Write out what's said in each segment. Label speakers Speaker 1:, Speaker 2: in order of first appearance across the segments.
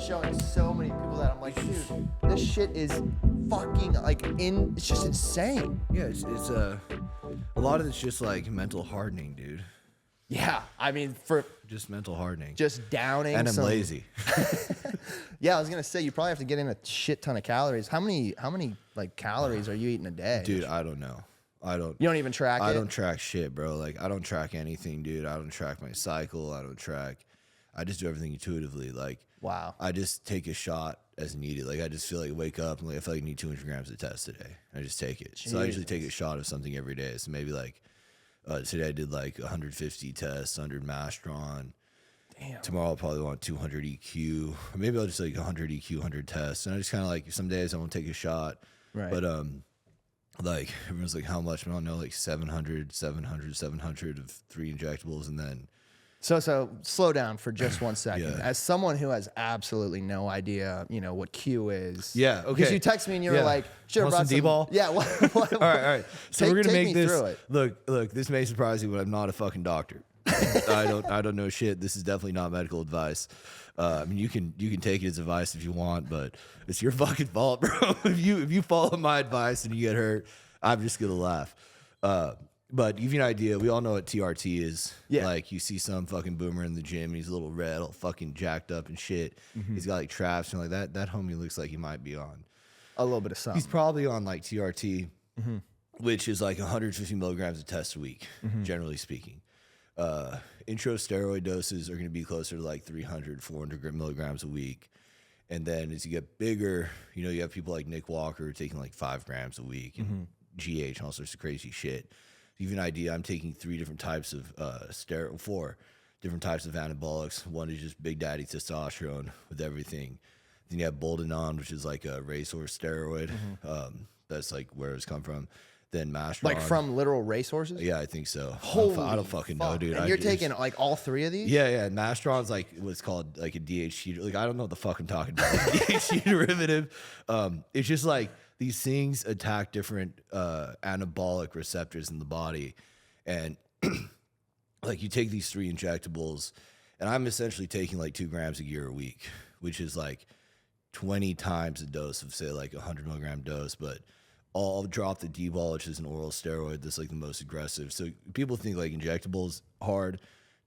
Speaker 1: showing so many people that I'm like, dude, this shit is fucking like it's just insane.
Speaker 2: Yeah, it's a lot of it's just like mental hardening, dude.
Speaker 1: Yeah, I mean
Speaker 2: just mental hardening.
Speaker 1: Just downing.
Speaker 2: And I'm lazy.
Speaker 1: Yeah, I was gonna say you probably have to get in a shit ton of calories. How many like calories are you eating a day?
Speaker 2: Dude, I don't know. You
Speaker 1: don't even track it?
Speaker 2: I don't track shit, bro. Like I don't track anything, dude. I don't track my cycle. I just do everything intuitively. Like,
Speaker 1: wow.
Speaker 2: I just take a shot as needed. Like I just feel like wake up and like I feel like I need 200 grams of test today. I just take it. Jesus. So I usually take a shot of something every day. So maybe like today I did like 150 tests, 100 Mastron.
Speaker 1: Damn.
Speaker 2: Tomorrow I'll probably want 200 EQ. Or maybe I'll just like 100 EQ, 100 tests. And I just kind of like some days I won't take a shot.
Speaker 1: Right.
Speaker 2: But like everyone's like how much? I don't know, like 700 of 3 injectables, and then.
Speaker 1: So slow down for just 1 second.
Speaker 2: Yeah.
Speaker 1: As someone who has absolutely no idea, what Q is.
Speaker 2: Yeah, okay.
Speaker 1: Because you text me and you were like, should have brought
Speaker 2: some D-ball?
Speaker 1: Yeah. What,
Speaker 2: all right. So we're gonna make this.
Speaker 1: Through it.
Speaker 2: Look. This may surprise you, but I'm not a fucking doctor. I don't know shit. This is definitely not medical advice. I mean, you can take it as advice if you want, but it's your fucking fault, bro. If you follow my advice and you get hurt, I'm just gonna laugh. But to give you an idea, we all know what TRT is.
Speaker 1: Yeah.
Speaker 2: Like, you see some fucking boomer in the gym, and he's a little red, all fucking jacked up and shit. Mm-hmm. He's got, like, traps and like that. That homie looks like he might be on
Speaker 1: a little bit of something.
Speaker 2: He's probably on, like, TRT, which is, like, 150 milligrams of test a week, generally speaking. Intro steroid doses are going to be closer to, like, 300, 400 milligrams a week. And then as you get bigger, you have people like Nick Walker taking, like, 5 grams a week, and GH and all sorts of crazy shit. To give you an idea, I'm taking 4 different types of anabolics. One is just Big Daddy testosterone with everything. Then you have Boldenon, which is like a racehorse steroid. That's like where it's come from. Then Mastron.
Speaker 1: Like from literal racehorses?
Speaker 2: Yeah, I think so.
Speaker 1: Holy
Speaker 2: I don't fucking know, dude.
Speaker 1: And you're taking like all 3 of these?
Speaker 2: Yeah. Mastron's like what's called like a DHT. Like I don't know what the fuck I'm talking about. DHT derivative. It's just like these things attack different anabolic receptors in the body. And like you take these 3 injectables, and I'm essentially taking like 2 grams a year a week, which is like 20 times the dose of, say, like 100 milligram dose. But I'll drop the D-ball, which is an oral steroid that's like the most aggressive. So people think like injectables hard.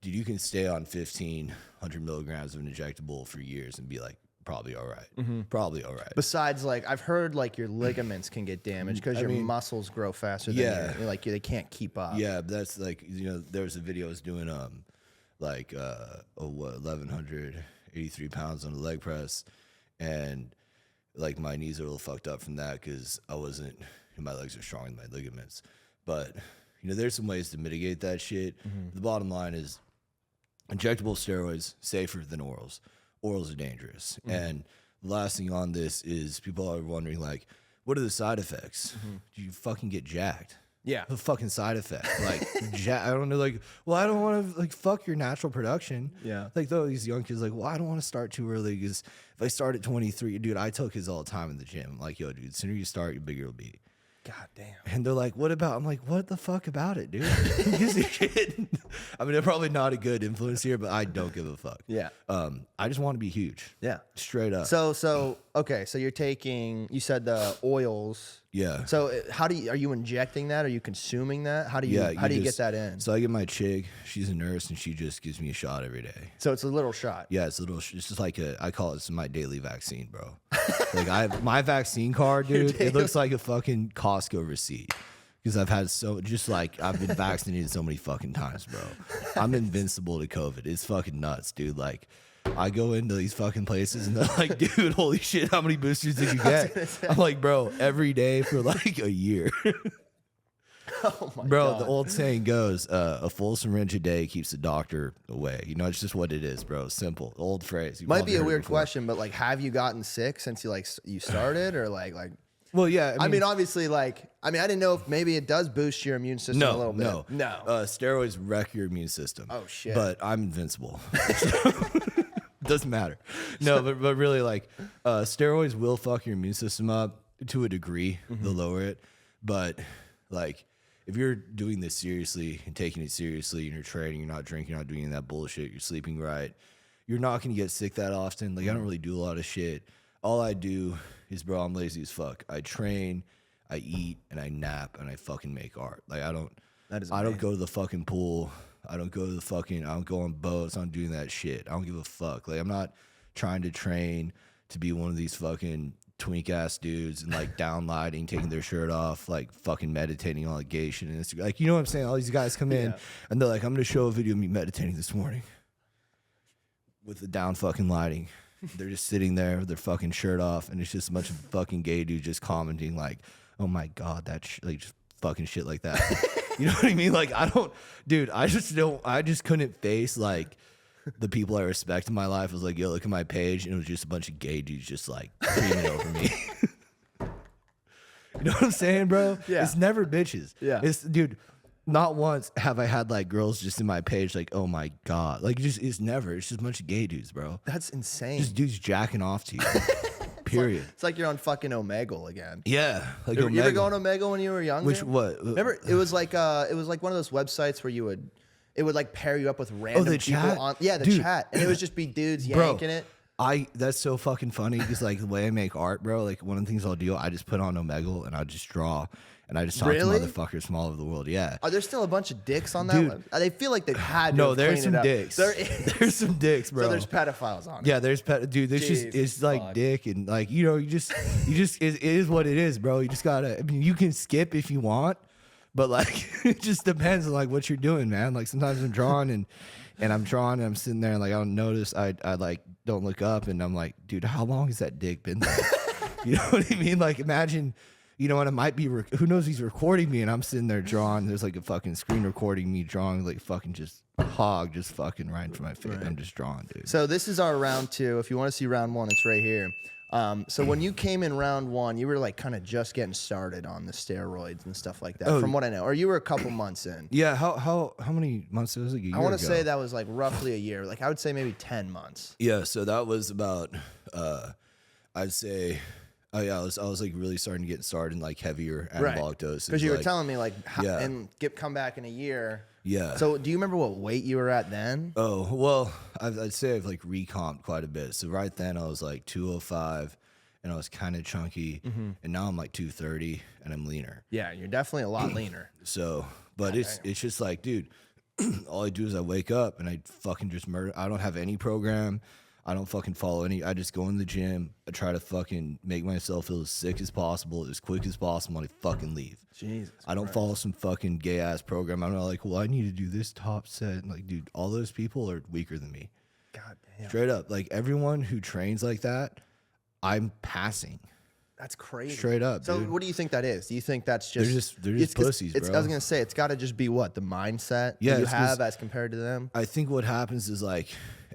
Speaker 2: Dude, you can stay on 1,500 milligrams of an injectable for years and be like, probably all right. Probably all right.
Speaker 1: Besides, like, I've heard, like, your ligaments can get damaged because your muscles grow faster than they can't keep up.
Speaker 2: Yeah, that's like, there was a video I was doing, 1,183 pounds on the leg press. And, like, my knees are a little fucked up from that because my legs are stronger than my ligaments. But, there's some ways to mitigate that shit. The bottom line is injectable steroids, safer than orals. Orals are dangerous. And the last thing on this is people are wondering, like, what are the side effects? Do you fucking get jacked?
Speaker 1: Yeah.
Speaker 2: The fucking side effect. Like, I don't know, like, well, I don't want to, like, fuck your natural production.
Speaker 1: Yeah.
Speaker 2: Like, though, these young kids, like, well, I don't want to start too early because if I start at 23, dude, I tell kids all the time in the gym, I'm like, yo, dude, the sooner you start, the bigger it'll be.
Speaker 1: God damn.
Speaker 2: And they're like, what about? I'm like, what the fuck about it, dude? Who gives a shit? I mean, they're probably not a good influence here, but I don't give a fuck.
Speaker 1: Yeah.
Speaker 2: I just want to be huge.
Speaker 1: Yeah.
Speaker 2: Straight up.
Speaker 1: So okay, so you're taking, you said the oils.
Speaker 2: Yeah.
Speaker 1: So are you injecting that? Are you consuming that? How do you get that in?
Speaker 2: So I get my chick, she's a nurse, and she just gives me a shot every day.
Speaker 1: So it's a little shot.
Speaker 2: Yeah, it's just like I call it my daily vaccine, bro. Like my vaccine card, dude, it looks like a fucking Costco receipt. Because I've been vaccinated so many fucking times, bro. I'm invincible to COVID. It's fucking nuts, dude. Like, I go into these fucking places and they're like, dude, holy shit, how many boosters did you get? I'm like, bro, every day for like a year.
Speaker 1: Oh my
Speaker 2: bro,
Speaker 1: God.
Speaker 2: The old saying goes, a full syringe a day keeps the doctor away. It's just what it is, bro. Simple. Old phrase.
Speaker 1: Might be a weird question, but like, have you gotten sick since you started, or like?
Speaker 2: Well, yeah.
Speaker 1: I mean, obviously, I didn't know if maybe it does boost your immune system a little bit.
Speaker 2: No. Steroids wreck your immune system.
Speaker 1: Oh shit.
Speaker 2: But I'm invincible. Doesn't matter. No, but really, like, steroids will fuck your immune system up to a degree. They'll lower it, but like, if you're doing this seriously and taking it seriously, and you're training, you're not drinking, you're not doing that bullshit, you're sleeping right, you're not gonna get sick that often. Like I don't really do a lot of shit. All I do is, bro, I'm lazy as fuck. I train, I eat, and I nap, and I fucking make art. Like I don't go to the fucking pool. I don't go on boats. I'm doing that shit. I don't give a fuck. Like I'm not trying to train to be one of these fucking twink ass dudes and like downlighting, taking their shirt off, like fucking meditating on like gay shit and Instagram. Like, you know what I'm saying? All these guys come in and they're like, I'm gonna show a video of me meditating this morning with the down fucking lighting. They're just sitting there with their fucking shirt off, and it's just a bunch of fucking gay dudes just commenting like, oh my god, like just fucking shit like that. You know what I mean? Like I just couldn't face like the people I respect in my life. Was like, yo, look at my page, and it was just a bunch of gay dudes just like screaming over me. You know what I'm saying, bro?
Speaker 1: Yeah.
Speaker 2: It's never bitches.
Speaker 1: Yeah.
Speaker 2: It's, dude, not once have I had like girls just in my page like, oh my god. Like it's never. It's just a bunch of gay dudes, bro.
Speaker 1: That's insane.
Speaker 2: Just dudes jacking off to you. Period.
Speaker 1: It's like you're on fucking Omegle again.
Speaker 2: Yeah. Like
Speaker 1: You ever go on Omegle when you were younger?
Speaker 2: Which what?
Speaker 1: Remember, it was like one of those websites where it would like pair you up with random
Speaker 2: the
Speaker 1: people
Speaker 2: chat?
Speaker 1: on. Yeah, the
Speaker 2: Dude.
Speaker 1: chat, and it would just be dudes
Speaker 2: Bro.
Speaker 1: yanking it.
Speaker 2: That's so fucking funny because like the way I make art, bro, like one of the things I'll do, I just put on Omegle and I'll just draw and I just talk
Speaker 1: Really?
Speaker 2: to motherfuckers from all over the world. Yeah.
Speaker 1: Are there still a bunch of dicks on that
Speaker 2: Dude.
Speaker 1: one? They feel like they've had to
Speaker 2: No,
Speaker 1: have
Speaker 2: there's
Speaker 1: cleaned
Speaker 2: some
Speaker 1: it up.
Speaker 2: dicks.
Speaker 1: There is.
Speaker 2: There's some dicks, bro.
Speaker 1: So there's pedophiles on it.
Speaker 2: Yeah, dude, there's just, it's
Speaker 1: Jesus
Speaker 2: like
Speaker 1: fuck.
Speaker 2: dick and like, you know, it is what it is, bro. You just gotta, I mean, you can skip if you want, but like, it just depends on like what you're doing, man. Like sometimes I'm drawing and I'm sitting there and like, I don't notice, I like don't look up and I'm like, dude, how long has that dick been there? You know what I mean? Like imagine, you know, and it might be, who knows, he's recording me and I'm sitting there drawing. There's like a fucking screen recording me drawing like fucking just hog, just fucking right in front of my face.
Speaker 1: Right.
Speaker 2: I'm just drawing, dude.
Speaker 1: So this is our round 2. If you want to see round 1, it's right here. So when you came in round 1, you were like kind of just getting started on the steroids and stuff like that, from what I know, or you were a couple months in.
Speaker 2: Yeah, how many months was it?
Speaker 1: I want to say that was like roughly a year. Like I would say maybe 10 months.
Speaker 2: Yeah, so that was about I'd say I was like really starting to get started in like heavier anabolic doses.
Speaker 1: Because you were
Speaker 2: like,
Speaker 1: telling me like
Speaker 2: Yeah.
Speaker 1: and come back in a year.
Speaker 2: Yeah.
Speaker 1: So do you remember what weight you were at then?
Speaker 2: Oh, well, I'd say I've like recomped quite a bit. So right then I was like 205 and I was kind of chunky, and now I'm like 230 and I'm leaner.
Speaker 1: Yeah, you're definitely a lot leaner.
Speaker 2: So, but it's just like, dude, all I do is I wake up and I fucking just murder. I don't have any program. I don't fucking follow any. I just go in the gym. I try to fucking make myself feel as sick as possible, as quick as possible, and I fucking leave.
Speaker 1: Jesus.
Speaker 2: I don't follow some fucking gay ass program. I'm not like, well, I need to do this top set. Like, dude, all those people are weaker than me.
Speaker 1: God damn.
Speaker 2: Straight up. Like, everyone who trains like that, I'm passing.
Speaker 1: That's crazy.
Speaker 2: Straight up,
Speaker 1: So
Speaker 2: dude.
Speaker 1: what do you think that is? Do you think that's just
Speaker 2: They're just pussies, bro.
Speaker 1: I was gonna say it's got to just be what the mindset
Speaker 2: Yeah,
Speaker 1: that you
Speaker 2: it's 'cause-
Speaker 1: have as compared to them.
Speaker 2: I think what happens is like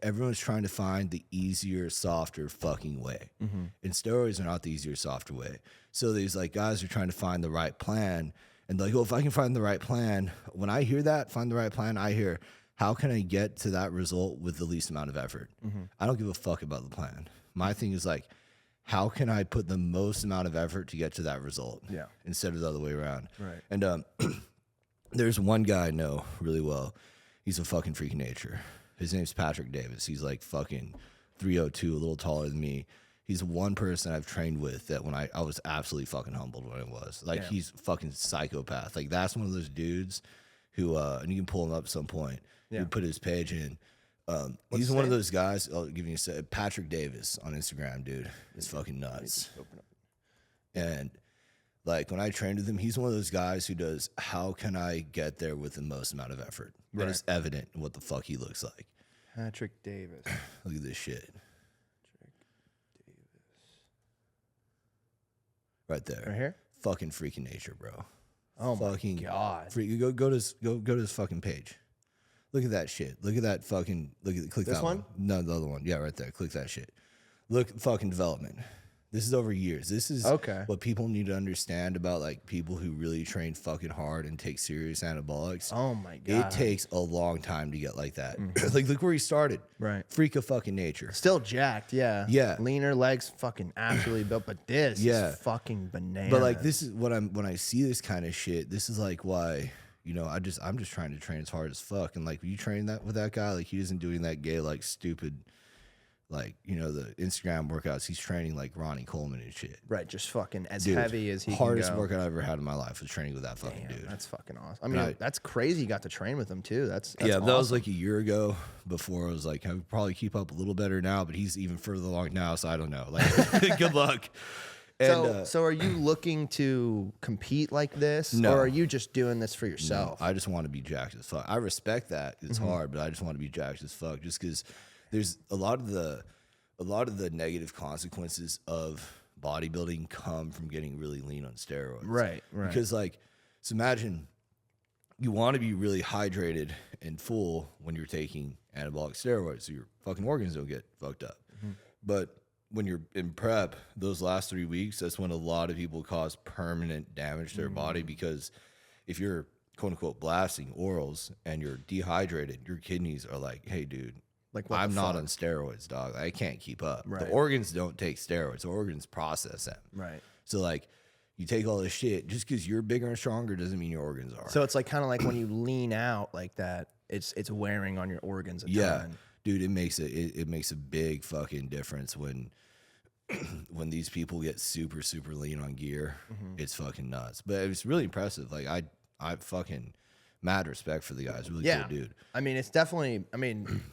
Speaker 2: everyone's trying to find the easier, softer fucking way. And steroids are not the easier, softer way. So these like guys are trying to find the right plan. And like, well, if I can find the right plan, when I hear that, find the right plan, I hear, how can I get to that result with the least amount of effort? I don't give a fuck about the plan. My thing is like, how can I put the most amount of effort to get to that result?
Speaker 1: Yeah.
Speaker 2: Instead of the other way around.
Speaker 1: Right.
Speaker 2: And there's one guy I know really well. He's a fucking freak of nature. His name's Patrick Davis. He's like fucking 302, a little taller than me. He's one person I've trained with that when I was absolutely fucking humbled when I was. Like,
Speaker 1: Yeah.
Speaker 2: he's fucking psychopath. Like, that's one of those dudes who, and you can pull him up at some point.
Speaker 1: Yeah.
Speaker 2: You put his page in.
Speaker 1: What's
Speaker 2: He's
Speaker 1: his
Speaker 2: one of
Speaker 1: name?
Speaker 2: those guys. I'll give you a Patrick Davis on Instagram, dude. It's fucking nuts. And like when I trained with him, he's one of those guys who does, how can I get there with the most amount of effort?
Speaker 1: Right.
Speaker 2: And it's evident in what the fuck he looks like.
Speaker 1: Patrick Davis.
Speaker 2: Look at this shit. Right there.
Speaker 1: Right here?
Speaker 2: Fucking freaking nature, bro.
Speaker 1: Oh
Speaker 2: Fucking
Speaker 1: my god.
Speaker 2: Freak. Go to his fucking page. Look at that shit. Look at that fucking. Click
Speaker 1: This
Speaker 2: that
Speaker 1: one?
Speaker 2: No, the other one. Yeah, right there. Click that shit. Look, fucking development. This is over years. This is
Speaker 1: Okay.
Speaker 2: what people need to understand about like people who really train fucking hard and take serious anabolics.
Speaker 1: Oh my god.
Speaker 2: It takes a long time to get like that. Like, look where he started.
Speaker 1: Right.
Speaker 2: Freak of fucking nature.
Speaker 1: Still jacked, yeah.
Speaker 2: Yeah.
Speaker 1: Leaner legs, fucking absolutely built. But this
Speaker 2: Yeah.
Speaker 1: is fucking bananas.
Speaker 2: But like, this is what when I see this kind of shit, this is like why, you know, I'm just trying to train as hard as fuck. And like, you train that with that guy, like he isn't doing that gay, like stupid like, you know, the Instagram workouts, he's training like Ronnie Coleman and shit.
Speaker 1: Right, just fucking as
Speaker 2: Dude,
Speaker 1: heavy as he
Speaker 2: hardest
Speaker 1: can go.
Speaker 2: workout I've ever had in my life was training with that fucking dude.
Speaker 1: That's fucking awesome. I mean, that's crazy. You got to train with him too. That's
Speaker 2: yeah,
Speaker 1: awesome.
Speaker 2: that was like a year ago. Before I was like, I would probably keep up a little better now, but he's even further along now, so I don't know. Like, good luck. And,
Speaker 1: so are you looking to compete like this,
Speaker 2: No.
Speaker 1: or are you just doing this for yourself?
Speaker 2: I just want to be jacked as fuck. I respect that. It's hard, but I just want to be jacked as fuck. Just because there's a lot of the negative consequences of bodybuilding come from getting really lean on steroids.
Speaker 1: Right.
Speaker 2: Because like, so imagine you want to be really hydrated and full when you're taking anabolic steroids, so your fucking organs don't get fucked up. But when you're in prep, those last 3 weeks, that's when a lot of people cause permanent damage to their body, because if you're quote unquote blasting orals and you're dehydrated, your kidneys are like, hey dude,
Speaker 1: Like,
Speaker 2: I'm not on steroids, dog. I can't keep up.
Speaker 1: Right.
Speaker 2: The organs don't take steroids. The organs process them.
Speaker 1: Right.
Speaker 2: So like, you take all this shit, just because you're bigger and stronger doesn't mean your organs are.
Speaker 1: So it's like kind of like when you lean out like that, it's wearing on your organs a ton.
Speaker 2: Dude, it makes a big fucking difference when when these people get super lean on gear. It's fucking nuts. But it's really impressive. Like I fucking mad respect for the guys. Really cool dude.
Speaker 1: I mean, it's definitely,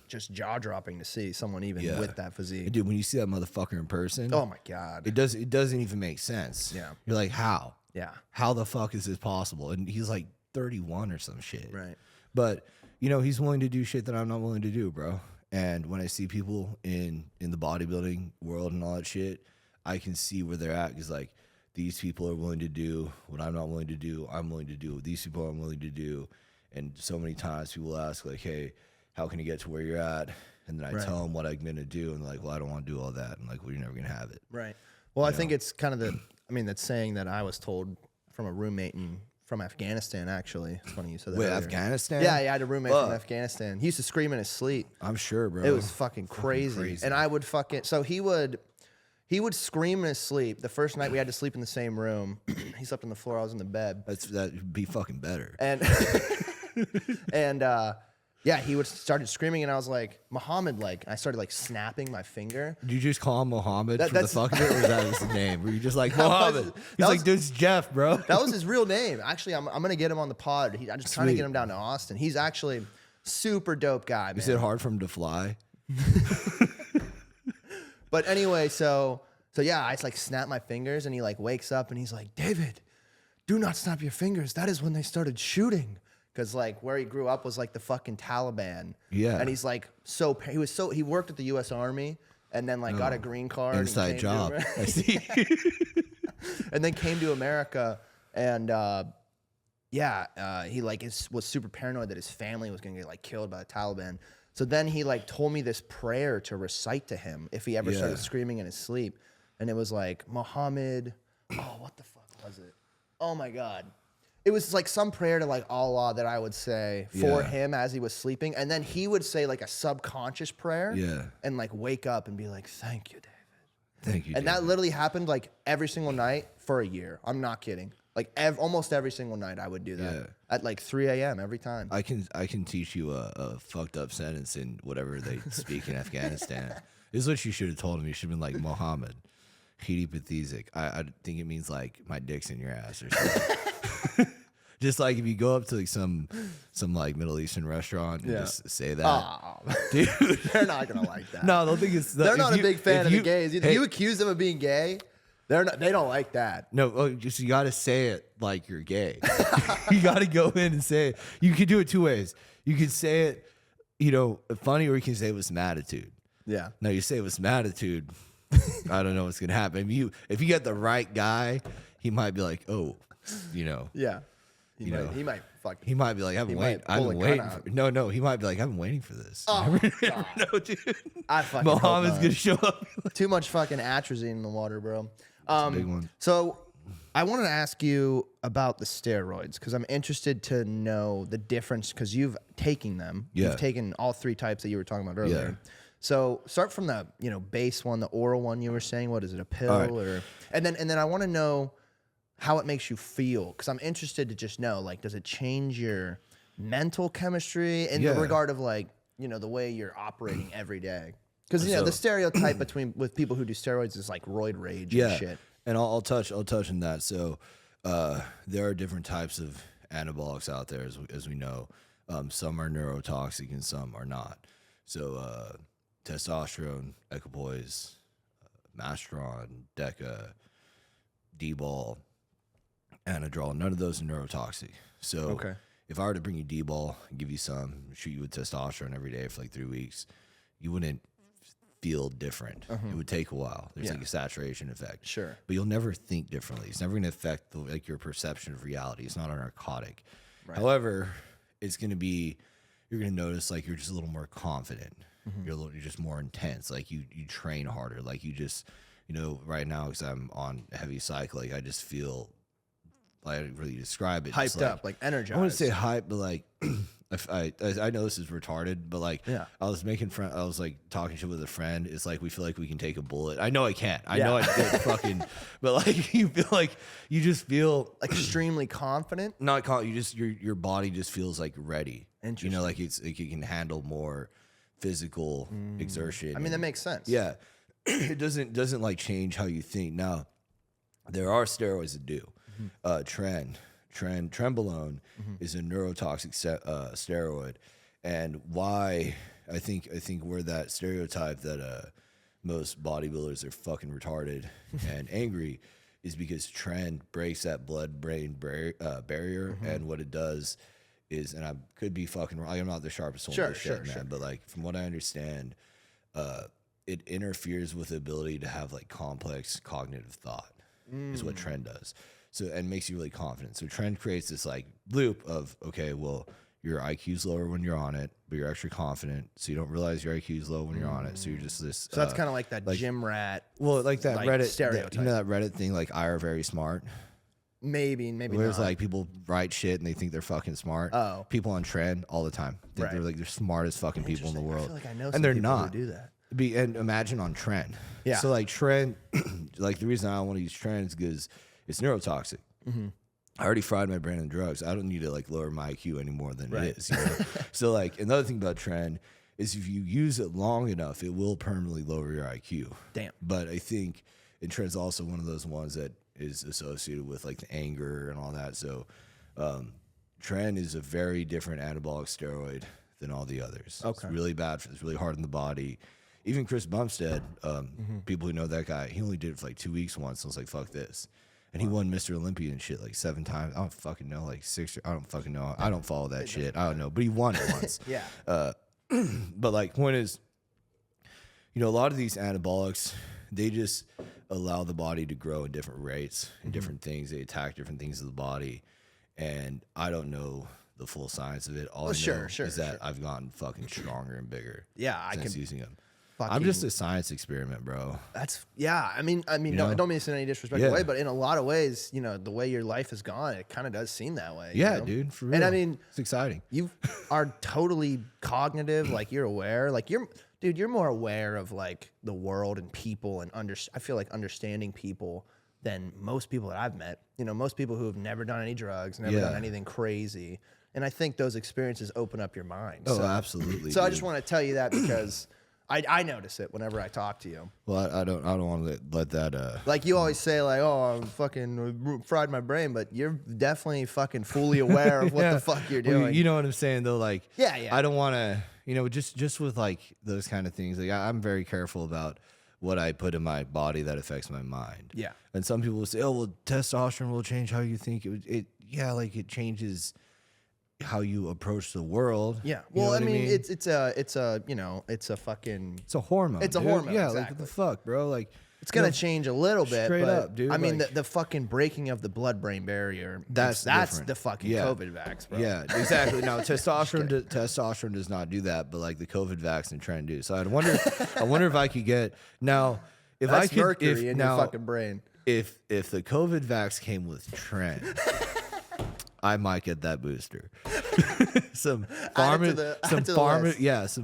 Speaker 1: just jaw dropping to see someone even with that physique.
Speaker 2: Dude, when you see that motherfucker in person,
Speaker 1: Oh my God.
Speaker 2: it doesn't even make sense.
Speaker 1: Yeah.
Speaker 2: You're like, how?
Speaker 1: Yeah.
Speaker 2: How the fuck is this possible? And he's like 31 or some shit.
Speaker 1: Right.
Speaker 2: But, you know, he's willing to do shit that I'm not willing to do, bro. And when I see people in the bodybuilding world and all that shit, I can see where they're at. Because, like, these people are willing to do what I'm not willing to do. I'm willing to do what these people are willing to do. And so many times people ask, like, hey, how can you get to where you're at? And then I tell them what I'm going to do. And they're like, well, I don't want to do all that. And like, well, you're never going to have it.
Speaker 1: Right. Well, I think it's kind of that saying that I was told from a roommate from Afghanistan, actually. It's funny you said that.
Speaker 2: Wait,
Speaker 1: earlier.
Speaker 2: Afghanistan?
Speaker 1: Yeah, I had a roommate from Afghanistan. He used to scream in his sleep.
Speaker 2: I'm sure, bro.
Speaker 1: It was fucking crazy. And I would so he would scream in his sleep. The first night we had to sleep in the same room. He slept on the floor, I was in the bed.
Speaker 2: That'd be fucking better.
Speaker 1: And he would started screaming, and I was like, Muhammad, like, I started like snapping my finger.
Speaker 2: Did you just call him Mohammed for the
Speaker 1: that's-
Speaker 2: fuck of it, or was that his name? Were you just like, Mohammed? He's like, dude, it's Jeff, bro.
Speaker 1: That was his real name. Actually, I'm gonna get him on the pod. I'm just trying to get him down to Austin. He's actually super dope guy, man.
Speaker 2: Is it hard for him to fly?
Speaker 1: But anyway, so yeah, I just like snap my fingers, and he like wakes up, and he's like, David, do not snap your fingers. That is when they started shooting. Because like where he grew up was like the fucking Taliban.
Speaker 2: Yeah.
Speaker 1: And he's like he worked at the U.S. Army, and then like got a green card.
Speaker 2: Inside job. I see.
Speaker 1: And then came to America, and he like was super paranoid that his family was gonna get like killed by the Taliban. So then he like told me this prayer to recite to him if he ever started screaming in his sleep, and it was like, Muhammad, what the fuck was it? Oh my God. It was like some prayer to like Allah that I would say for him as he was sleeping. And then he would say like a subconscious prayer.
Speaker 2: Yeah.
Speaker 1: And like wake up and be like, thank you, David.
Speaker 2: Thank you,
Speaker 1: And that literally happened like every single night for a year. I'm not kidding. Like almost every single night I would do that at like 3 a.m. every time.
Speaker 2: I can teach you a fucked up sentence in whatever they speak in Afghanistan. This is what you should have told him. You should have been like, Mohammed, Hidi Pathizik. I think it means like my dick's in your ass or something. Just like if you go up to like some like Middle Eastern restaurant and just say that, dude,
Speaker 1: They're not gonna like that.
Speaker 2: No, I don't think it's.
Speaker 1: They're not a big fan of the gays. If you accuse them of being gay, they don't like that.
Speaker 2: No, just you got to say it like you're gay. You got to go in and say it. You can do it two ways. You can say it, funny, or you can say it with some attitude.
Speaker 1: Yeah.
Speaker 2: No, you say it with some attitude. I don't know what's gonna happen. If you get the right guy, he might be like, oh,
Speaker 1: Yeah. He might fucking.
Speaker 2: He might be like, I've been waiting. No, he might be like, I've been waiting for this.
Speaker 1: Oh,
Speaker 2: never know, dude.
Speaker 1: I fucking.
Speaker 2: Mohammed's gonna show up.
Speaker 1: Too much fucking atrazine in the water, bro.
Speaker 2: Big one.
Speaker 1: So I wanted to ask you about the steroids because I'm interested to know the difference because you've taken them.
Speaker 2: Yeah.
Speaker 1: You've taken all three types that you were talking about earlier.
Speaker 2: Yeah.
Speaker 1: So start from the base one, the oral one you were saying. What is it, a pill or? And then I want to know how it makes you feel because I'm interested to just know, like, does it change your mental chemistry in the regard of like the way you're operating every day? Because the stereotype with people who do steroids is like roid rage and shit.
Speaker 2: And I'll touch on that. So there are different types of anabolics out there, as we know. Some are neurotoxic and some are not. So testosterone, equipoise, Masteron, Deca, D-ball, Anadrol, none of those are neurotoxic. So if I were to bring you D-ball and give you some, shoot you with testosterone every day for like 3 weeks, you wouldn't feel different. It would take a while. There's like a saturation effect.
Speaker 1: Sure.
Speaker 2: But you'll never think differently. It's never going to affect your perception of reality. It's not a narcotic. Right. However, it's going to be, you're going to notice like you're just a little more confident. You're just more intense. Like you train harder. Like you just, right now, because I'm on a heavy cycle, like I just feel, I don't really describe it.
Speaker 1: Hyped up, like energized.
Speaker 2: I wouldn't say hype, but like, I know this is retarded, but like, I was like talking shit with a friend. It's like, we feel like we can take a bullet. I know I can't. I know I did fucking, but like, you feel like, you just feel
Speaker 1: extremely confident.
Speaker 2: Not confident. You just, your body just feels like ready.
Speaker 1: Interesting.
Speaker 2: Like it can handle more physical exertion.
Speaker 1: I mean, that makes sense.
Speaker 2: Yeah. It doesn't like change how you think. Now, there are steroids that do. Trenbolone is a neurotoxic steroid, and why I think we're that stereotype that most bodybuilders are fucking retarded and angry is because tren breaks that blood-brain barrier, and what it does is, and I could be fucking wrong. I'm not the sharpest one with this shit, man, but like from what I understand, it interferes with the ability to have like complex cognitive thought. Is what tren does. So, and makes you really confident. So tren creates this like loop of, okay, well, your IQ's lower when you're on it, but you're actually confident. So you don't realize your IQ's low when you're on it. So you're just this.
Speaker 1: So that's kind of like that gym rat.
Speaker 2: Well, like that Reddit
Speaker 1: stereotype.
Speaker 2: That Reddit thing, like I are very smart.
Speaker 1: Maybe
Speaker 2: where it's
Speaker 1: not.
Speaker 2: like people write shit and they think they're fucking smart.
Speaker 1: Oh.
Speaker 2: People on tren all the time think they're smartest fucking people in the world.
Speaker 1: I feel like I know some
Speaker 2: and they're
Speaker 1: people
Speaker 2: not.
Speaker 1: who do that.
Speaker 2: And imagine on tren.
Speaker 1: Yeah.
Speaker 2: So like tren, like the reason I don't want to use tren is because it's neurotoxic. I already fried my brain on drugs. I don't need to like lower my IQ any more than it is. So like another thing about tren is if you use it long enough, it will permanently lower your IQ.
Speaker 1: Damn.
Speaker 2: But I think tren's also one of those ones that is associated with like the anger and all that. So tren is a very different anabolic steroid than all the others.
Speaker 1: Okay.
Speaker 2: It's really bad. It's really hard on the body. Even Chris Bumstead, people who know that guy, he only did it for like 2 weeks once. I was like, fuck this. And he won Mr. Olympia and shit like 7 times. I don't fucking know, like 6. I don't fucking know. I don't follow that shit. I don't know. But he won it once.
Speaker 1: Yeah.
Speaker 2: But like, point is, a lot of these anabolics, they just allow the body to grow at different rates and different things. They attack different things of the body. And I don't know the full science of it. All I know is that I've gotten fucking stronger and bigger.
Speaker 1: Yeah,
Speaker 2: since using them. I'm just a science experiment, bro.
Speaker 1: I mean, don't mean this in any disrespectful way, but in a lot of ways, the way your life has gone, it kind of does seem that way.
Speaker 2: Yeah, dude, for real.
Speaker 1: And I mean,
Speaker 2: it's exciting.
Speaker 1: You are totally cognitive, like you're aware, like you're more aware of like the world and people, and I feel like understanding people than most people that I've met. Most people who have never done any drugs, never done anything crazy, and I think those experiences open up your mind.
Speaker 2: Oh, absolutely.
Speaker 1: So
Speaker 2: dude.
Speaker 1: I just want to tell you that because I notice it whenever I talk to you.
Speaker 2: Well, I don't want to let that.
Speaker 1: Like you always say, like, oh, I'm fucking fried my brain, but you're definitely fucking fully aware of what the fuck you're doing.
Speaker 2: Well, you know what I'm saying, though. Like,
Speaker 1: yeah.
Speaker 2: I don't want to, just with like those kind of things. Like, I'm very careful about what I put in my body that affects my mind. Yeah. And some people will say, oh, well, testosterone will change how you think. It changes how you approach the world.
Speaker 1: Yeah. Well, I mean, it's a fucking...
Speaker 2: It's a hormone.
Speaker 1: It's a hormone,
Speaker 2: Yeah,
Speaker 1: exactly.
Speaker 2: like, what the fuck, bro? Like...
Speaker 1: It's going to change a little bit,
Speaker 2: straight
Speaker 1: but
Speaker 2: up, dude.
Speaker 1: I mean,
Speaker 2: like,
Speaker 1: the fucking breaking of the blood-brain barrier,
Speaker 2: that's
Speaker 1: the fucking COVID vax, bro.
Speaker 2: Yeah, exactly. Now, testosterone does not do that, but like the COVID vax and tren do. So I wonder if I could get... Now, if
Speaker 1: that's
Speaker 2: I could...
Speaker 1: mercury in your fucking brain.
Speaker 2: If the COVID vax came with tren... I might get that booster. some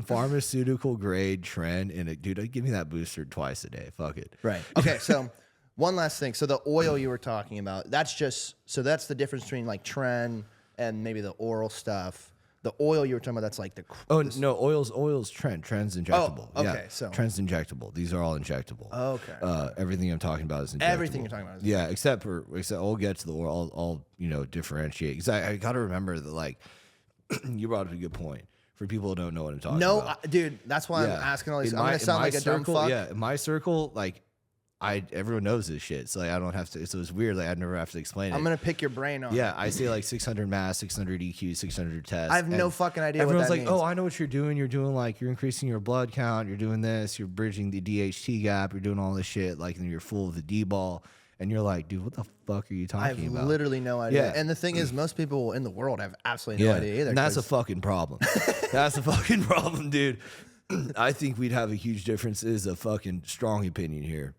Speaker 2: pharmaceutical grade tren in it, dude. Give me that booster twice a day. Fuck it.
Speaker 1: Right. Okay. So one last thing. So the oil you were talking about, that's the difference between like tren and maybe the oral stuff. The oil you were talking about, that's like the.
Speaker 2: Oh no, oil's trends injectable.
Speaker 1: Oh, okay,
Speaker 2: yeah,
Speaker 1: so
Speaker 2: trends injectable. These are all injectable.
Speaker 1: Oh, okay.
Speaker 2: Everything I'm talking about is injectable.
Speaker 1: Everything you're talking about.
Speaker 2: Yeah, except we'll get to the oil. I'll differentiate because I got to remember that like you brought up a good point for people who don't know what I'm talking about.
Speaker 1: Dude, that's why I'm asking all these. I'm gonna sound like a dumb fuck.
Speaker 2: Yeah, in my circle, like everyone knows this shit, so like I don't have to. So it's weird. Like I never have to explain it.
Speaker 1: I'm gonna pick your brain on.
Speaker 2: Yeah, I say like 600 mass, 600 EQ, 600 tests.
Speaker 1: I have no fucking idea.
Speaker 2: Everyone's
Speaker 1: what
Speaker 2: like,
Speaker 1: that means.
Speaker 2: "Oh, I know what you're doing. You're doing like you're increasing your blood count. You're doing this. You're bridging the DHT gap. You're doing all this shit. Like, and you're full of the D ball." And you're like, "Dude, what the fuck are you talking about?"
Speaker 1: I have literally no idea.
Speaker 2: Yeah.
Speaker 1: And the thing is, most people in the world have absolutely no idea either.
Speaker 2: And that's a fucking problem. That's a fucking problem, dude. I think we'd have a huge difference. It is a fucking strong opinion here.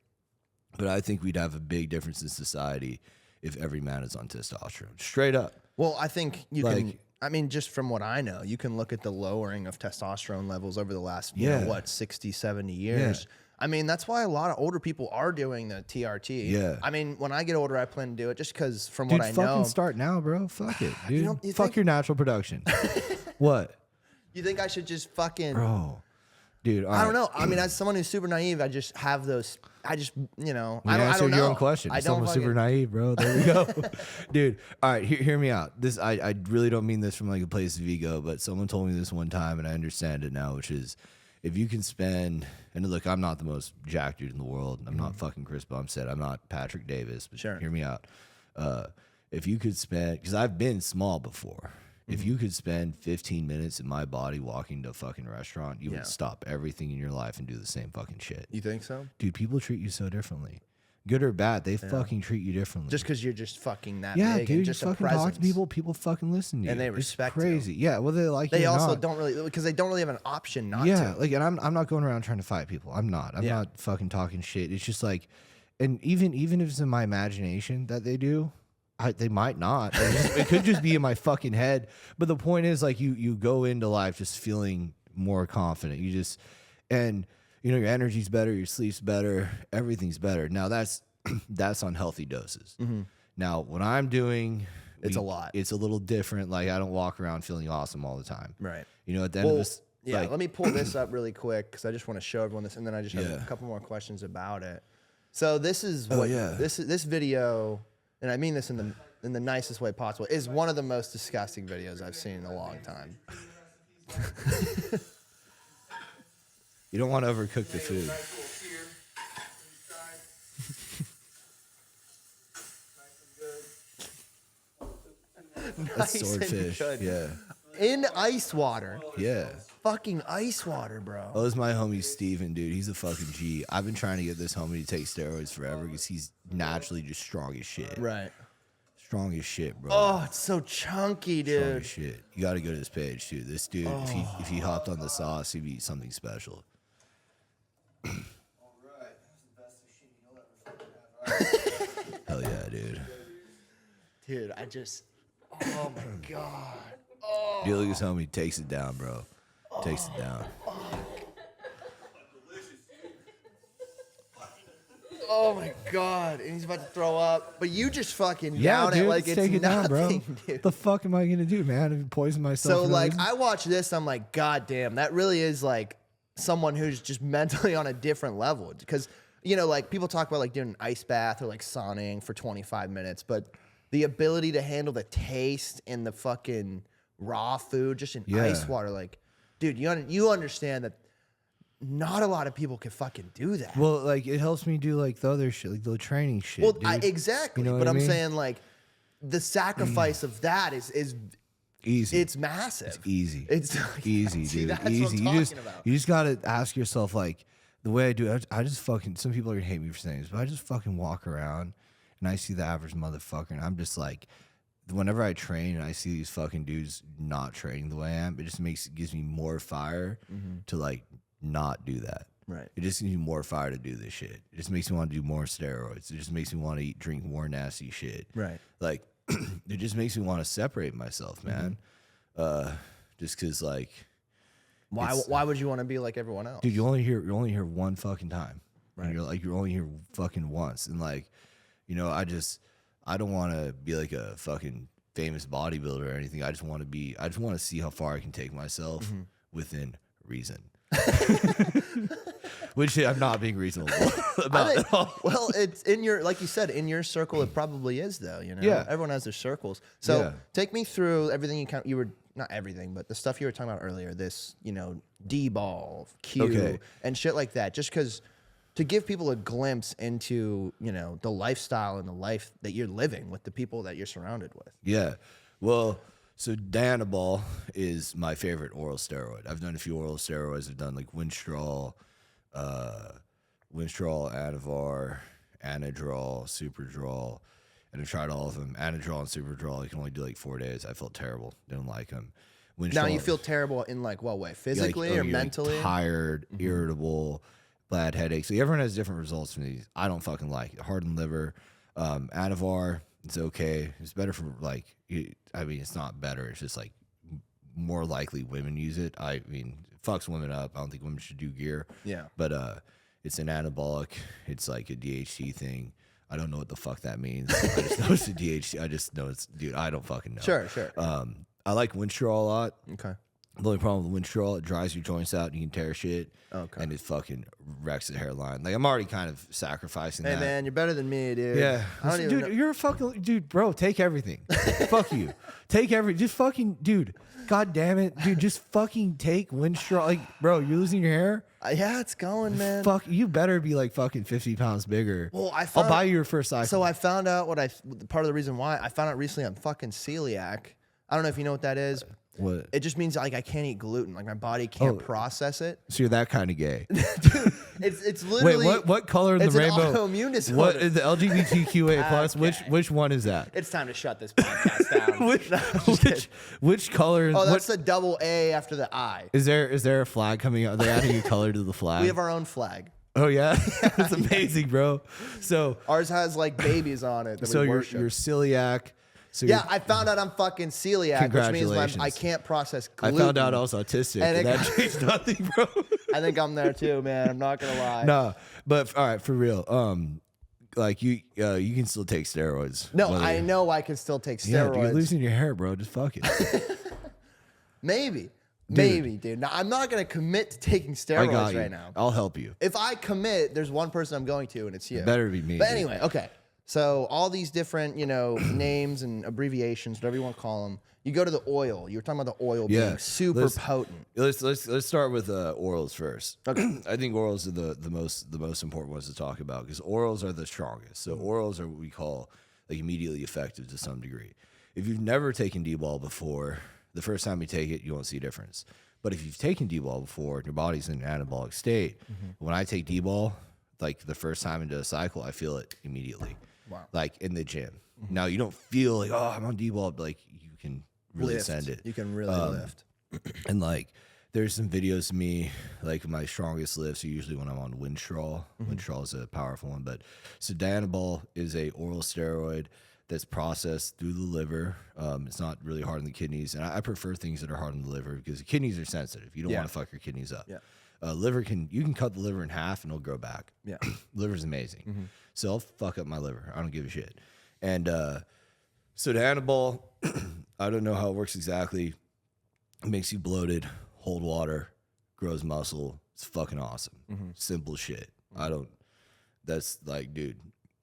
Speaker 2: But I think we'd have a big difference in society if every man is on testosterone. Straight up.
Speaker 1: Well, I think you can. I mean, just from what I know, you can look at the lowering of testosterone levels over the last, you know, 60, 70 years. Yeah. I mean, that's why a lot of older people are doing the TRT.
Speaker 2: Yeah.
Speaker 1: I mean, when I get older, I plan to do it just because from
Speaker 2: dude,
Speaker 1: what I know.
Speaker 2: Fucking start now, bro. Fuck it, dude.
Speaker 1: You
Speaker 2: fuck your natural production. What?
Speaker 1: You think I should just fucking.
Speaker 2: Bro. Dude,
Speaker 1: I don't know. I mean, as someone who's super naive, I just have those. I just, you know,
Speaker 2: I don't know. Your own question.
Speaker 1: I don't.
Speaker 2: Someone super naive, bro. There we go, dude. All right, hear me out. This I really don't mean this from like a place of ego, but someone told me this one time, and I understand it now, which is, if you can spend, and look, I'm not the most jacked dude in the world. I'm not fucking Chris Bumstead. I'm not Patrick Davis. But hear me out. If you could spend, because I've been small before. If you could spend 15 minutes in my body walking to a fucking restaurant, you would stop everything in your life and do the same fucking shit.
Speaker 1: You think so?
Speaker 2: Dude, people treat you so differently. Good or bad, they fucking treat you differently.
Speaker 1: Just because you're just fucking that
Speaker 2: yeah,
Speaker 1: big.
Speaker 2: Dude,
Speaker 1: and just
Speaker 2: you fucking
Speaker 1: a
Speaker 2: talk to people fucking listen to you.
Speaker 1: And they respect
Speaker 2: it's crazy.
Speaker 1: you.
Speaker 2: Yeah, well, they like
Speaker 1: they
Speaker 2: you. They
Speaker 1: also
Speaker 2: not.
Speaker 1: don't really, because they don't really have an option not to.
Speaker 2: Yeah, like, and I'm not going around trying to fight people. I'm not. I'm not fucking talking shit. It's just like, and even if it's in my imagination that they do, they might not. It could just be in my fucking head. But the point is, like, you go into life just feeling more confident. You just, and you know, your energy's better, your sleep's better, everything's better. Now that's on healthy doses. Now what I'm doing,
Speaker 1: it's a lot.
Speaker 2: It's a little different. Like, I don't walk around feeling awesome all the time.
Speaker 1: Right.
Speaker 2: You know, at the end of this.
Speaker 1: Yeah.
Speaker 2: Like,
Speaker 1: let me pull this up really quick because I just want to show everyone this, and then I just have a couple more questions about it. So this is what this video. And I mean this in the nicest way possible, is one of the most disgusting videos I've seen in a long time.
Speaker 2: You don't want to overcook the food. That's swordfish. Yeah.
Speaker 1: In ice water.
Speaker 2: Yeah.
Speaker 1: Fucking ice water, bro.
Speaker 2: Oh, this is my homie Steven, dude. He's a fucking G. I've been trying to get this homie to take steroids forever because he's naturally just strong as shit.
Speaker 1: Right.
Speaker 2: Strong as shit, bro.
Speaker 1: Oh, it's so chunky, dude.
Speaker 2: Strong as shit. You got to go to this page, dude. This dude, if he hopped on the sauce, he'd be something special.
Speaker 1: All right. That's the best machine you'll ever fucking have.
Speaker 2: Hell yeah, dude.
Speaker 1: Dude, oh my God. Oh.
Speaker 2: Dude, look at this homie. Takes it down, bro. Takes it down.
Speaker 1: Oh my God. And he's about to throw up. But you just fucking
Speaker 2: down
Speaker 1: it like it's
Speaker 2: take it
Speaker 1: nothing,
Speaker 2: down, bro.
Speaker 1: dude.
Speaker 2: What the fuck am I going to do, man? If I poison myself.
Speaker 1: So, like, I watch this, I'm like, God damn, that really is like someone who's just mentally on a different level. Because, you know, like, people talk about like doing an ice bath or like sauning for 25 minutes, but the ability to handle the taste and the fucking raw food just in ice water, like, dude, you understand that not a lot of people can fucking do that.
Speaker 2: Well, like, it helps me do like the other shit, like the training shit.
Speaker 1: Well,
Speaker 2: dude.
Speaker 1: exactly.
Speaker 2: You know
Speaker 1: but
Speaker 2: what I
Speaker 1: I'm
Speaker 2: mean?
Speaker 1: saying, like, the sacrifice of that is
Speaker 2: easy.
Speaker 1: It's massive.
Speaker 2: It's easy.
Speaker 1: It's like,
Speaker 2: easy,
Speaker 1: see,
Speaker 2: dude.
Speaker 1: that's
Speaker 2: Easy.
Speaker 1: what I'm talking about.
Speaker 2: You just gotta ask yourself, like, the way I do it. I just fucking. Some people are gonna hate me for saying this, but I just fucking walk around and I see the average motherfucker, and I'm just like, whenever I train and I see these fucking dudes not training the way I am, it just gives me more fire to like not do that.
Speaker 1: Right.
Speaker 2: It just gives me more fire to do this shit. It just makes me want to do more steroids. It just makes me want to drink more nasty shit.
Speaker 1: Right.
Speaker 2: Like, it just makes me want to separate myself, man. Just because, like,
Speaker 1: Why would you want to be like everyone else?
Speaker 2: dude, you only hear one fucking time.
Speaker 1: Right.
Speaker 2: And you're only here fucking once. And like, you know, I don't want to be like a fucking famous bodybuilder or anything. I just want to see how far I can take myself within reason. Which I'm not being reasonable about at all.
Speaker 1: Well, it's in your, like you said, in your circle, it probably is though, you know?
Speaker 2: Yeah.
Speaker 1: Everyone has their circles. So take me through everything you were, not everything, but the stuff you were talking about earlier, this, you know, D-ball, Q, and shit like that. Just because to give people a glimpse into, you know, the lifestyle and the life that you're living with the people that you're surrounded with.
Speaker 2: Yeah. Well, so Dianabol is my favorite oral steroid. I've done a few oral steroids. I've done like Winstrol, Anavar, Anadrol, Superdrol, and I've tried all of them. Anadrol and Superdrol, you can only do like 4 days. I felt terrible. Didn't like them. Winstrol,
Speaker 1: Now you feel terrible in like what way? Physically or mentally?
Speaker 2: Like tired, irritable, bad headaches. So everyone has different results from these. I don't fucking like it. Hardened liver. Anavar, it's okay. It's better for like, I mean, it's not better. It's just like more likely women use it. I mean, it fucks women up. I don't think women should do gear. Yeah. But it's an anabolic. It's like a DHT thing. I don't know what the fuck that means. I just know it's a DHT. I just know it's, dude, I don't fucking know.
Speaker 1: Sure.
Speaker 2: I like Winstrol a lot.
Speaker 1: Okay.
Speaker 2: The only problem with Winstrol, it dries your joints out and you can tear shit.
Speaker 1: Okay.
Speaker 2: And it fucking wrecks the hairline. Like, I'm already kind of sacrificing that.
Speaker 1: Hey, man, you're better than me, dude.
Speaker 2: Yeah.
Speaker 1: I don't even know.
Speaker 2: You're a fucking, dude, bro, take everything. Fuck you. Take just fucking, dude, god damn it. Dude, just fucking take Winstrol. Like, bro, you're losing your hair?
Speaker 1: Yeah, it's going, man.
Speaker 2: Fuck, you better be like fucking 50 pounds bigger.
Speaker 1: Well,
Speaker 2: I'll buy you your first cycle.
Speaker 1: So I found out part of the reason why I found out recently I'm fucking celiac. I don't know if you know what that is.
Speaker 2: What?
Speaker 1: It just means like I can't eat gluten. Like my body can't process it.
Speaker 2: So you're that kind of gay.
Speaker 1: Dude, it's literally.
Speaker 2: Wait, what color in the rainbow?
Speaker 1: It's an autoimmune disorder.
Speaker 2: What is the LGBTQA plus?
Speaker 1: Okay.
Speaker 2: Which one is that?
Speaker 1: It's time to shut this podcast down.
Speaker 2: which color?
Speaker 1: Oh, that's the double A after the I.
Speaker 2: Is there a flag coming out? Are they adding a color to the flag?
Speaker 1: We have our own flag.
Speaker 2: Oh yeah, it's amazing, bro. So
Speaker 1: ours has like babies on it. That
Speaker 2: so
Speaker 1: we
Speaker 2: you're
Speaker 1: worship.
Speaker 2: celiac. So
Speaker 1: yeah, I found out I'm fucking celiac, which means I can't process gluten.
Speaker 2: I found out I was autistic, and that changed nothing, bro.
Speaker 1: I think I'm there too, man. I'm not gonna lie.
Speaker 2: No, but all right, for real. Like you can still take steroids.
Speaker 1: No, I know I can still take steroids.
Speaker 2: Yeah, dude, you're losing your hair, bro. Just fuck it.
Speaker 1: Maybe, dude. Now, I'm not gonna commit to taking steroids right now.
Speaker 2: I'll help you.
Speaker 1: If I commit, there's one person I'm going to, and it's you.
Speaker 2: It better be me.
Speaker 1: But anyway, okay. So all these different, you know, names and abbreviations, whatever you want to call them. You go to the oil. You were talking about the oil being super potent.
Speaker 2: Let's start with orals first. Okay. I think orals are the most important ones to talk about because orals are the strongest. So orals are what we call like immediately effective to some degree. If you've never taken D-ball before, the first time you take it, you won't see a difference. But if you've taken D-ball before and your body's in an anabolic state, when I take D-ball, like the first time into a cycle, I feel it immediately. Wow. Like in the gym. Now you don't feel like, oh, I'm on D-ball, but like you can really send it.
Speaker 1: You can really lift.
Speaker 2: And like there's some videos of me, like my strongest lifts are usually when I'm on Winstrol. Winstrol is a powerful one. But so Dianabol is a oral steroid that's processed through the liver. It's not really hard on the kidneys. And I prefer things that are hard on the liver because the kidneys are sensitive. You don't want to fuck your kidneys up. Yeah. You can cut the liver in half and it'll grow back. Yeah. Liver's amazing. So I'll fuck up my liver. I don't give a shit. And so Dianabol, I don't know how it works exactly. It makes you bloated, hold water, grows muscle. It's fucking awesome. Simple shit. That's like, dude,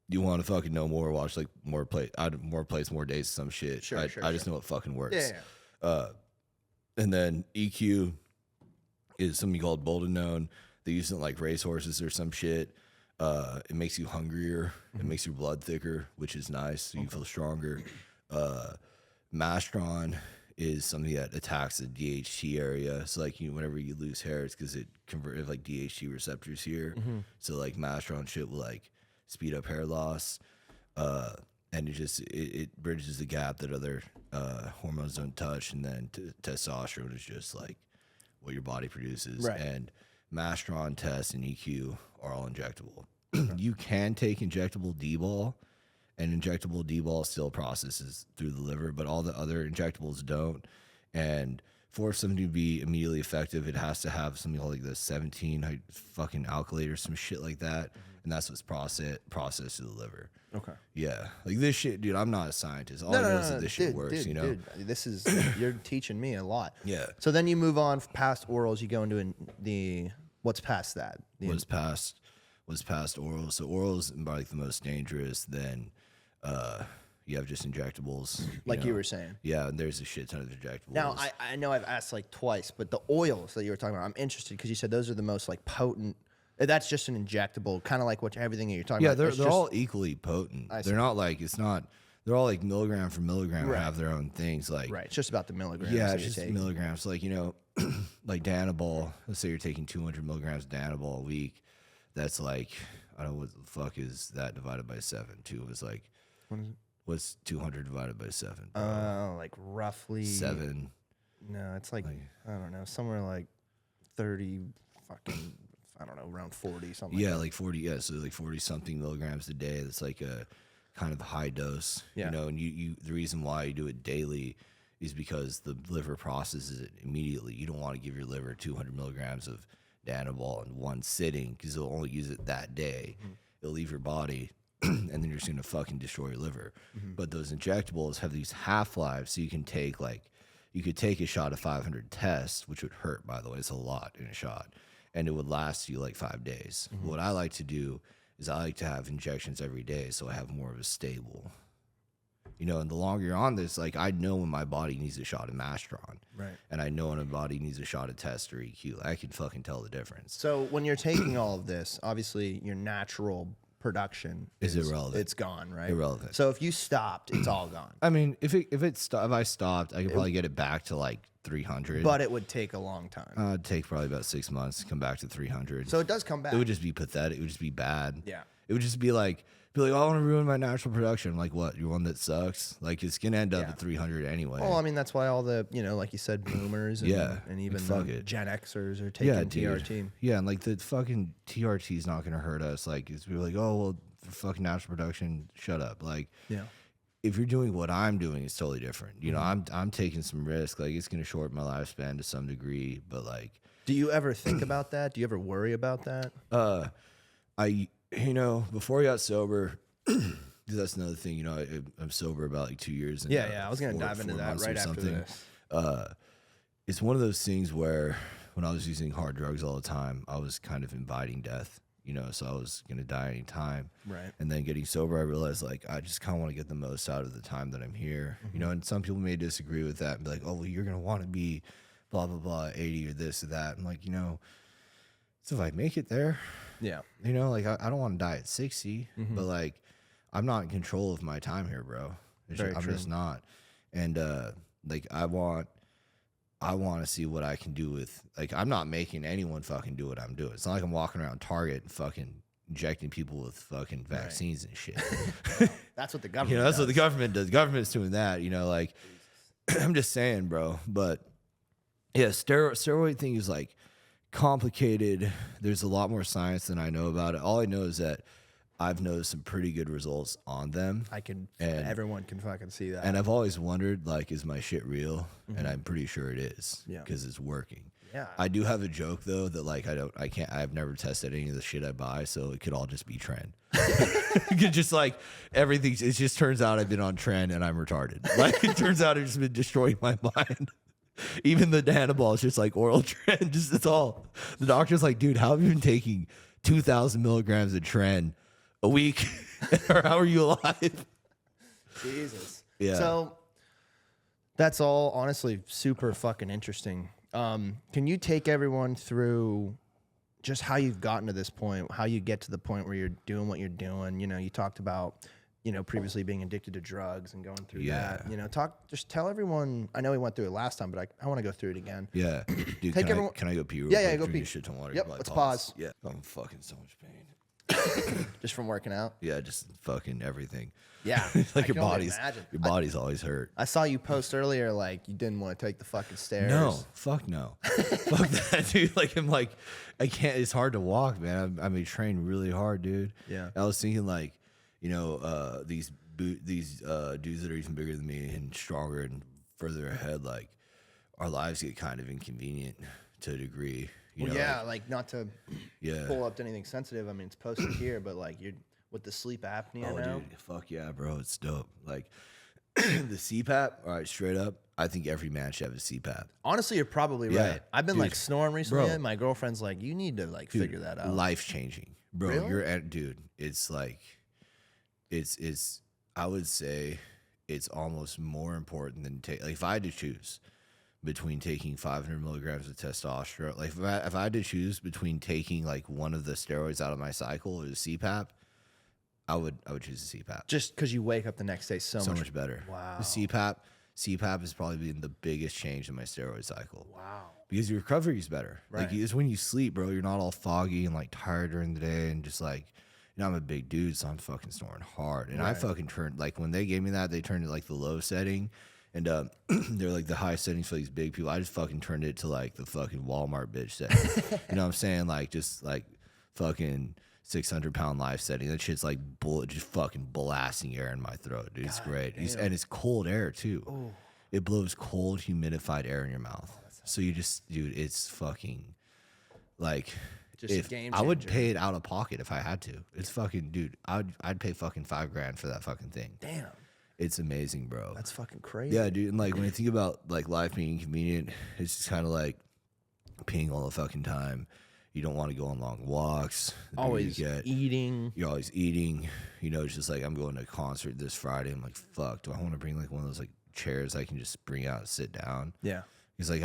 Speaker 2: you want to fucking know more, watch like more plays, more days, some shit. I just know it fucking works. Yeah. And then EQ is something called Boldenone. They use it like racehorses or some shit. It makes you hungrier. It makes your blood thicker, which is nice. So you feel stronger. Mastron is something that attacks the DHT area. So like whenever you lose hair, it's because it converted like DHT receptors here. So like Mastron shit will like speed up hair loss. And it bridges the gap that other hormones don't touch. And then testosterone is just like what your body produces. Right. And Mastron tests and EQ are all injectable. You can take injectable D-ball, and injectable D-ball still processes through the liver, but all the other injectables don't. And for something to be immediately effective, it has to have something like the 17 fucking alkylate or some shit like that, and that's what's processed to the liver.
Speaker 1: Okay.
Speaker 2: Yeah, like this shit, dude. I'm not a scientist. All I know is that this shit works.
Speaker 1: Dude,
Speaker 2: you know,
Speaker 1: dude, this is you're teaching me a lot.
Speaker 2: Yeah.
Speaker 1: So then you move on past orals. You go into what's past that?
Speaker 2: Was past oral. So orals are like the most dangerous. Then you have just injectables.
Speaker 1: You were saying.
Speaker 2: Yeah, and there's a shit ton of injectables.
Speaker 1: Now I know I've asked like twice, but the oils that you were talking about, I'm interested because you said those are the most like potent. That's just an injectable, kind of like everything that you're talking about.
Speaker 2: Yeah, they're all equally potent. They're not like they're all like milligram for milligram have their own things. Like
Speaker 1: right, it's just about the milligrams.
Speaker 2: Yeah, it's just milligrams. Like like Danabol. Let's say you're taking 200 milligrams of Danabol a week. That's like I don't know what the fuck is that divided by 7. 2 is like what's 200 divided by 7?
Speaker 1: Like roughly
Speaker 2: 7.
Speaker 1: No, it's like I don't know, somewhere like 30 fucking. I don't know, around 40 something.
Speaker 2: Yeah, like 40. Yeah, so like 40 something milligrams a day. That's like a kind of high dose.
Speaker 1: Yeah.
Speaker 2: You know, and you the reason why you do it daily is because the liver processes it immediately. You don't want to give your liver 200 milligrams of Danabol in one sitting because it'll only use it that day. Mm-hmm. It'll leave your body, and then you're just gonna fucking destroy your liver. Mm-hmm. But those injectables have these half-lives, so you can take you could take a shot of 500 tests, which would hurt, by the way. It's a lot in a shot. And it would last you like 5 days. Mm-hmm. What I like to do is I like to have injections every day so I have more of a stable. You know, and the longer you're on this, like I know when my body needs a shot of Mastron.
Speaker 1: Right.
Speaker 2: And I know when my body needs a shot of Test or EQ. I can fucking tell the difference.
Speaker 1: So when you're taking all of this, obviously your natural production
Speaker 2: is irrelevant.
Speaker 1: It's gone, right?
Speaker 2: Irrelevant.
Speaker 1: So if you stopped, it's all gone.
Speaker 2: I mean, if I stopped, I could probably get it back to like 300.
Speaker 1: But it would take a long time.
Speaker 2: It'd take probably about 6 months to come back to 300.
Speaker 1: So it does come back.
Speaker 2: It would just be pathetic. It would just be bad.
Speaker 1: Yeah.
Speaker 2: It would just be like, oh, I want to ruin my natural production. I'm like, what? You're one that sucks? Like, it's going to end up at 300 anyway.
Speaker 1: Well, I mean, that's why all the, like you said, boomers and, and even the Gen Xers are taking TRT.
Speaker 2: Yeah, and like the fucking TRT is not going to hurt us. Like, it's like, oh, well, fucking natural production, shut up. Like, if you're doing what I'm doing, it's totally different. You know, I'm taking some risk. Like, it's going to shorten my lifespan to some degree, but like.
Speaker 1: Do you ever think about that? Do you ever worry about that?
Speaker 2: Before I got sober, that's another thing. I'm sober about like 2 years. And,
Speaker 1: I was gonna dive into that right after this.
Speaker 2: It's one of those things where when I was using hard drugs all the time, I was kind of inviting death. So I was gonna die any time.
Speaker 1: Right.
Speaker 2: And then getting sober, I realized like I just kind of want to get the most out of the time that I'm here. Mm-hmm. And some people may disagree with that and be like, oh, well, you're gonna want to be blah blah blah 80 or this or that. I'm like, so if I make it there.
Speaker 1: Yeah.
Speaker 2: Like I don't want to die at 60, but like I'm not in control of my time here, bro. I'm just not. And like I want to see what I can do with like I'm not making anyone fucking do what I'm doing. It's not like I'm walking around Target and fucking injecting people with fucking vaccines and shit.
Speaker 1: That's what the government
Speaker 2: that's
Speaker 1: does.
Speaker 2: what the government does. The government's doing that, like I'm just saying, bro. But yeah, steroid thing is like complicated. There's a lot more science than I know about it. All I know is that I've noticed some pretty good results on them.
Speaker 1: Everyone can fucking see that.
Speaker 2: And I've always wondered, like, is my shit real? And I'm pretty sure it is.
Speaker 1: Yeah.
Speaker 2: Because it's working.
Speaker 1: Yeah.
Speaker 2: I do have a joke though that like I've never tested any of the shit I buy, so it could all just be trend. It could just like everything. It just turns out I've been on trend and I'm retarded. Like it turns out I've just been destroying my mind. Even the Danabol is just like oral trend. Just it's all. The doctor's like, dude, how have you been taking 2,000 milligrams of trend a week? Or how are you alive?
Speaker 1: Jesus.
Speaker 2: Yeah.
Speaker 1: So that's all honestly super fucking interesting. Can you take everyone through just how you've gotten to this point, how you get to the point where you're doing what you're doing? You talked about, previously being addicted to drugs and going through that. Just tell everyone. I know we went through it last time, but I want to go through it again.
Speaker 2: Yeah. Dude, can I go pee real
Speaker 1: Yeah,
Speaker 2: quick?
Speaker 1: go pee.
Speaker 2: Shit ton water.
Speaker 1: Yep, let's pause.
Speaker 2: Yeah. I'm fucking so much pain.
Speaker 1: Just from working out?
Speaker 2: Yeah, just fucking everything.
Speaker 1: Yeah.
Speaker 2: Like your body's always hurt.
Speaker 1: I saw you post earlier like you didn't want to take the fucking stairs.
Speaker 2: No, fuck no. Fuck that, dude. Like I'm like, I can't. It's hard to walk, man. I mean, train really hard, dude.
Speaker 1: Yeah.
Speaker 2: I was thinking like, these dudes that are even bigger than me and stronger and further ahead, like, our lives get kind of inconvenient to a degree. You know,
Speaker 1: yeah, like not to
Speaker 2: yeah.
Speaker 1: pull up to anything sensitive. I mean, it's posted here, but like you're with the sleep apnea
Speaker 2: Oh,
Speaker 1: now.
Speaker 2: dude, fuck yeah, bro, it's dope. Like the CPAP. All right, straight up, I think every man should have a CPAP.
Speaker 1: Honestly, you're probably
Speaker 2: Yeah,
Speaker 1: right. I've been
Speaker 2: dude,
Speaker 1: like snoring recently.
Speaker 2: bro.
Speaker 1: And my girlfriend's like, you need to like figure that out.
Speaker 2: Life changing, bro.
Speaker 1: Really?
Speaker 2: Dude. It's like, it's. I would say, it's almost more important than take. Like if I had to choose between taking 500 milligrams of testosterone, like if I had to choose between taking like one of the steroids out of my cycle or the CPAP, I would choose the CPAP.
Speaker 1: Just because you wake up the next day so much
Speaker 2: better.
Speaker 1: Wow.
Speaker 2: The CPAP has probably been the biggest change in my steroid cycle.
Speaker 1: Wow.
Speaker 2: Because your recovery is better.
Speaker 1: Right.
Speaker 2: Like it's when you sleep, bro, you're not all foggy and like tired during the day and just like, you know, I'm a big dude, so I'm fucking snoring hard. And I fucking turned, like when they gave me that, they turned it like the low setting. And they're like the high settings for these big people. I just fucking turned it to like the fucking Walmart bitch setting. You know what I'm saying? Like just like fucking 600-pound life setting. That shit's like just fucking blasting air in my throat, dude. It's great. And it's cold air too. Ooh. It blows cold, humidified air in your mouth. So you just, dude, it's fucking like,
Speaker 1: just
Speaker 2: if
Speaker 1: a game
Speaker 2: I would
Speaker 1: changer.
Speaker 2: pay it out of pocket if I had to. It's fucking, dude, I'd pay fucking $5,000 for that fucking thing.
Speaker 1: Damn.
Speaker 2: It's amazing, bro.
Speaker 1: That's fucking crazy.
Speaker 2: Yeah, dude. And like when I think about like life being inconvenient, it's just kind of like peeing all the fucking time. You don't want to go on long walks.
Speaker 1: Always eating.
Speaker 2: You're always eating. You know, it's just like I'm going to a concert this Friday. I'm like, fuck, do I want to bring like one of those like chairs I can just bring out and sit down?
Speaker 1: Yeah.
Speaker 2: It's like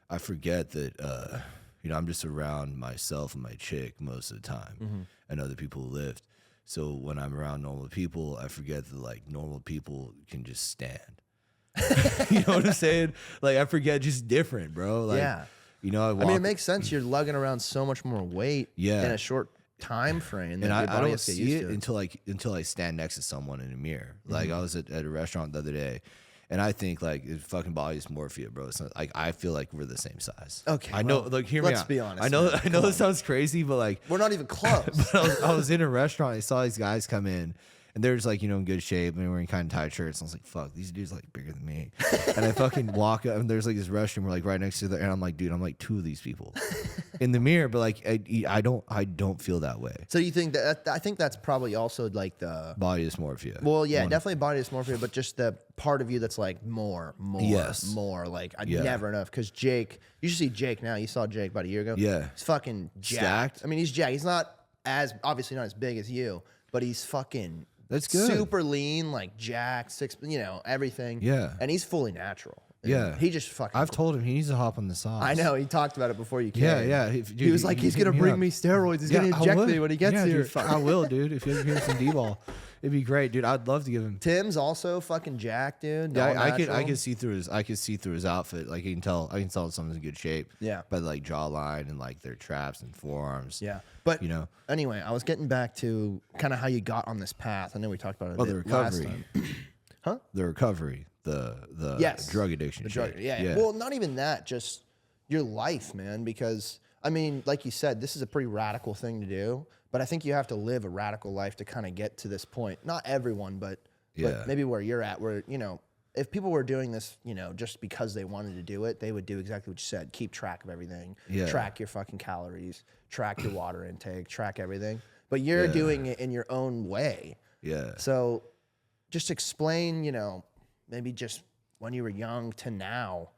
Speaker 2: I forget that you know, I'm just around myself and my chick most of the time and other people who lift. So when I'm around normal people, I forget that like normal people can just stand. You know what I'm saying? Like I forget just different, bro. Like,
Speaker 1: yeah.
Speaker 2: You know,
Speaker 1: I mean, it makes sense. You're lugging around so much more weight in a short time frame.
Speaker 2: And I don't see it until I stand next to someone in a mirror. Like I was at a restaurant the other day, and I think like it's fucking body dysmorphia, bro. It's not, like I feel like we're the same size.
Speaker 1: Okay,
Speaker 2: I know. Like hear me out.
Speaker 1: Let's be honest.
Speaker 2: I know.
Speaker 1: Man.
Speaker 2: I know this sounds crazy, but like
Speaker 1: we're not even close.
Speaker 2: but I was in a restaurant. I saw these guys come in. And they're just like, you know, in good shape and they're wearing kind of tight shirts. And I was like, fuck, these dudes like bigger than me. And I fucking walk up and there's like this restroom. We're like right next to the, and I'm like, dude, I'm like two of these people in the mirror. But like, I don't feel that way.
Speaker 1: So you think that, I think that's probably also like the
Speaker 2: body dysmorphia.
Speaker 1: Well, yeah, definitely body dysmorphia, but just the part of you that's like more. Like I never enough. Cause Jake, you should see Jake now. You saw Jake about a year ago.
Speaker 2: Yeah.
Speaker 1: He's fucking jacked. I mean, he's jacked. He's not obviously not as big as you, but he's fucking
Speaker 2: That's good.
Speaker 1: Super lean, like jacked, everything.
Speaker 2: Yeah.
Speaker 1: And he's fully natural. And
Speaker 2: yeah.
Speaker 1: he just fucking.
Speaker 2: I've told him he needs to hop on the sauce.
Speaker 1: I know. He talked about it before you came.
Speaker 2: Yeah.
Speaker 1: He was like, he's going to bring me steroids. He's going to inject me when he gets here.
Speaker 2: Dude, I will, dude. If you ever hear some D-ball, it'd be great, dude. I'd love to give him.
Speaker 1: Tim's also fucking jacked, dude.
Speaker 2: Yeah, I can see through his outfit. Like I can tell someone's in good shape.
Speaker 1: Yeah.
Speaker 2: By like jawline and like their traps and forearms.
Speaker 1: Yeah. But
Speaker 2: you know.
Speaker 1: Anyway, I was getting back to kind of how you got on this path. I know we talked about it.
Speaker 2: The recovery.
Speaker 1: Last time. Huh?
Speaker 2: The recovery. The drug addiction.
Speaker 1: The drug. Yeah. Well, not even that. Just your life, man. Because I mean, like you said, this is a pretty radical thing to do. But I think you have to live a radical life to kind of get to this point. Not everyone, but maybe where you're at, where, you know, if people were doing this, you know, just because they wanted to do it, they would do exactly what you said. Keep track of everything.
Speaker 2: Yeah.
Speaker 1: Track your fucking calories. Track your water intake. Track everything. But you're doing it in your own way.
Speaker 2: Yeah.
Speaker 1: So just explain, you know, maybe just when you were young to now,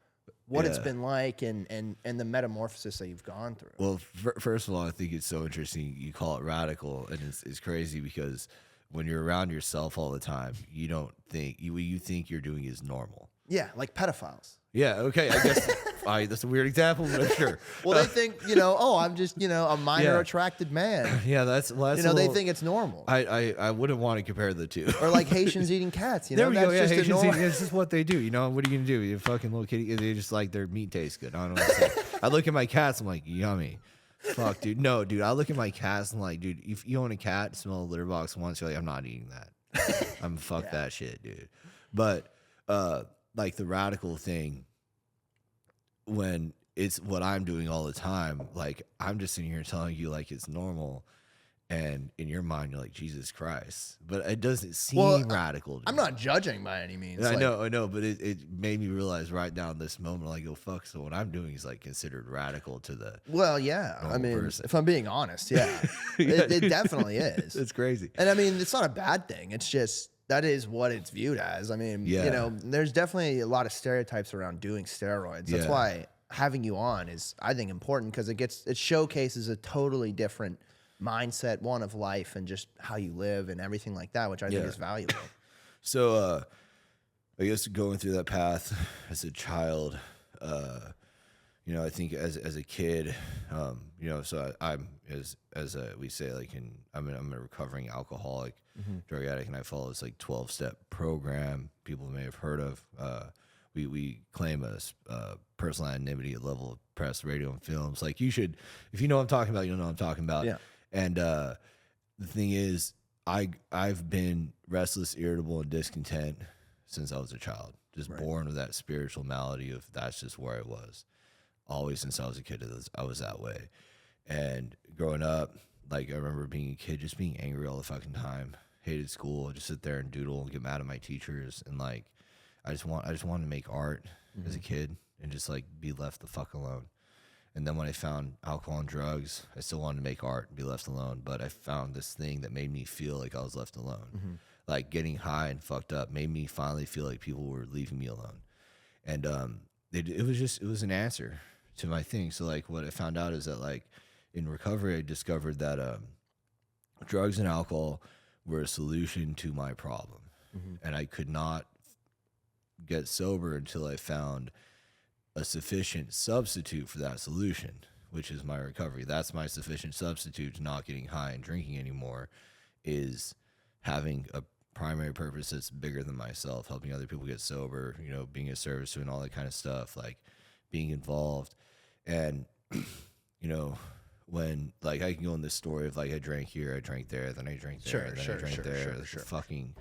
Speaker 1: what it's been like and the metamorphosis that you've gone through.
Speaker 2: Well, first of all, I think it's so interesting you call it radical, and it's crazy because when you're around yourself all the time, you don't think what you think you're doing is normal.
Speaker 1: Yeah, like pedophiles.
Speaker 2: Yeah, okay, I guess that's a weird example, but sure.
Speaker 1: Well, they think, you know, oh, I'm just, you know, a minor attracted man.
Speaker 2: Yeah, that's
Speaker 1: you know, they think it's normal.
Speaker 2: I wouldn't want to compare the two.
Speaker 1: Or like Haitians eating cats, you know,
Speaker 2: there we go. Yeah,
Speaker 1: just
Speaker 2: Haitians eating, this is what they do. You know, what are you gonna do? You fucking little kitty. They just like their meat tastes good. I don't know what to say. I look at my cats, I'm like, yummy. Fuck, dude. No, dude. I look at my cats and like, dude, if you own a cat, smell a litter box once, you're like, I'm not eating that. I'm fuck that shit, dude. But like the radical thing, when it's what I'm doing all the time, like I'm just sitting here telling you like it's normal, And in your mind, you're like, Jesus Christ. But it doesn't seem radical.
Speaker 1: I'm not judging by any means.
Speaker 2: I know, but it made me realize right now in this moment, like, oh, fuck. So what I'm doing is like considered radical to the
Speaker 1: I mean,
Speaker 2: person.
Speaker 1: if I'm being honest, it definitely is.
Speaker 2: It's crazy.
Speaker 1: And I mean, it's not a bad thing. It's just that is what it's viewed as. I mean, you know, there's definitely a lot of stereotypes around doing steroids. That's why having you on is, I think, important because it showcases a totally different mindset, one of life and just how you live and everything like that, which I think is valuable.
Speaker 2: So, I guess going through that path as a child, you know, I think as a kid, you know, so I'm we say like I'm a recovering alcoholic, drug addict, and I follow this like 12-step program people may have heard of. We claim a personal anonymity at level of press, radio, and films. Like you should, if you know what I'm talking about, you'll know what I'm talking about.
Speaker 1: Yeah.
Speaker 2: And the thing is, I've been restless, irritable, and discontent since I was a child. Just born with that spiritual malady of that's just where I was. Always since I was a kid, I was that way. And growing up, like I remember being a kid, just being angry all the fucking time. Hated school. Just sit there and doodle and get mad at my teachers. And like, I just wanted to make art as a kid and just like be left the fuck alone. And then when I found alcohol and drugs, I still wanted to make art and be left alone. But I found this thing that made me feel like I was left alone. Like getting high and fucked up made me finally feel like people were leaving me alone. And it was an answer to my thing. So like what I found out is that like in recovery, I discovered that drugs and alcohol were a solution to my problem. And I could not get sober until I found a sufficient substitute for that solution, which is my recovery. That's my sufficient substitute to not getting high and drinking anymore, is having a primary purpose that's bigger than myself, helping other people get sober, you know, being of service to and all that kind of stuff, like being involved. And, you know, when like I can go in this story of like I drank here, I drank there, then I drank there, then I drank there. Fucking,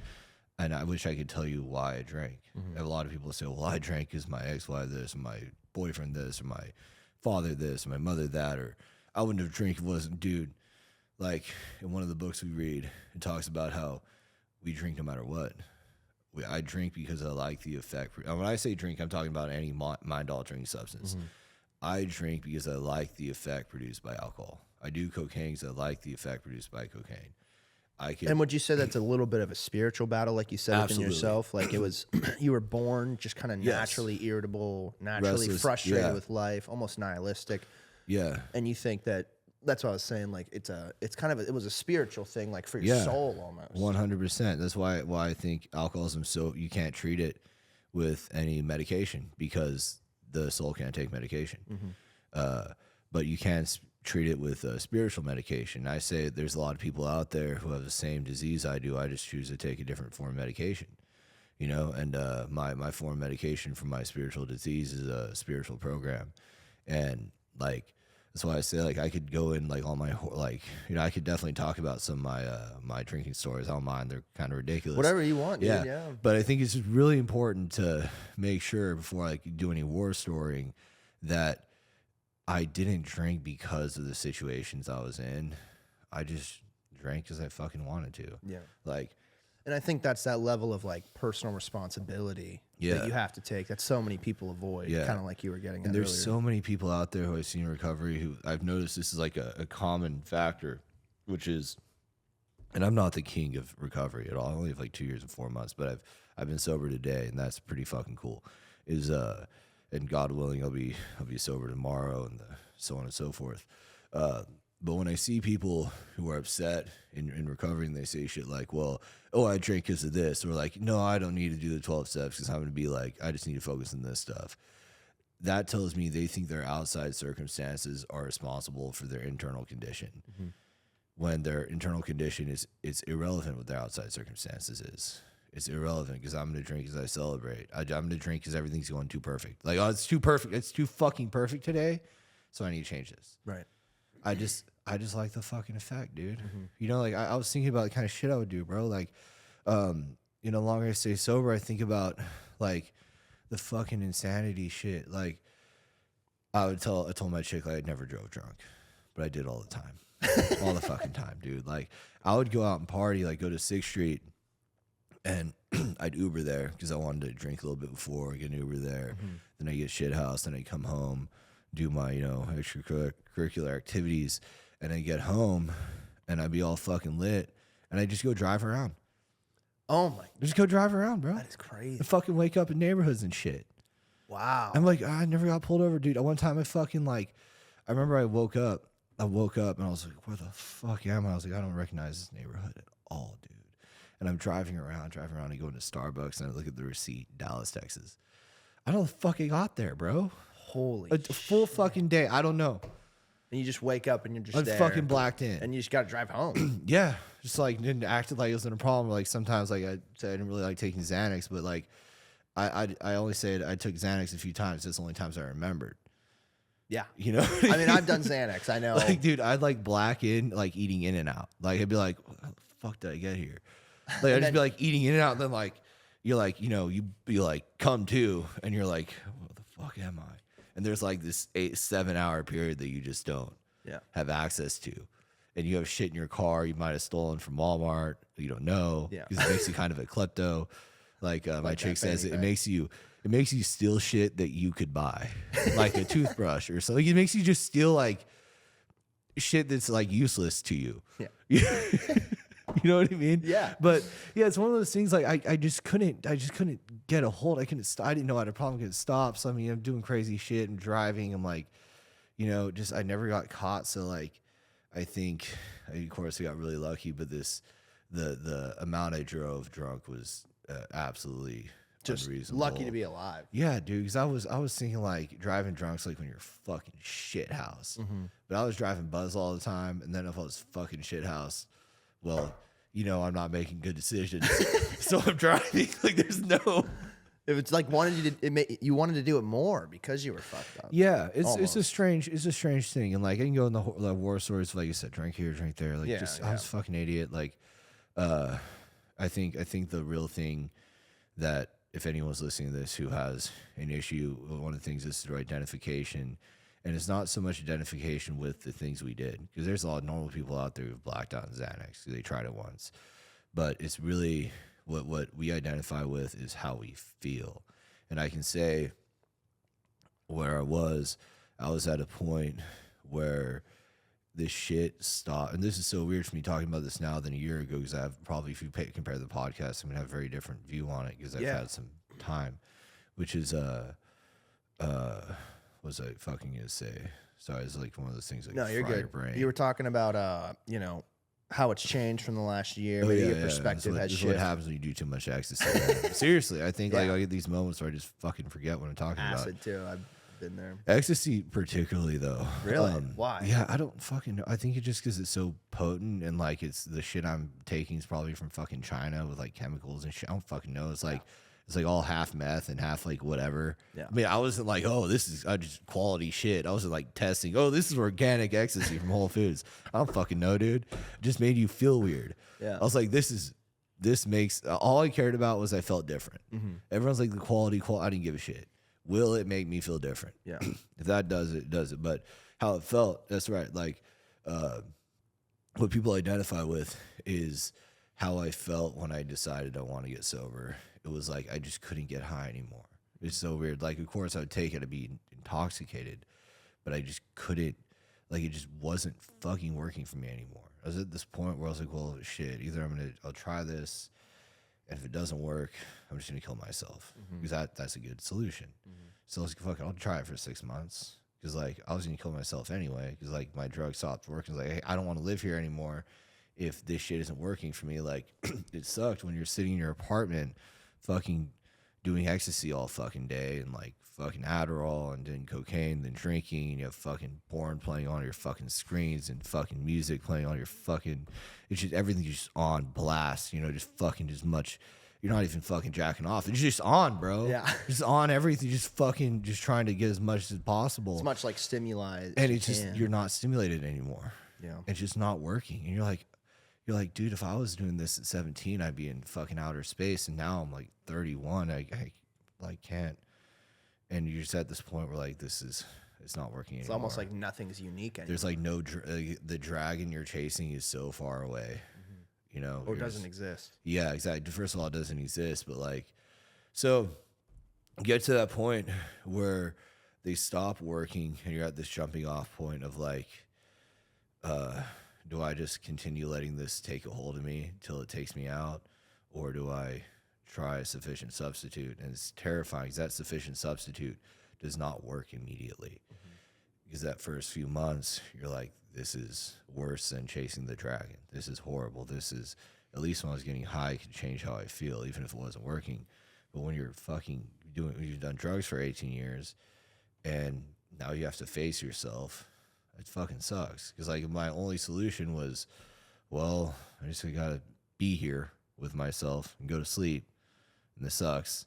Speaker 2: and I wish I could tell you why I drank. I have a lot of people say, well, I drank because my ex-wife this, or my boyfriend this, or my father this, or my mother that, or I wouldn't have drank if it wasn't, dude. Like in one of the books we read, it talks about how we drink no matter what. I drink because I like the effect. When I say drink, I'm talking about any mind-altering substance. I drink because I like the effect produced by alcohol. I do cocaine because I like the effect produced by cocaine. And
Speaker 1: would you say that's a little bit of a spiritual battle, like you said within yourself? Like it was, you were born just kind of naturally irritable, naturally frustrated with life, almost nihilistic.
Speaker 2: Yeah.
Speaker 1: And you think that's what I was saying. Like it was a spiritual thing, like for your soul almost.
Speaker 2: 100%. That's why I think alcoholism, so you can't treat it with any medication because the soul can't take medication. But you can treat it with spiritual medication. I say there's a lot of people out there who have the same disease I do. I just choose to take a different form of medication, you know, and my form of medication for my spiritual disease is a spiritual program. And like, that's why I say like I could go in like all my like, you know, I could definitely talk about some of my drinking stories. I don't mind. They're kind of ridiculous.
Speaker 1: Whatever you want, dude.
Speaker 2: Yeah. But I think it's just really important to make sure before I do any war storying that I didn't drink because of the situations I was in. I just drank because I fucking wanted to.
Speaker 1: Yeah.
Speaker 2: Like,
Speaker 1: and I think that's that level of like personal responsibility that you have to take that so many people avoid, kind of like you were getting at.
Speaker 2: And there's
Speaker 1: earlier.
Speaker 2: so many people out there who I've seen in recovery who I've noticed this is like a common factor, which is, and I'm not the king of recovery at all. I only have like 2 years and 4 months, but I've been sober today, and that's pretty fucking cool. And God willing, I'll be sober tomorrow, and so on and so forth. But when I see people who are upset in recovery and they say shit like, well, I drank because of this, or like, no, I don't need to do the 12 steps because I'm going to be like, I just need to focus on this stuff. That tells me they think their outside circumstances are responsible for their internal condition. When their internal condition it's irrelevant what their outside circumstances is. It's irrelevant because I'm going to drink as I celebrate. I'm going to drink because everything's going too perfect. Like, oh, it's too perfect. It's too fucking perfect today, so I need to change this.
Speaker 1: Right.
Speaker 2: I just like the fucking effect, dude. You know, like I was thinking about the kind of shit I would do, bro. Like, you know, longer I stay sober, I think about like the fucking insanity shit. Like, I told my chick like I never drove drunk, but I did all the time. all the fucking time, dude. Like I would go out and party, like go to 6th Street, and I'd Uber there because I wanted to drink a little bit before, get an Uber there. Then I get shit house, then I come home, do my, extracurricular activities, and I get home and I'd be all fucking lit, and I just go drive around.
Speaker 1: Oh my,
Speaker 2: Just go drive around, bro.
Speaker 1: that is crazy.
Speaker 2: And fucking wake up in neighborhoods and shit.
Speaker 1: Wow.
Speaker 2: I'm like, I never got pulled over, dude. One time I remember I woke up and I was like, where the fuck am I? I was like, I don't recognize this neighborhood at all, dude. And I'm driving around and go into Starbucks and I look at the receipt, Dallas, Texas. I don't know the fuck I got there, bro.
Speaker 1: Holy
Speaker 2: A full fucking day. I don't know.
Speaker 1: And you just wake up and you're just
Speaker 2: I'm
Speaker 1: there.
Speaker 2: fucking blacked in.
Speaker 1: And you just got to drive home.
Speaker 2: Yeah. Just like didn't act like it wasn't a problem. Like sometimes like I said I didn't really like taking Xanax, but like I only said I took Xanax a few times. That's the only times I remembered.
Speaker 1: Yeah.
Speaker 2: You know?
Speaker 1: I mean, I've done Xanax. I know.
Speaker 2: Like, dude, I'd like black in, like eating In and Out. Like, I'd be like, what the fuck did I get here? Like, I'd just be like eating In and Out, and then like, you're like, you be like, come to, and you're like, what the fuck am I? And there's like this 7 hour period that you just don't have access to. And you have shit in your car you might have stolen from Walmart. You don't know.
Speaker 1: Yeah.
Speaker 2: Because it makes you kind of a klepto. Like my chick says, it
Speaker 1: thing.
Speaker 2: makes you steal shit that you could buy, like a toothbrush or something. It makes you just steal like shit that's like useless to you.
Speaker 1: Yeah.
Speaker 2: You know what I mean?
Speaker 1: Yeah.
Speaker 2: But yeah, it's one of those things like I just couldn't get a hold. I didn't know I had a problem getting stopped. So I mean, I'm doing crazy shit and driving. I'm like, I never got caught. So like, I think, of course, I got really lucky. But the amount I drove drunk was absolutely
Speaker 1: just
Speaker 2: unreasonable.
Speaker 1: lucky to be alive.
Speaker 2: Yeah, dude. Because I was thinking like driving drunk's like when you're fucking shit house. But I was driving buzz all the time, and then if I was fucking shit house, well, I'm not making good decisions. So I'm driving like there's no.
Speaker 1: If it's like you wanted to do it more because you were fucked up.
Speaker 2: Yeah, it's
Speaker 1: Almost.
Speaker 2: a strange thing, and like I can go in the war stories, like you said, drink here, drink there, like I was a fucking idiot. Like, I think the real thing that if anyone's listening to this who has an issue, one of the things is through identification, and it's not so much identification with the things we did, because there's a lot of normal people out there who've blacked out in Xanax, they tried it once, but it's really what we identify with is how we feel. And I can say where I was at a point where this shit stopped. And this is so weird for me talking about this now than a year ago, because I have probably, if you compare the podcast, I'm gonna have a very different view on it because I've had some time, which is was I fucking gonna say? Sorry, it's like one of those things like
Speaker 1: No, you're
Speaker 2: fry your
Speaker 1: good.
Speaker 2: brain.
Speaker 1: You were talking about how it's changed from the last year. Maybe your perspective has
Speaker 2: This is
Speaker 1: shifted.
Speaker 2: what happens when you do too much ecstasy. Man. Seriously, I think like I get these moments where I just fucking forget what I'm talking
Speaker 1: Acid too. I've been there.
Speaker 2: Ecstasy, particularly though.
Speaker 1: Really? Why?
Speaker 2: Yeah, I don't fucking know. I think it's just because it's so potent, and like it's the shit I'm taking is probably from fucking China with like chemicals and shit. I don't fucking know. It's like it's like all half meth and half like whatever. Yeah. I mean, I wasn't like, oh, this is just quality shit. I wasn't like testing. Oh, this is organic ecstasy from Whole Foods. I don't fucking know, dude. It just made you feel weird. Yeah. I was like, this makes all I cared about was I felt different. Everyone's like the quality. I didn't give a shit. Will it make me feel different? Yeah. If that does it, does it. But how it felt, that's right. Like what people identify with is how I felt when I decided I want to get sober. It was like I just couldn't get high anymore. It's so weird. Like, of course, I would take it to be intoxicated, but I just couldn't. Like, it just wasn't fucking working for me anymore. I was at this point where I was like, well, shit. Either I'll try this, and if it doesn't work, I'm just gonna kill myself because that's a good solution. So I was like, fuck it, I'll try it for 6 months because like I was gonna kill myself anyway because like my drug stopped working. I was like, hey, I don't want to live here anymore if this shit isn't working for me. Like, it sucked when you're sitting in your apartment fucking doing ecstasy all fucking day and like fucking Adderall and then cocaine, then drinking, and you have fucking porn playing on your fucking screens and fucking music playing on your fucking, it's just everything's just on blast, just fucking as much, you're not even fucking jacking off. It's just on, bro. Yeah. Just on everything, just trying to get as much as possible.
Speaker 1: As much like stimuli.
Speaker 2: And it's just, you're not stimulated anymore.
Speaker 1: Yeah.
Speaker 2: It's just not working. And you're like, dude, if I was doing this at 17, I'd be in fucking outer space. And now I'm like 31. I like can't. And you're just at this point where like, it's not working
Speaker 1: It's
Speaker 2: anymore.
Speaker 1: almost like nothing's unique anymore.
Speaker 2: There's like no the dragon you're chasing is so far away, you know,
Speaker 1: or doesn't exist.
Speaker 2: Yeah, exactly. First of all, it doesn't exist, but like, so get to that point where they stop working and you're at this jumping off point of like, do I just continue letting this take a hold of me till it takes me out, or do I try a sufficient substitute? And it's terrifying because that sufficient substitute does not work immediately. Because that first few months, you're like, this is worse than chasing the dragon. This is horrible. This is, at least when I was getting high, it could change how I feel, even if it wasn't working. But when you're fucking when you've done drugs for 18 years, and now you have to face yourself, it fucking sucks. Because like my only solution was, well, I just gotta be here with myself and go to sleep, and this sucks.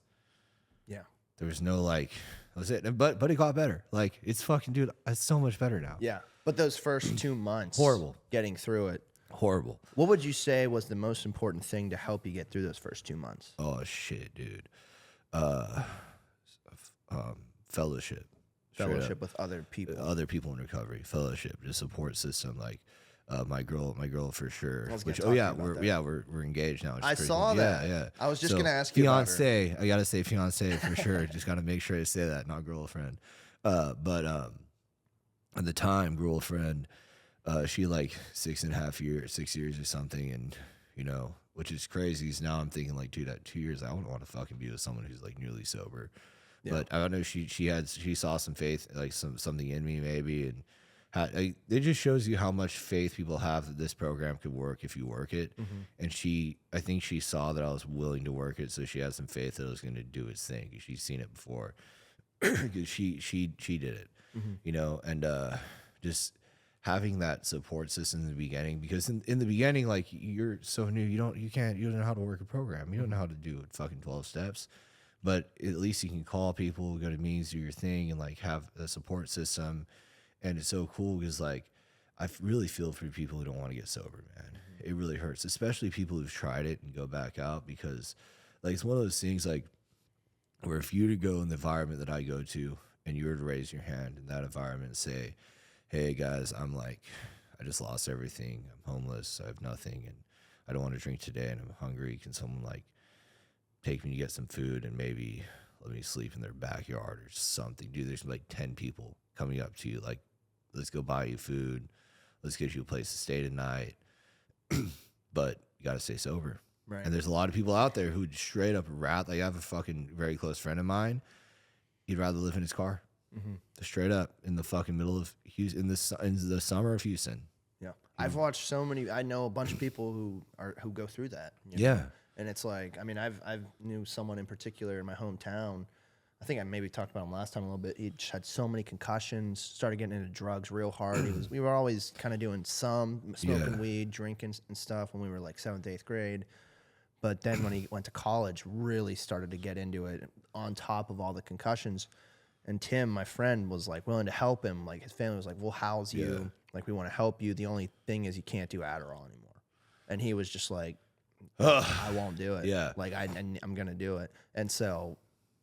Speaker 1: Yeah.
Speaker 2: There was no like, that was it. But it got better. Like, it's fucking, dude, it's so much better now.
Speaker 1: Yeah. But those first 2 months,
Speaker 2: Horrible.
Speaker 1: Getting through it.
Speaker 2: Horrible.
Speaker 1: What would you say was the most important thing to help you get through those first 2 months?
Speaker 2: Oh shit, dude. Fellowship.
Speaker 1: Fellowship with other people.
Speaker 2: Other people in recovery. Fellowship, just support system. Like my girl for sure. We're engaged now.
Speaker 1: I saw that.
Speaker 2: Yeah.
Speaker 1: I was just gonna ask you about her.
Speaker 2: Fiance. I gotta say fiance for sure. Just gotta make sure I say that, not girlfriend. But at the time, girlfriend, she like 6 years or something, and you know, which is crazy. So now I'm thinking like, dude, at 2 years, I wouldn't want to fucking be with someone who's like nearly sober. Yeah. But I don't know. She saw some faith, like something in me maybe, and it just shows you how much faith people have that this program could work if you work it. And I think she saw that I was willing to work it, so she had some faith that it was going to do its thing. She's seen it before, because she did it, you know, and just having that support system in the beginning, because in the beginning, like, you're so new, you don't know how to work a program, you don't know how to do fucking 12 steps. But at least you can call people, go to meetings, do your thing, and like have a support system. And it's so cool because like I really feel for people who don't want to get sober, man. It really hurts, especially people who've tried it and go back out, because like it's one of those things like where if you were to go in the environment that I go to and you were to raise your hand in that environment and say, hey guys, I just lost everything. I'm homeless. I have nothing, and I don't want to drink today, and I'm hungry. Can someone like take me to get some food and maybe let me sleep in their backyard or something? Dude, there's like 10 people coming up to you like, let's go buy you food, let's get you a place to stay tonight. But you got to stay sober. Right. And there's a lot of people out there who straight up like, I have a fucking very close friend of mine, he'd rather live in his car. Straight up in the fucking middle of Houston, in the summer of Houston. Yeah.
Speaker 1: I've watched I know a bunch of people who go through that.
Speaker 2: You know?
Speaker 1: And it's like, I mean, I've knew someone in particular in my hometown. I think I maybe talked about him last time a little bit. He just had so many concussions, started getting into drugs real hard. We were always kind of doing smoking weed, drinking and stuff when we were like 7th, 8th grade. But then when he went to college, really started to get into it on top of all the concussions. And Tim, my friend, was like willing to help him. Like his family was like, we'll house you. Yeah. Like, we want to help you. The only thing is you can't do Adderall anymore. And he was just like, I won't do it. Yeah. Like I'm going to do it. And so,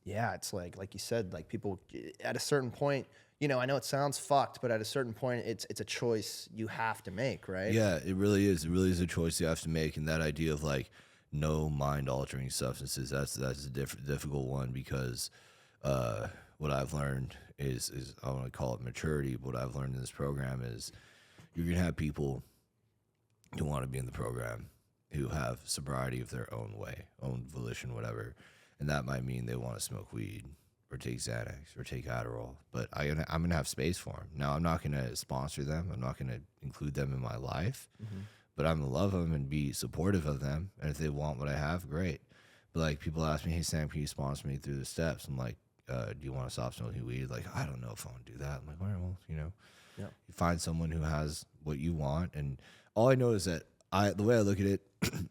Speaker 1: yeah, it's like you said, like people at a certain point, you know, I know it sounds fucked, but at a certain point it's a choice you have to make, right?
Speaker 2: Yeah, it really is. It really is a choice you have to make. And that idea of like no mind altering substances, that's a difficult one, because, what I've learned is I want to call it maturity, but what I've learned in this program is you're going to have people who want to be in the program who have sobriety of their own way, own volition, whatever. And that might mean they want to smoke weed or take Xanax or take Adderall, but I'm going to have space for them. Now, I'm not going to sponsor them. I'm not going to include them in my life, but I'm going to love them and be supportive of them. And if they want what I have, great. But like, people ask me, hey, Sam, can you sponsor me through the steps? I'm like, do you want to stop smoking weed? Like, I don't know if I want to do that. I'm like, all right, well, you know, you find someone who has what you want. And all I know is that the way I look at it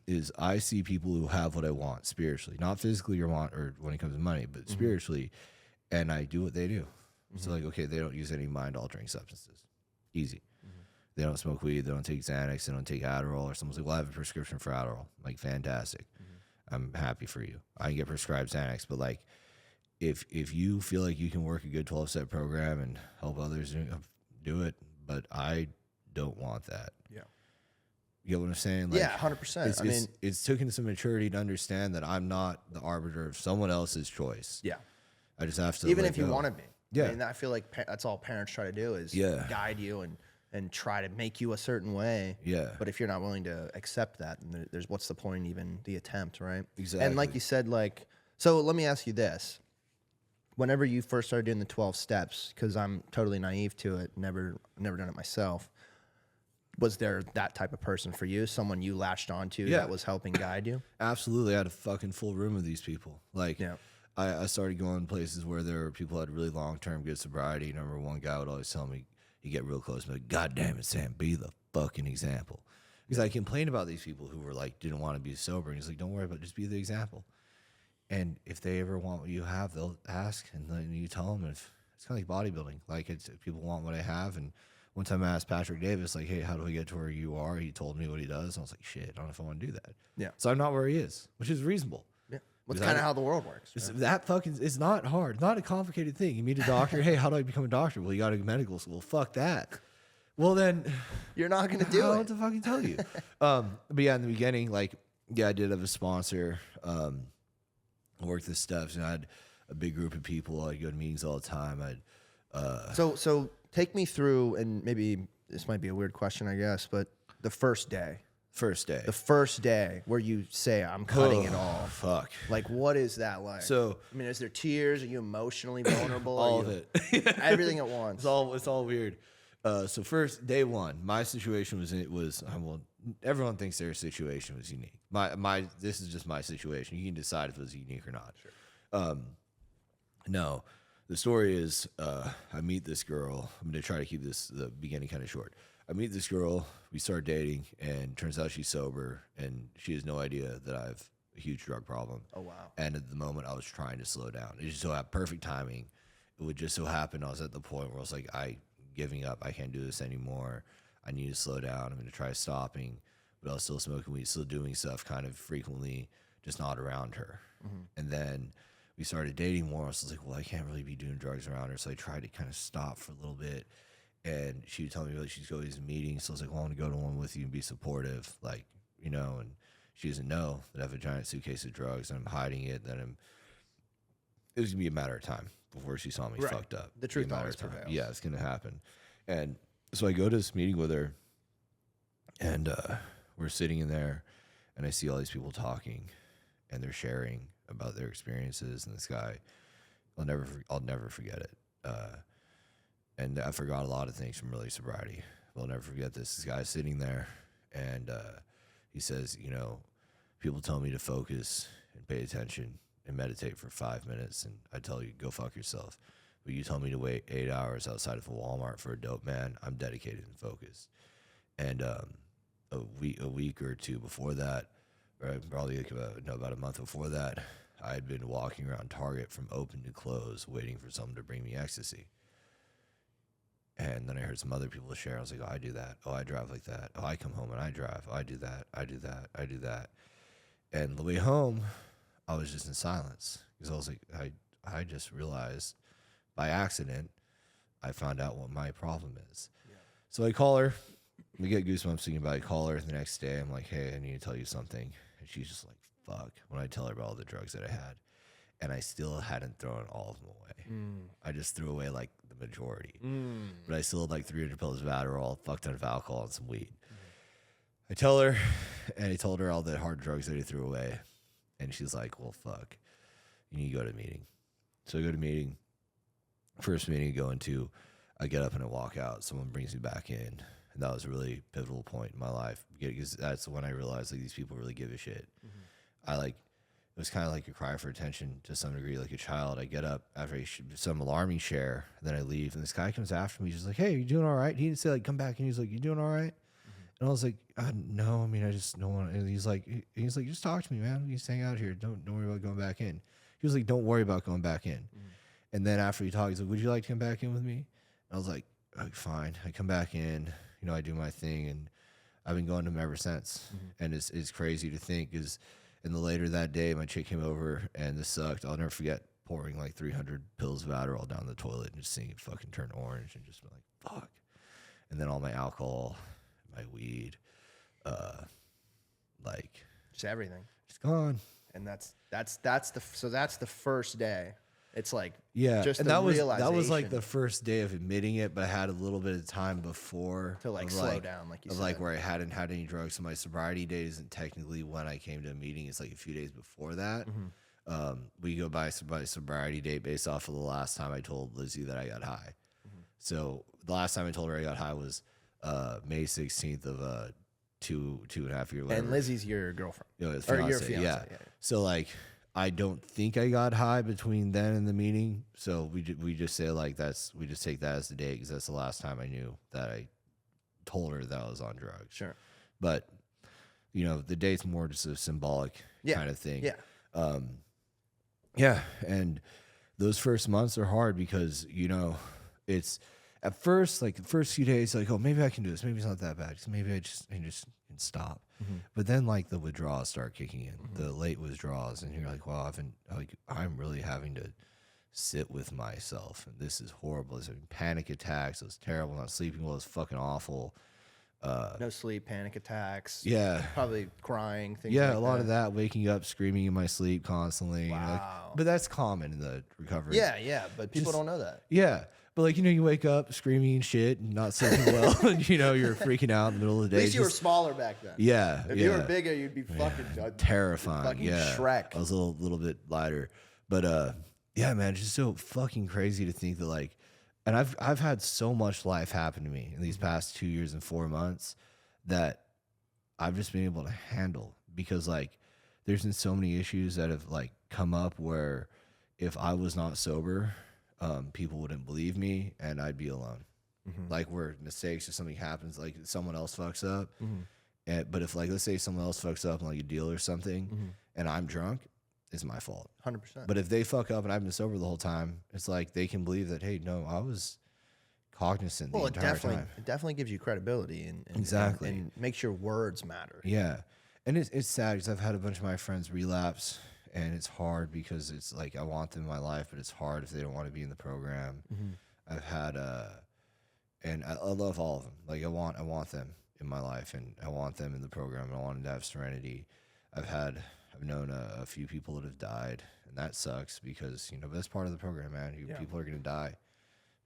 Speaker 2: is I see people who have what I want spiritually, not physically or when it comes to money, but spiritually. And I do what they do. So like, okay, they don't use any mind altering substances. Easy. They don't smoke weed. They don't take Xanax. They don't take Adderall. Or someone's like, well, I have a prescription for Adderall. I'm like, fantastic. I'm happy for you. I can get prescribed Xanax, but like, if you feel like you can work a good 12-step program and help others, do it. But I don't want that.
Speaker 1: Yeah.
Speaker 2: You get what I'm saying? Like,
Speaker 1: yeah, 100%. I mean,
Speaker 2: it's taken some maturity to understand that I'm not the arbiter of someone else's choice.
Speaker 1: yeah.
Speaker 2: I just have to
Speaker 1: Even
Speaker 2: let
Speaker 1: if you
Speaker 2: go.
Speaker 1: want to be.
Speaker 2: Yeah.
Speaker 1: I mean, I feel like that's all parents try to do is guide you and try to make you a certain way.
Speaker 2: Yeah.
Speaker 1: But if you're not willing to accept that, then there's what's the point even the attempt, right?
Speaker 2: Exactly.
Speaker 1: And like you said, like, so let me ask you this. Whenever you first started doing the 12 steps, because I'm totally naive to it, never done it myself, was there that type of person for you? Someone you latched onto that was helping guide you?
Speaker 2: Absolutely. I had a fucking full room of these people. Like,
Speaker 1: Yeah.
Speaker 2: I started going places where there were people who had really long-term good sobriety. Number one guy would always tell me, you get real close, but God damn it, Sam, be the fucking example. Because I complained about these people who were like, didn't want to be sober. And he's like, don't worry about it, just be the example. And if they ever want what you have, they'll ask, and then you tell them. If it's kind of like bodybuilding. Like, it's people want what I have. And one time I asked Patrick Davis, like, hey, how do I get to where you are? He told me what he does. And I was like, shit, I don't know if I want to do that.
Speaker 1: Yeah.
Speaker 2: So I'm not where he is, which is reasonable.
Speaker 1: Yeah. That's kind of how the world works. Right?
Speaker 2: That fucking, it's not hard. Not a complicated thing. You meet a doctor. Hey, how do I become a doctor? Well, you got to go to medical school. Fuck that. Well, then
Speaker 1: You're not going to do
Speaker 2: I don't know
Speaker 1: it.
Speaker 2: what to fucking tell you. But yeah, in the beginning, like, yeah, I did have a sponsor. I worked the steps, and I had a big group of people. I'd go to meetings all the time.
Speaker 1: So take me through, and maybe this might be a weird question, I guess, but the first day.
Speaker 2: The
Speaker 1: first day where you say, I'm cutting it all.
Speaker 2: Fuck.
Speaker 1: Like, what is that like?
Speaker 2: So,
Speaker 1: I mean, is there tears? Are you emotionally vulnerable?
Speaker 2: all of it.
Speaker 1: Everything at once.
Speaker 2: It's all weird. So first, day one, my situation well, everyone thinks their situation was unique. This is just my situation. You can decide if it was unique or not. Sure. No, the story is, I meet this girl. I'm going to try to keep the beginning kind of short. I meet this girl, we start dating, and turns out she's sober, and she has no idea that I have a huge drug problem.
Speaker 1: Oh, wow.
Speaker 2: And at the moment, I was trying to slow down. It just so had perfect timing. It would just so happen I was at the point where I was like, giving up. I can't do this anymore. I need to slow down. I'm going to try stopping. But I was still smoking weed, still doing stuff kind of frequently, just not around her. Mm-hmm. And then we started dating more. So I was like, well, I can't really be doing drugs around her. So I tried to kind of stop for a little bit. And she would tell me like she'd go to these meetings. So I was like, well, I want to go to one with you and be supportive. Like, you know, and she doesn't know that I have a giant suitcase of drugs and I'm hiding it. It was going to be a matter of time before she saw me fucked up.
Speaker 1: The truth always prevails.
Speaker 2: Yeah, it's going to happen. And so I go to this meeting with her, and we're sitting in there, and I see all these people talking, and they're sharing about their experiences. And this guy, I'll never forget it. And I forgot a lot of things from early sobriety. I'll never forget this. This guy's sitting there, and he says, you know, people tell me to focus and pay attention and meditate for 5 minutes, and I tell you, go fuck yourself. But you tell me to wait 8 hours outside of a Walmart for a dope man, I'm dedicated and focused. And a week or two before that, or probably like about a month before that, I had been walking around Target from open to close, waiting for someone to bring me ecstasy. And then I heard some other people share. I was like, oh, I do that. Oh, I drive like that. Oh, I come home and I drive. Oh, I do that. I do that. I do that. And the way home, I was just in silence because I was like, I just realized by accident, I found out what my problem is. Yeah. So I call her. We get goosebumps thinking about it. I call her the next day. I'm like, hey, I need to tell you something. And she's just like, fuck, when I tell her about all the drugs that I had. And I still hadn't thrown all of them away. I just threw away like the majority. But I still had like 300 pills of Adderall, a fuck ton of alcohol, and some weed. I tell her, and I told her all the hard drugs that I threw away. And she's like, well, fuck, you need to go to a meeting. So I go to a meeting. First meeting I go into, I get up and I walk out. Someone brings me back in. And that was a really pivotal point in my life. Because that's when I realized like these people really give a shit. It was kind of like a cry for attention to some degree, like a child. I get up after some alarming share, then I leave, and this guy comes after me. He's like, hey, you doing all right? He didn't say, like, come back. And he's like, you doing all right? And I was like, no, I mean, I just don't want to. And he's like, just talk to me, man. We just hang out here. Don't worry about going back in. He was like, don't worry about going back in. And then after he talked, he's like, would you like to come back in with me? And I was like, fine. I come back in, you know, I do my thing, and I've been going to him ever since. And it's crazy to think, because and the later that day, my chick came over, and this sucked. I'll never forget. pouring like 300 pills of Adderall down the toilet and just seeing it fucking turn orange and just be like, fuck. And then all my alcohol, my weed, like
Speaker 1: just everything.
Speaker 2: It's gone.
Speaker 1: And that's the first day. It's like,
Speaker 2: yeah,
Speaker 1: just
Speaker 2: and
Speaker 1: the
Speaker 2: that was
Speaker 1: realization
Speaker 2: like the first day of admitting it, but I had a little bit of time before
Speaker 1: to like slow down, like you said,
Speaker 2: like where I hadn't had any drugs. So my sobriety day isn't technically when I came to a meeting. It's like a few days before that. We go by sobriety date based off of the last time I told Lizzie that I got high. So the last time I told her I got high was May 16th of 2.5 years.
Speaker 1: And Lizzie's your girlfriend,
Speaker 2: or your fiance, yeah. So like, I don't think I got high between then and the meeting. So we just say like we just take that as the date because that's the last time I knew that I told her that I was on drugs.
Speaker 1: Sure. But
Speaker 2: the date's more just a symbolic kind of thing.
Speaker 1: Yeah.
Speaker 2: Yeah. And those first months are hard because, it's at first, like the first few days, like, oh, maybe I can do this. Maybe it's not that bad. So maybe I just can stop. But then like the withdrawals start kicking in, the late withdrawals. And you're like, well, I'm really having to sit with myself. And this is horrible. It's panic attacks. It was terrible. Not sleeping well. It's fucking awful.
Speaker 1: No sleep, panic attacks.
Speaker 2: Yeah.
Speaker 1: Probably crying. Things
Speaker 2: yeah,
Speaker 1: like
Speaker 2: a lot
Speaker 1: that.
Speaker 2: of that, waking up, screaming in my sleep constantly.
Speaker 1: Wow.
Speaker 2: But that's common in the recovery.
Speaker 1: Yeah, but people don't know that.
Speaker 2: Yeah. But like, you wake up screaming and shit and not sleeping well and, you're freaking out in the middle of the day.
Speaker 1: At least you were smaller back then.
Speaker 2: Yeah.
Speaker 1: If you were bigger, you'd be fucking
Speaker 2: terrifying.
Speaker 1: Fucking Shrek.
Speaker 2: I was a little bit lighter. But yeah, man, it's just so fucking crazy to think that like, and I've had so much life happen to me in these past 2 years and 4 months that I've just been able to handle because like there's been so many issues that have like come up where if I was not sober, people wouldn't believe me and I'd be alone. Like where mistakes or something happens, like someone else fucks up. But if like, let's say someone else fucks up in like a deal or something and I'm drunk, it's my fault.
Speaker 1: 100%.
Speaker 2: But if they fuck up and I've been sober the whole time, it's like they can believe that, hey, no, I was cognizant the entire time.
Speaker 1: It definitely gives you credibility and
Speaker 2: exactly.
Speaker 1: And makes your words matter.
Speaker 2: Yeah. And it's sad because I've had a bunch of my friends relapse and it's hard because it's like I want them in my life, but it's hard if they don't want to be in the program. I've had and I love all of them. Like I want them in my life and I want them in the program and I want them to have serenity. I've known a few people that have died and that sucks because, but that's part of the program, man. People are going to die.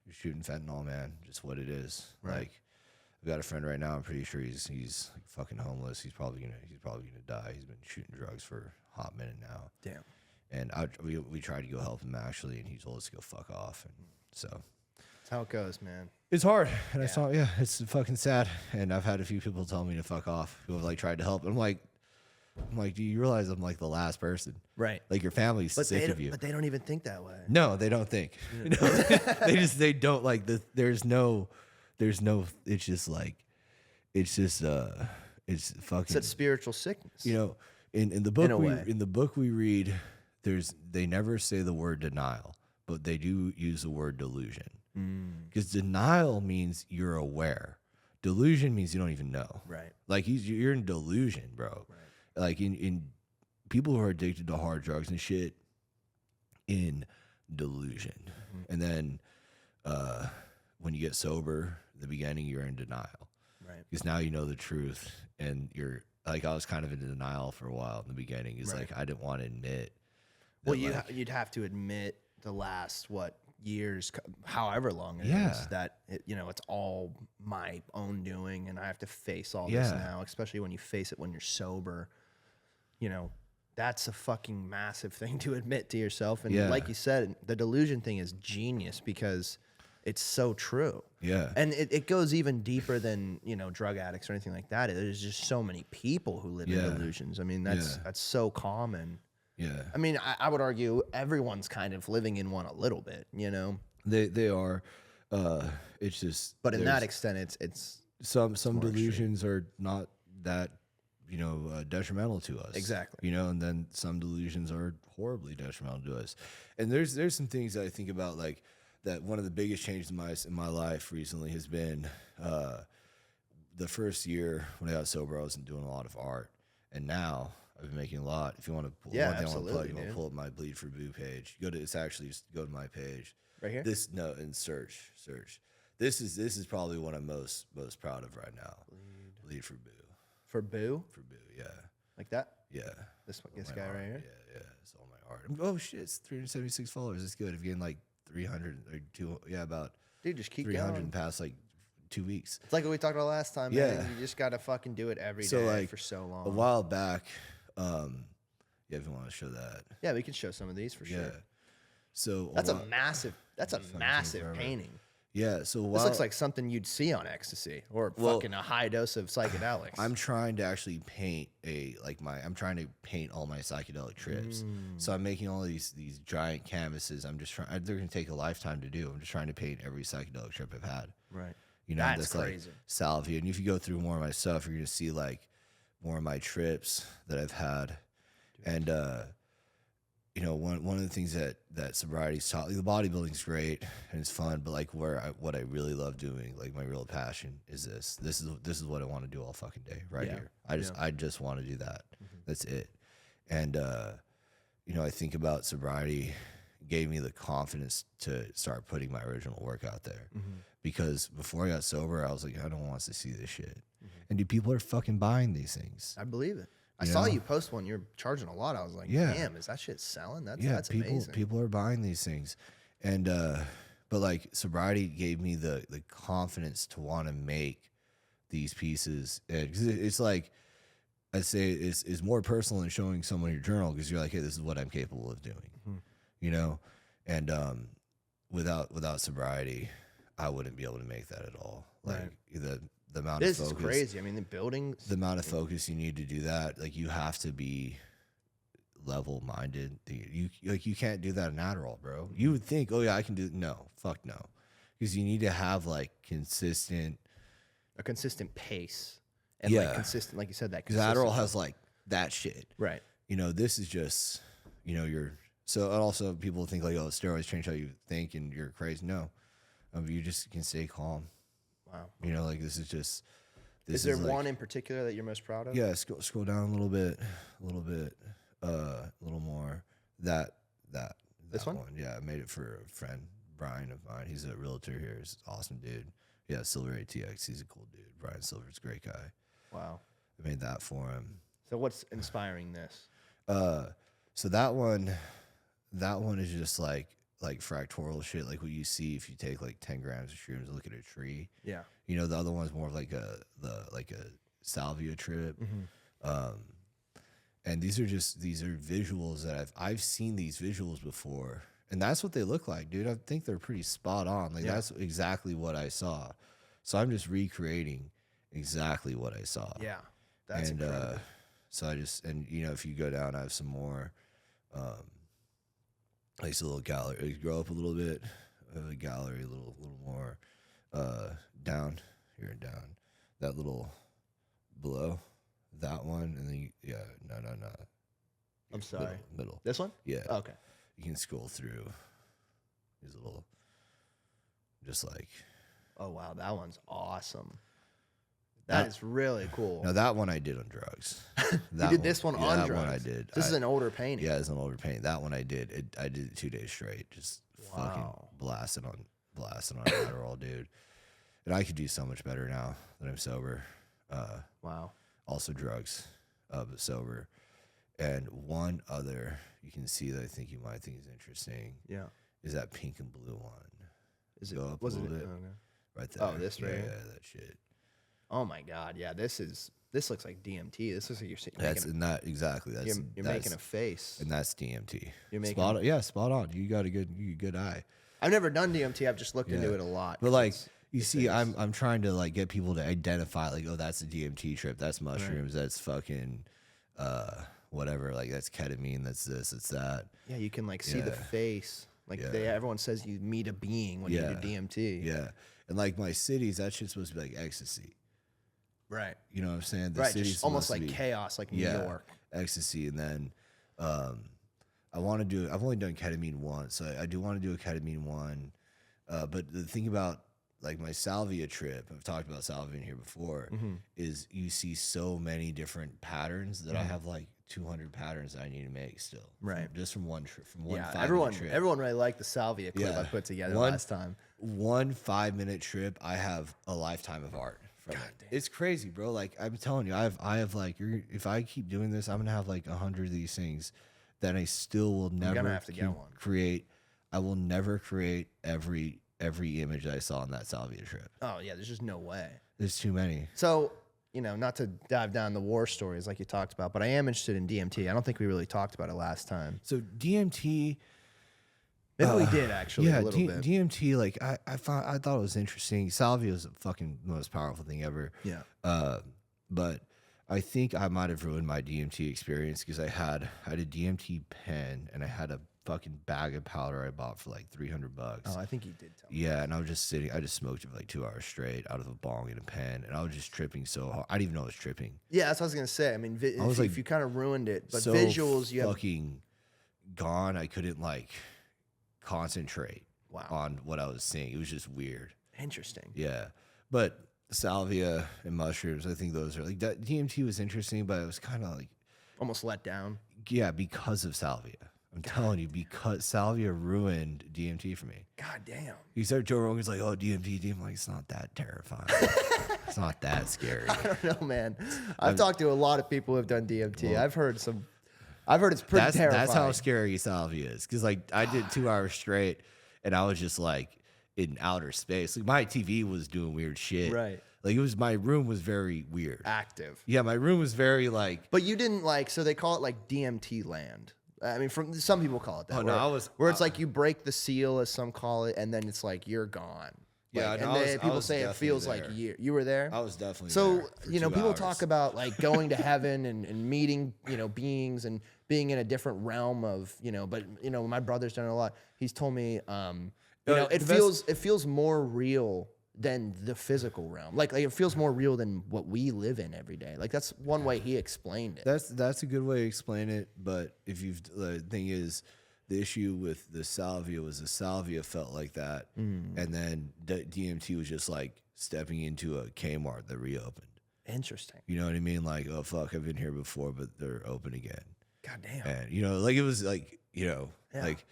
Speaker 2: You're shooting fentanyl, man. Just what it is. Right. Like I've got a friend right now. I'm pretty sure he's like fucking homeless. He's probably gonna die. He's been shooting drugs for a hot minute now.
Speaker 1: Damn.
Speaker 2: And we tried to go help him actually, and he told us to go fuck off. And so
Speaker 1: that's how it goes, man.
Speaker 2: It's hard. And I saw, it's fucking sad. And I've had a few people tell me to fuck off who have like tried to help. I'm like, do you realize I'm like the last person? Right. Like your family's sick of you.
Speaker 1: But they don't even think that way.
Speaker 2: No, they don't think. They don't like there's no, it's just like, it's fucking.
Speaker 1: It's a spiritual sickness.
Speaker 2: In the book we read, they never say the word denial, but they do use the word delusion. Because denial means you're aware. Delusion means you don't even know. Right. Like you're in delusion, bro. Right. Like in people who are addicted to hard drugs and shit, in delusion. And then when you get sober, in the beginning you're in denial. Right. Because now you know the truth, and you're like, I was kind of in denial for a while in the beginning. It's like I didn't want to admit.
Speaker 1: Well, you'd have to admit the last years, however long it is, that it's all my own doing, and I have to face all this now. Especially when you face it when you're sober, that's a fucking massive thing to admit to yourself. And like you said, the delusion thing is genius because it's so true. Yeah. And it goes even deeper than, drug addicts or anything like that. There's just so many people who live in delusions. I mean, that's so common. Yeah. I mean, I would argue everyone's kind of living in one a little bit,
Speaker 2: They are. It's just.
Speaker 1: But in that extent, it's
Speaker 2: some delusions are not that, detrimental to us. Exactly. And then some delusions are horribly detrimental to us. And there's some things that I think about, like that one of the biggest changes in my life recently has been the first year when I got sober, I wasn't doing a lot of art. And now I've been making a lot. If you want to,
Speaker 1: Yeah,
Speaker 2: one thing I want to plug,
Speaker 1: absolutely,
Speaker 2: you want to
Speaker 1: dude.
Speaker 2: pull up my Bleed for Boo page. It's actually just go to my page.
Speaker 1: Right here?
Speaker 2: And search. This is probably what I'm most proud of right now. Bleed for Boo.
Speaker 1: For Boo?
Speaker 2: For Boo, yeah.
Speaker 1: Like that?
Speaker 2: Yeah.
Speaker 1: This
Speaker 2: My
Speaker 1: guy
Speaker 2: art,
Speaker 1: right here?
Speaker 2: Yeah. It's all my art. Oh shit, it's 376 followers. It's good. I've gained like 300 or about
Speaker 1: Dude, just keep
Speaker 2: 300 in
Speaker 1: going.
Speaker 2: the past like 2 weeks.
Speaker 1: It's like what we talked about last time,
Speaker 2: Yeah.
Speaker 1: man. You just got to fucking do it every day
Speaker 2: So, like,
Speaker 1: for so long.
Speaker 2: A while back, yeah, if you want to show that.
Speaker 1: Yeah, we can show some of these for
Speaker 2: Yeah.
Speaker 1: sure.
Speaker 2: So
Speaker 1: That's a massive painting.
Speaker 2: Yeah, so
Speaker 1: This looks like something you'd see on ecstasy or fucking a high dose of psychedelics.
Speaker 2: I'm trying to actually paint I'm trying to paint all my psychedelic trips. So I'm making all these giant canvases. I'm just trying. They're gonna take a lifetime to do. I'm just trying to paint every psychedelic trip I've had.
Speaker 1: right.
Speaker 2: You know,
Speaker 1: That's crazy.
Speaker 2: like salvia. And if you go through more of my stuff, you're gonna see like more of my trips that I've had. And you know, one of the things that sobriety's taught, like, the bodybuilding's great and it's fun, but like what I really love doing, like my real passion is this. This is what I want to do all fucking day right
Speaker 1: Yeah.
Speaker 2: here. I just want to do that. That's it. And you know, I think about sobriety gave me the confidence to start putting my original work out there. Because before I got sober, I was like, I don't want to see this shit. And dude, people are fucking buying these things.
Speaker 1: I believe it. I
Speaker 2: You
Speaker 1: saw
Speaker 2: know?
Speaker 1: you post one. You're charging a lot. I was like,
Speaker 2: Yeah.
Speaker 1: damn, is that shit selling? That's amazing.
Speaker 2: People are buying these things. And but like sobriety gave me the confidence to want to make these pieces. And 'cause it's like, I'd say it's more personal than showing someone your journal, because you're like, hey, this is what I'm capable of doing. You know? And without sobriety, I wouldn't be able to make that at all. Like
Speaker 1: Right.
Speaker 2: the amount
Speaker 1: This
Speaker 2: of
Speaker 1: is
Speaker 2: focus.
Speaker 1: crazy. I mean, the buildings.
Speaker 2: The amount of focus you need to do that, like you have to be level minded. You can't do that in Adderall, bro. You would think, oh yeah, I can do. No, fuck no, because you need to have like
Speaker 1: a consistent pace and like consistent, like you said, that
Speaker 2: because Adderall has like that shit.
Speaker 1: right.
Speaker 2: You know, this is just, you know, so and also people think like, oh, steroids change how you think and you're crazy. No, you just can stay calm.
Speaker 1: Wow.
Speaker 2: You know, like this is just.
Speaker 1: Is there one in particular that you're most proud of?
Speaker 2: Yeah, scroll down a little bit, a little more. That
Speaker 1: This one?
Speaker 2: Yeah, I made it for a friend, Brian of mine. He's a realtor here. He's an awesome dude. Yeah, Silver ATX. He's a cool dude. Brian Silver's a great guy.
Speaker 1: Wow.
Speaker 2: I made that for him.
Speaker 1: So what's inspiring this?
Speaker 2: So that one is just like fractal shit, like what you see if you take like 10 grams of shrooms and look at a tree.
Speaker 1: Yeah.
Speaker 2: You know, the other one's more of like a salvia trip. And these are visuals that I've seen these visuals before, and that's what they look like, dude. I think they're pretty spot on. Like that's exactly what I saw. So I'm just recreating exactly what I saw.
Speaker 1: Yeah. That's incredible.
Speaker 2: So you know, if you go down, I have some more, like a little gallery. Grow up a little bit, a gallery, a little more, down here and down. That little below, that one, and then no.
Speaker 1: I'm sorry.
Speaker 2: Middle.
Speaker 1: This one?
Speaker 2: Yeah.
Speaker 1: Oh, okay.
Speaker 2: You can scroll through these little, just like.
Speaker 1: Oh wow, that one's awesome. That is really cool.
Speaker 2: No, that one I did on drugs.
Speaker 1: You did this one on
Speaker 2: that
Speaker 1: drugs.
Speaker 2: one I did.
Speaker 1: This is an older painting.
Speaker 2: Yeah, it's an older painting. That one I did. I did it 2 days straight, just fucking blasting on Adderall, dude. And I could do so much better now that I'm sober.
Speaker 1: Wow.
Speaker 2: Also drugs, but sober. And one other you can see that I think you might think is interesting.
Speaker 1: Yeah.
Speaker 2: Is that pink and blue one?
Speaker 1: Is it?
Speaker 2: Go up
Speaker 1: Was
Speaker 2: a
Speaker 1: it?
Speaker 2: little bit.
Speaker 1: Okay.
Speaker 2: Right there.
Speaker 1: Oh, this right
Speaker 2: Yeah,
Speaker 1: here?
Speaker 2: that shit.
Speaker 1: Oh my god. Yeah. This looks like DMT. This looks like
Speaker 2: That's exactly. That's
Speaker 1: you're making a face.
Speaker 2: and that's DMT.
Speaker 1: You're making
Speaker 2: spot on. You got a good eye.
Speaker 1: I've never done DMT. I've just looked into it a lot.
Speaker 2: But like you
Speaker 1: it's
Speaker 2: see, I'm trying to like get people to identify like, oh, that's a DMT trip. That's mushrooms. That's fucking whatever. Like that's ketamine. That's this. It's that.
Speaker 1: Yeah, you can like see the face. Like everyone says you meet a being when you do DMT.
Speaker 2: Yeah, and like my cities, that shit's supposed to be like ecstasy.
Speaker 1: Right.
Speaker 2: You know what I'm saying? The
Speaker 1: Right.
Speaker 2: city's
Speaker 1: Just almost
Speaker 2: supposed
Speaker 1: like
Speaker 2: to be-
Speaker 1: chaos, like New York.
Speaker 2: ecstasy, and then I want to do. I've only done ketamine once, so I do want to do a ketamine one. But the thing about like my salvia trip, I've talked about salvia in here before, is you see so many different patterns that I have like 200 patterns I need to make still.
Speaker 1: Right.
Speaker 2: Just from one trip, from one
Speaker 1: Yeah,
Speaker 2: 5-minute trip.
Speaker 1: everyone really liked the salvia clip
Speaker 2: Yeah.
Speaker 1: I put together
Speaker 2: One-
Speaker 1: last time.
Speaker 2: One 5-minute trip, I have a lifetime of art from it. It's crazy, bro. Like I'm telling you, I have like, if I keep doing this, I'm gonna have like 100 of these things that I still will never
Speaker 1: gonna have to get one.
Speaker 2: create. I will never create every image that I saw on that salvia trip.
Speaker 1: Oh yeah, there's just no way.
Speaker 2: There's too many.
Speaker 1: So, you know, not to dive down the war stories like you talked about, but I am interested in DMT. I don't think we really talked about it last time.
Speaker 2: So DMT.
Speaker 1: Maybe we did actually a little bit.
Speaker 2: DMT, like I thought it was interesting. Salvia is the fucking most powerful thing ever.
Speaker 1: Yeah.
Speaker 2: But I think I might have ruined my DMT experience because I had a DMT pen and I had a fucking bag of powder I bought for like $300.
Speaker 1: Oh, I think you did tell me.
Speaker 2: Yeah, and I was just sitting. I just smoked it for like 2 hours straight out of a bong and a pen, and I was just tripping so hard. I didn't even know I was tripping.
Speaker 1: Yeah, that's what I was gonna say. I mean, if you kind of ruined it, but
Speaker 2: so
Speaker 1: visuals, you have
Speaker 2: fucking gone. I couldn't like concentrate on what I was seeing. It was just weird.
Speaker 1: Interesting.
Speaker 2: Yeah, but salvia and mushrooms, I think those are like that. DMT was interesting, but it was kind of like
Speaker 1: Almost let down.
Speaker 2: yeah, because of salvia. I'm telling you, because salvia ruined DMT for me.
Speaker 1: God damn.
Speaker 2: You said Joe Rogan's like, oh, DMT. I'm like, it's not that terrifying. It's not that scary.
Speaker 1: I don't know, man. I've talked to a lot of people who have done DMT. I've heard it's pretty terrifying.
Speaker 2: That's how scary salvia is. Because like I did 2 hours straight, and I was just like in outer space. Like my TV was doing weird shit.
Speaker 1: Right.
Speaker 2: Like my room was very weird.
Speaker 1: Active.
Speaker 2: Yeah, my room was very like.
Speaker 1: But you didn't like, so they call it like DMT land. I mean, from some people call it that.
Speaker 2: Oh, no,
Speaker 1: where it's like you break the seal, as some call it, and then it's like you're gone.
Speaker 2: Yeah,
Speaker 1: like,
Speaker 2: no,
Speaker 1: and people say it
Speaker 2: definitely
Speaker 1: feels
Speaker 2: there.
Speaker 1: like you were there.
Speaker 2: I was definitely
Speaker 1: so
Speaker 2: there for
Speaker 1: you know
Speaker 2: 2
Speaker 1: people
Speaker 2: hours.
Speaker 1: talk about like going to heaven and meeting beings and being in a different realm of but my brother's done it a lot. He's told me it feels more real than the physical realm. Like it feels more real than what we live in every day. Like that's one way he explained it.
Speaker 2: That's a good way to explain it. But if you've the thing is, the issue with the salvia was the salvia felt like that, and then DMT was just like stepping into a Kmart that reopened.
Speaker 1: Interesting.
Speaker 2: You know what I mean? Like, oh fuck, I've been here before, but they're open again.
Speaker 1: God damn.
Speaker 2: And like it was like like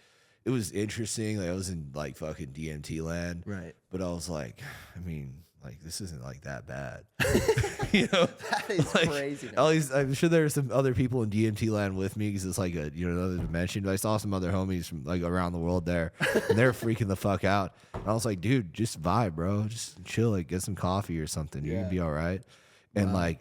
Speaker 2: it was interesting. Like I was in like fucking DMT land,
Speaker 1: Right.
Speaker 2: But I was like, I mean, like this isn't like that bad.
Speaker 1: That is
Speaker 2: like,
Speaker 1: crazy.
Speaker 2: At least I'm sure there's some other people in DMT land with me because it's like a another dimension. But I saw some other homies from like around the world there, and they're freaking the fuck out. And I was like, dude, just vibe, bro, just chill, like get some coffee or something. You're gonna be all right. And like,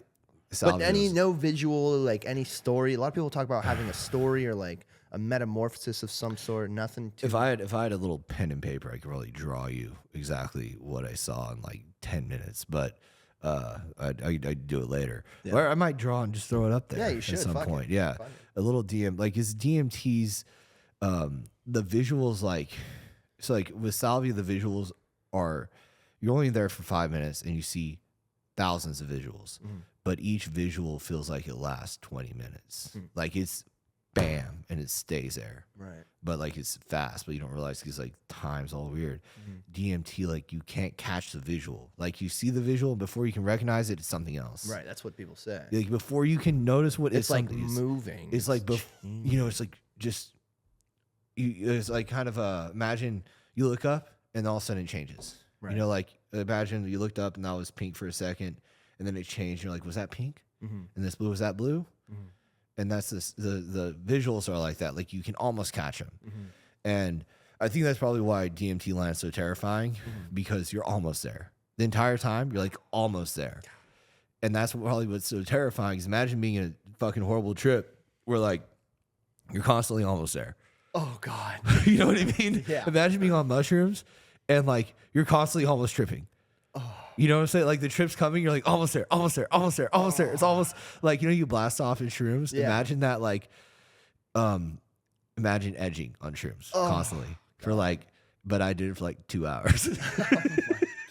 Speaker 1: but no visual, like any story. A lot of people talk about having a story or like a metamorphosis of some sort. Nothing.
Speaker 2: If I had a little pen and paper, I could probably draw you exactly what I saw in like 10 minutes. But I'd do it later.
Speaker 1: Yeah.
Speaker 2: Or I might draw and just throw it up there.
Speaker 1: Yeah, you should.
Speaker 2: At some
Speaker 1: Fuck it.
Speaker 2: point. Yeah, a little is DMT's the visuals like so like with salvia the visuals are you're only there for 5 minutes and you see thousands of visuals, but each visual feels like it lasts 20 minutes. Like it's bam and it stays there.
Speaker 1: Right.
Speaker 2: But like it's fast, but you don't realize because like time's all weird. DMT, like you can't catch the visual. Like you see the visual before you can recognize it, it's something else.
Speaker 1: Right. That's what people say.
Speaker 2: Like before you can notice what
Speaker 1: It's like
Speaker 2: something.
Speaker 1: moving.
Speaker 2: It's like it's like just it's like kind of imagine you look up and all of a sudden it changes.
Speaker 1: Right.
Speaker 2: Like imagine you looked up and that was pink for a second and then it changed. You're like, was that pink? And this blue, was that blue? And that's the visuals are like that. Like you can almost catch them. And I think that's probably why DMT land is so terrifying because you're almost there. The entire time, you're like almost there. And that's probably what's so terrifying is imagine being in a fucking horrible trip where like you're constantly almost there.
Speaker 1: Oh God.
Speaker 2: You know what I mean?
Speaker 1: Yeah.
Speaker 2: Imagine being on mushrooms and like you're constantly almost tripping. You know what I'm saying? Like the trip's coming, you're like almost there, almost there, almost there, almost there. It's almost like you blast off in shrooms.
Speaker 1: Yeah.
Speaker 2: Imagine that, like, imagine edging on shrooms constantly for like. But I did it for like 2 hours.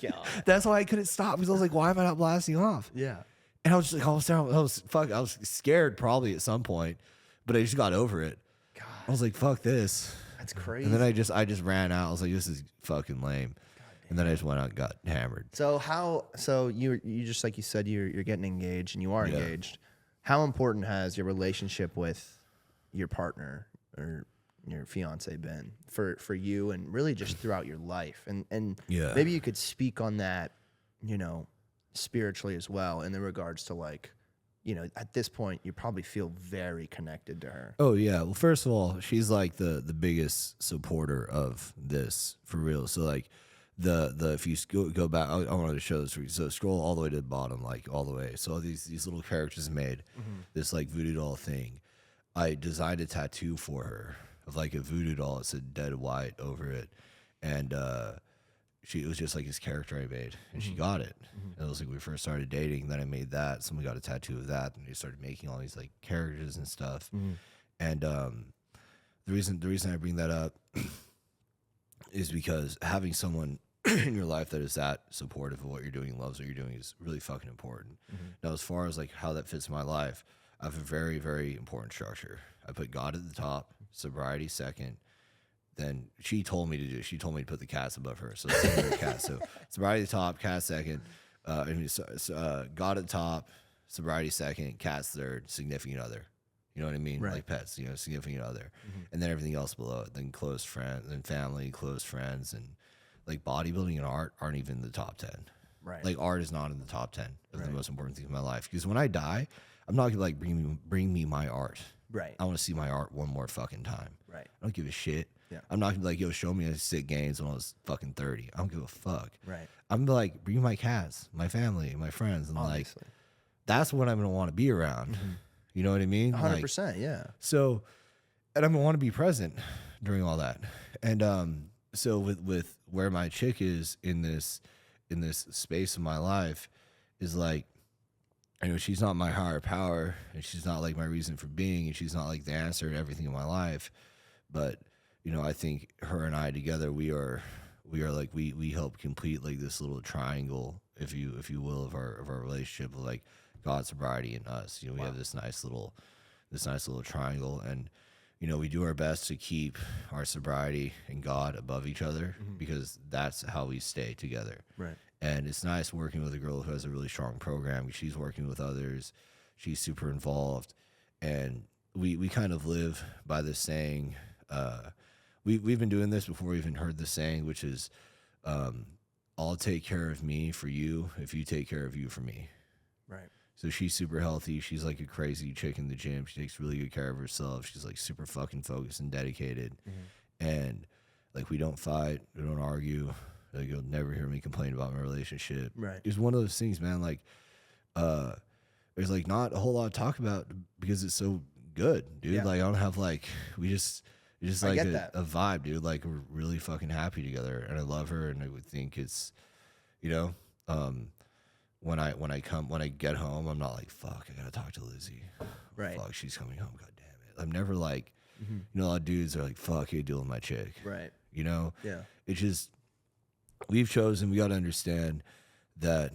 Speaker 1: God.
Speaker 2: That's why I couldn't stop because I was like, why am I not blasting off?
Speaker 1: Yeah.
Speaker 2: And I was just like, almost there. I was scared probably at some point, but I just got over it.
Speaker 1: God.
Speaker 2: I was like, fuck this.
Speaker 1: That's crazy.
Speaker 2: And then I just ran out. I was like, this is fucking lame. And then I just went out and got hammered.
Speaker 1: So you just like you said you're getting engaged and you are engaged. how important has your relationship with your partner or your fiance been for you and really just throughout your life? And
Speaker 2: Yeah.
Speaker 1: maybe you could speak on that, you know, spiritually as well in the regards to like, you know, at this point you probably feel very connected to her.
Speaker 2: Oh yeah. Well, first of all, she's like the biggest supporter of this for real. So like the if you go back, I wanted to show this for you. So scroll all the way to the bottom, like all the way. So all these little characters made this like voodoo doll thing. I designed a tattoo for her of like a voodoo doll. It said dead white over it, and it was just like his character I made, and she got it. And it was like we first started dating. Then I made that. Someone got a tattoo of that, and we started making all these like characters and stuff. And the reason I bring that up is because having someone in your life that is that supportive of what you're doing, loves what you're doing, is really fucking important. Now, as far as like how that fits in my life, I have a very, very important structure. I put God at the top, sobriety second. Then she told me to do. She told me to put the cats above her. So it's cat. So sobriety at the top, cat second. God at the top, sobriety second, cats third, significant other. You know what I mean?
Speaker 1: Right.
Speaker 2: Like pets. You know, significant other, and then everything else below it. Then close friends, then family, close friends, and like bodybuilding and art aren't even in the top 10.
Speaker 1: Right.
Speaker 2: Like art is not in the top 10 of the most important things in my life. Because when I die, I'm not gonna like bring me my art.
Speaker 1: Right.
Speaker 2: I want to see my art one more fucking time.
Speaker 1: Right.
Speaker 2: I don't give a shit.
Speaker 1: Yeah.
Speaker 2: I'm not gonna be like, yo, show me a sick gains when I was fucking 30. I don't give a fuck.
Speaker 1: Right.
Speaker 2: I'm gonna like, bring my cats, my family, my friends, and
Speaker 1: Obviously.
Speaker 2: like, that's what I'm gonna want to be around. You know what I mean?
Speaker 1: 100%. Yeah.
Speaker 2: So, and I'm gonna want to be present during all that. And so with where my chick is in this space of my life is like, I know she's not my higher power, and she's not like my reason for being, and she's not like the answer to everything in my life. But you know, I think her and I together, we are like we help complete like this little triangle, if you will, of our relationship of like God, sobriety, and us. You know, we have this nice little triangle, and you know, we do our best to keep our sobriety and God above each other because that's how we stay together.
Speaker 1: Right.
Speaker 2: And it's nice working with a girl who has a really strong program. She's working with others. She's super involved. And we kind of live by this saying. We've been doing this before we even heard the saying, which is, I'll take care of me for you if you take care of you for me.
Speaker 1: Right.
Speaker 2: So she's super healthy. She's like a crazy chick in the gym. She takes really good care of herself. She's like super fucking focused and dedicated. And like, we don't fight. We don't argue. Like, you'll never hear me complain about my relationship.
Speaker 1: Right.
Speaker 2: It's one of those things, man. Like, there's like not a whole lot to talk about because it's so good, dude.
Speaker 1: Yeah.
Speaker 2: Like, I don't have like, it's just
Speaker 1: I
Speaker 2: like
Speaker 1: get
Speaker 2: a vibe, dude. Like, we're really fucking happy together, and I love her, and I would think it's, you know, when I get home, I'm not like, fuck, I gotta talk to Lizzie.
Speaker 1: Right.
Speaker 2: Fuck, she's coming home. God damn it. I'm never like, you know, a lot of dudes are like, fuck, you deal with my chick.
Speaker 1: Right.
Speaker 2: You know?
Speaker 1: Yeah.
Speaker 2: It's just, we've chosen, we got to understand that,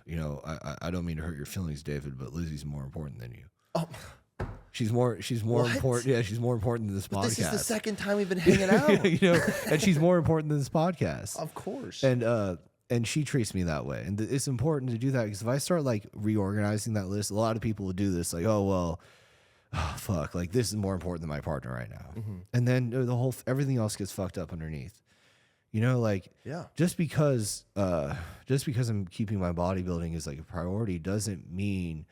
Speaker 2: you know, I don't mean to hurt your feelings, David, but Lizzie's more important than you.
Speaker 1: Oh,
Speaker 2: She's more
Speaker 1: What?
Speaker 2: important. Yeah, she's more important than this podcast.
Speaker 1: this is the second time we've been hanging out.
Speaker 2: You know, and she's more important than this podcast.
Speaker 1: Of course.
Speaker 2: And she treats me that way. And it's important to do that because if I start like reorganizing that list, a lot of people will do this like, oh, well, fuck, like this is more important than my partner right now. And then everything else gets fucked up underneath. You know, like,
Speaker 1: Yeah.
Speaker 2: just because I'm keeping my bodybuilding as like a priority doesn't mean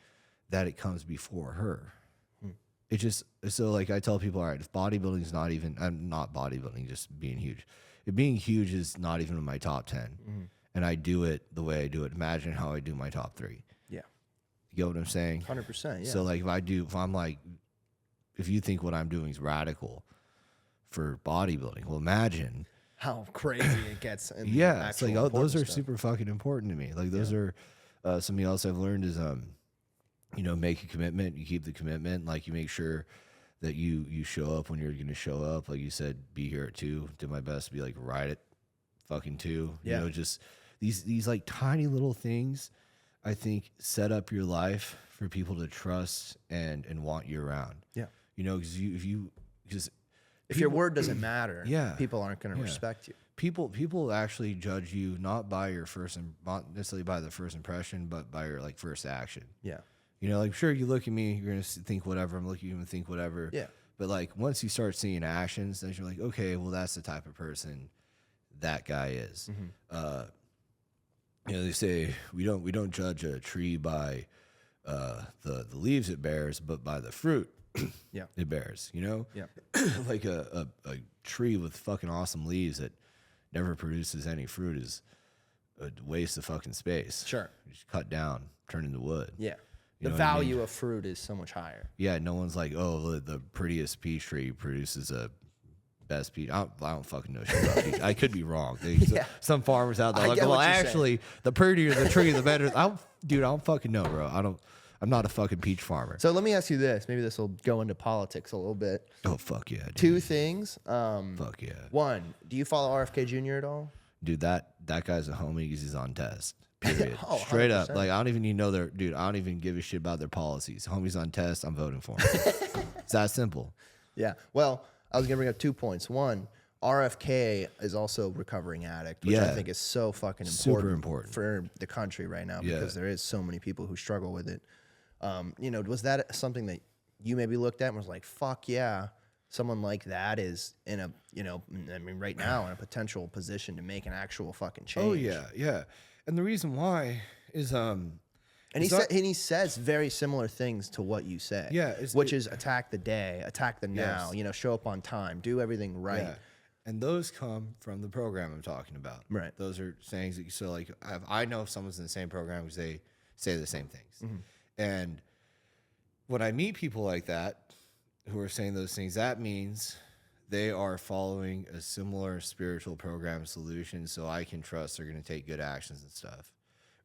Speaker 2: that it comes before her. It just, so like I tell people, all right, if bodybuilding is not even, I'm not bodybuilding, just being huge. If being huge is not even in my top 10 and I do it the way I do it, imagine how I do my top 3.
Speaker 1: Yeah.
Speaker 2: You get what I'm saying?
Speaker 1: 100%. Yeah.
Speaker 2: So like if you think what I'm doing is radical for bodybuilding, well, imagine
Speaker 1: how crazy it gets. In
Speaker 2: yeah, it's like, oh, those are
Speaker 1: stuff.
Speaker 2: super fucking important to me. Like those are something else I've learned is you know, make a commitment, you keep the commitment, like you make sure that you show up when you're gonna show up. Like you said, be here at 2, do my best to be like right at fucking 2.
Speaker 1: Yeah.
Speaker 2: You know, just these like tiny little things I think set up your life for people to trust and want you around. Yeah. You know, because
Speaker 1: if your word doesn't matter,
Speaker 2: Yeah.
Speaker 1: people aren't going to respect you.
Speaker 2: People actually judge you not by your not necessarily by the first impression, but by your like first action.
Speaker 1: Yeah.
Speaker 2: You know, like sure, you look at me, you're gonna think whatever. I'm looking at you and think whatever.
Speaker 1: Yeah.
Speaker 2: But like once you start seeing actions, then you're like, okay, well that's the type of person that guy is. You know, they say we don't judge a tree by the leaves it bears, but by the fruit it bears. You know, like a tree with fucking awesome leaves that never produces any fruit is a waste of fucking space.
Speaker 1: Sure,
Speaker 2: you just cut down, turn into wood.
Speaker 1: Yeah.
Speaker 2: You
Speaker 1: The
Speaker 2: know what I
Speaker 1: value
Speaker 2: mean?
Speaker 1: of fruit is so much higher.
Speaker 2: Yeah, no one's like, oh, the prettiest peach tree produces a best peach. I don't fucking know shit about peach. I could be wrong. Some farmers out there are like, well, actually, the prettier the tree, the better. I don't fucking know, bro. I'm not a fucking peach farmer.
Speaker 1: So let me ask you this. Maybe this will go into politics a little bit.
Speaker 2: Oh, fuck yeah, dude.
Speaker 1: Two things.
Speaker 2: Fuck yeah.
Speaker 1: One, do you follow RFK Jr. at all?
Speaker 2: Dude, that guy's a homie because he's on test. Period.
Speaker 1: Oh,
Speaker 2: Straight up.
Speaker 1: 100%.
Speaker 2: Like, I don't even need to know dude, I don't even give a shit about their policies. Homie's on test, I'm voting for him. It's that simple.
Speaker 1: Yeah. Well, I was going to bring up 2 points. One, RFK is also recovering addict, which I think is so fucking important,
Speaker 2: Super important
Speaker 1: for the country right now because there is so many people who struggle with it. You know, was that something that you maybe looked at and was like, fuck yeah, someone like that is in a, you know, I mean, right now in a potential position to make an actual fucking change.
Speaker 2: Oh, yeah. And the reason why is
Speaker 1: and he says very similar things to what you say.
Speaker 2: Yeah,
Speaker 1: which is attack the day, attack the now. You know, show up on time, do everything right.
Speaker 2: Yeah. And those come from the program I'm talking about.
Speaker 1: Right.
Speaker 2: Those are sayings that so like I know if someone's in the same program because they say the same things. And when I meet people like that who are saying those things, that means they are following a similar spiritual program solution, so I can trust they're going to take good actions and stuff,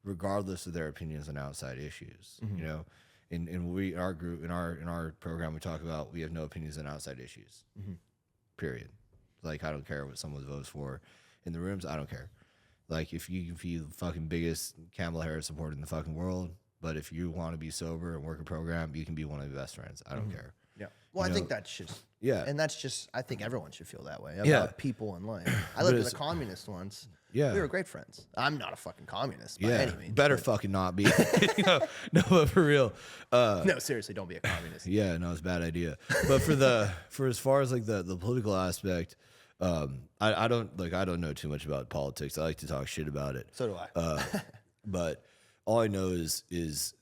Speaker 2: regardless of their opinions on outside issues. You know, in our group, in our program, we talk about we have no opinions on outside issues. Period. Like, I don't care what someone votes for in the rooms. I don't care. Like, if you can be the fucking biggest Kamala Harris supporter in the fucking world, but if you want to be sober and work a program, you can be one of your best friends. I don't care.
Speaker 1: Yeah. Well, I think that's just and that's just I think everyone should feel that way about people in life. I lived with a communist once.
Speaker 2: Yeah.
Speaker 1: We were great friends. I'm not a fucking communist by any means.
Speaker 2: Better fucking not be. No, but for real.
Speaker 1: No, seriously, don't be a communist.
Speaker 2: Yeah, no, it's a bad idea. But for as far as like the political aspect, I don't know too much about politics. I like to talk shit about it.
Speaker 1: So do I.
Speaker 2: But all I know is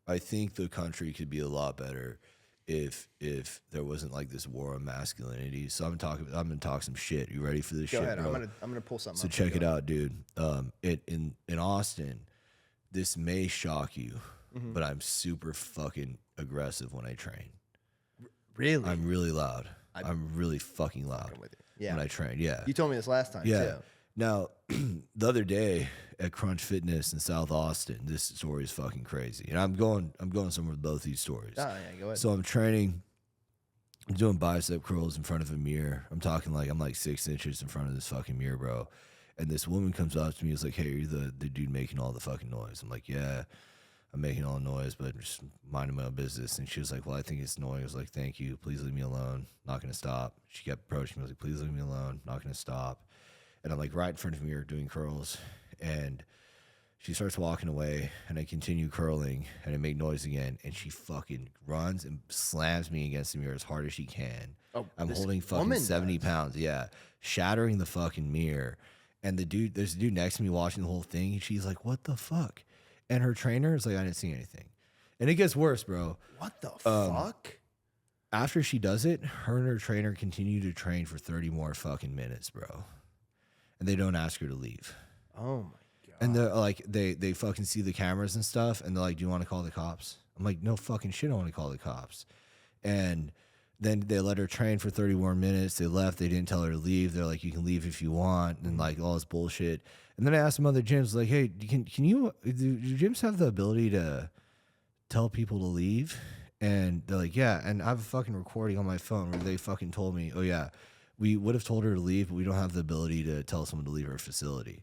Speaker 2: I think the country could be a lot better if there wasn't like this war on masculinity. So I'm gonna talk some shit. You ready for this shit?
Speaker 1: Go ahead.
Speaker 2: Bro?
Speaker 1: I'm gonna pull something
Speaker 2: So
Speaker 1: up.
Speaker 2: check it out, dude. In Austin, this may shock you, but I'm super fucking aggressive when I train.
Speaker 1: Really?
Speaker 2: I'm really loud. I'm really fucking loud when I train. Yeah.
Speaker 1: You told me this last time too.
Speaker 2: Now, the other day at Crunch Fitness in South Austin, this story is fucking crazy. And I'm going somewhere with both these stories.
Speaker 1: Oh, yeah, go ahead.
Speaker 2: So I'm training, I'm doing bicep curls in front of a mirror. I'm talking like I'm like 6 inches in front of this fucking mirror, bro. And this woman comes up to me and is like, hey, are you the dude making all the fucking noise? I'm like, yeah, I'm making all the noise, but just minding my own business. And she was like, well, I think it's annoying. I was like, thank you. Please leave me alone. Not going to stop. She kept approaching me. I was like, please leave me alone. Not going to stop. And I'm like right in front of the mirror doing curls. And she starts walking away, and I continue curling, and I make noise again. And she fucking runs and slams me against the mirror as hard as she can.
Speaker 1: Oh,
Speaker 2: I'm holding fucking 70 pounds. Yeah. Shattering the fucking mirror. And there's a dude next to me watching the whole thing. And she's like, what the fuck? And her trainer is like, I didn't see anything. And it gets worse, bro.
Speaker 1: What the fuck?
Speaker 2: After she does it, her and her trainer continue to train for 30 more fucking minutes, bro. And they don't ask her to leave.
Speaker 1: Oh my god.
Speaker 2: And they're like, they fucking see the cameras and stuff, and they're like, do you want to call the cops? I'm like, no fucking shit, I want to call the cops. And then they let her train for 30 more minutes. They left. They didn't tell her to leave. They're like, you can leave if you want, and like all this bullshit. And then I asked some other gyms, like, hey, can you do gyms have the ability to tell people to leave? And they're like, yeah. And I have a fucking recording on my phone where they fucking told me, oh yeah, we would have told her to leave, but we don't have the ability to tell someone to leave our facility.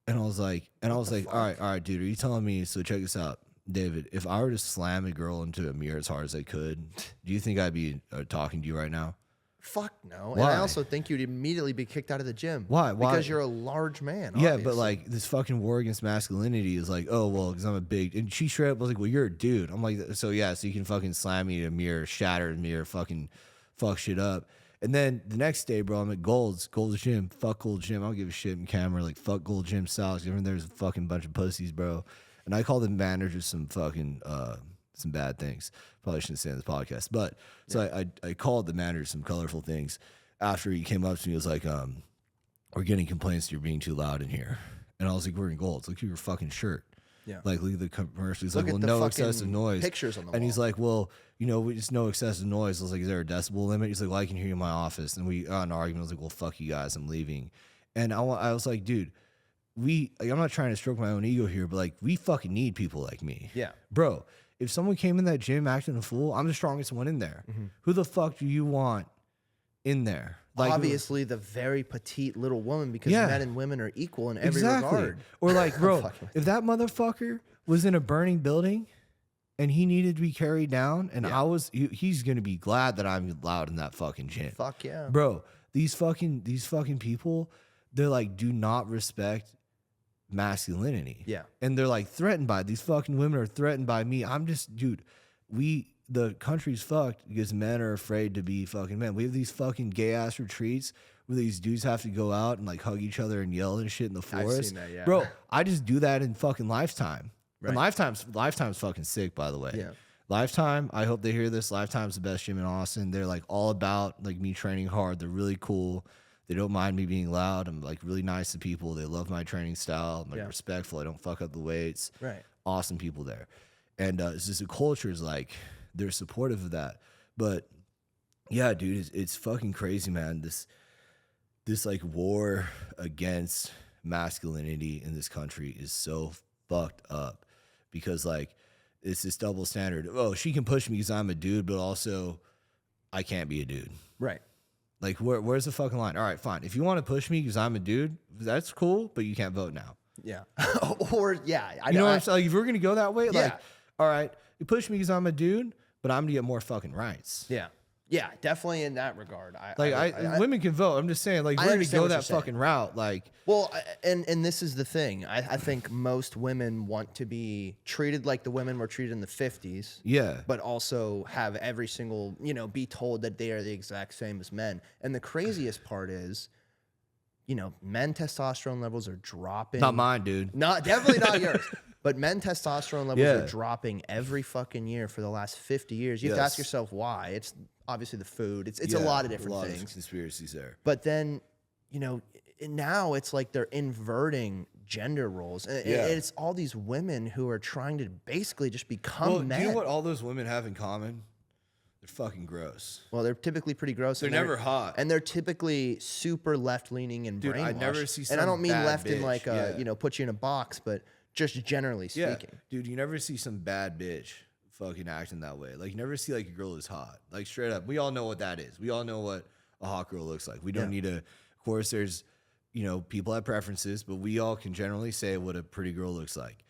Speaker 2: And I was like, all right, dude, are you telling me? So check this out, David. If I were to slam a girl into a mirror as hard as I could, do you think I'd be talking to you right now?
Speaker 1: Fuck no.
Speaker 2: Why?
Speaker 1: And I also think you'd immediately be kicked out of the gym.
Speaker 2: Why?
Speaker 1: Because you're a large man.
Speaker 2: Yeah,
Speaker 1: obviously.
Speaker 2: but like this fucking war against masculinity is like, oh well, because I'm a big. And she straight up was like, well, you're a dude. I'm like, so yeah, so you can fucking slam me in a mirror, shatter a mirror, fucking fuck shit up. And then the next day, bro, I'm at Gold's Gym. Fuck Gold Gym. I don't give a shit in camera. Like fuck Gold Gym South. There's a fucking bunch of pussies, bro. And I call the manager some fucking some bad things. Probably shouldn't say in this podcast, but so I called the manager some colorful things. After he came up to me, he was like, we're getting complaints you're being too loud in here. And I was like, we're in Gold's. Look at your fucking shirt. Yeah. Like, look at the commercial. He's like, well, no excessive noise.
Speaker 1: Pictures on the
Speaker 2: and
Speaker 1: wall.
Speaker 2: He's like, well, we just no excessive noise. I was like, is there a decibel limit? He's like, well, I can hear you in my office. And we got an argument. I was like, well, fuck you guys. I'm leaving. And I was like, dude, I'm not trying to stroke my own ego here, but like, we fucking need people like me.
Speaker 1: Yeah.
Speaker 2: Bro, if someone came in that gym acting a fool, I'm the strongest one in there. Mm-hmm. Who the fuck do you want in there? Like,
Speaker 1: obviously the very petite little woman, because men and women are equal in every regard.
Speaker 2: Or like, bro, if that motherfucker was in a burning building and he needed to be carried down and he's going to be glad that I'm loud in that fucking gym.
Speaker 1: Fuck yeah.
Speaker 2: Bro, these fucking people, they're like, do not respect masculinity.
Speaker 1: Yeah.
Speaker 2: And they're like threatened by it. These fucking women are threatened by me. I'm just, dude, the country's fucked because men are afraid to be fucking men. We have these fucking gay ass retreats where these dudes have to go out and like hug each other and yell and shit in the forest.
Speaker 1: I've seen that, yeah.
Speaker 2: Bro, I just do that in fucking Lifetime.
Speaker 1: Right.
Speaker 2: And Lifetime's fucking sick, by the way.
Speaker 1: Yeah.
Speaker 2: Lifetime, I hope they hear this. Lifetime's the best gym in Austin. They're like all about like me training hard. They're really cool. They don't mind me being loud. I'm like really nice to people. They love my training style. I'm like respectful. I don't fuck up the weights.
Speaker 1: Right.
Speaker 2: Awesome people there. And it's just the culture is like, they're supportive of that. But yeah, dude, it's fucking crazy, man. This like war against masculinity in this country is so fucked up because like it's this double standard. Oh, she can push me because I'm a dude, but also I can't be a dude.
Speaker 1: Right.
Speaker 2: Like where's the fucking line? All right, fine. If you want to push me because I'm a dude, that's cool, but you can't vote now.
Speaker 1: Yeah. Or yeah,
Speaker 2: you know what I'm saying? Like, if we're gonna go that way, like, all right, you push me because I'm a dude, but I'm gonna get more fucking rights.
Speaker 1: Yeah. Yeah, definitely in that regard.
Speaker 2: Women can vote. I'm just saying, like, we're gonna go that fucking route. Like,
Speaker 1: well, and this is the thing. I think most women want to be treated like the women were treated in the 50s.
Speaker 2: Yeah.
Speaker 1: But also have every single, be told that they are the exact same as men. And the craziest part is, men testosterone levels are dropping.
Speaker 2: Not mine, dude.
Speaker 1: Definitely not yours. But men testosterone levels are dropping every fucking year for the last 50 years. You have to ask yourself why. It's obviously the food. It's a lot of different things.
Speaker 2: Of conspiracies there.
Speaker 1: But then, now it's like they're inverting gender roles. And it's all these women who are trying to basically just become men.
Speaker 2: Do you know what all those women have in common? They're fucking gross.
Speaker 1: Well, they're typically pretty gross.
Speaker 2: They're never hot.
Speaker 1: And they're typically super left-leaning and brainwashed.
Speaker 2: I never see some
Speaker 1: And I don't mean
Speaker 2: bad
Speaker 1: left in
Speaker 2: bitch.
Speaker 1: like, put you in a box, but just generally speaking.
Speaker 2: Yeah. Dude, you never see some bad bitch fucking acting that way. Like, you never see like a girl who's hot. Like, straight up. We all know what that is. We all know what a hot girl looks like. We don't need to, of course, there's, people have preferences, but we all can generally say what a pretty girl looks like.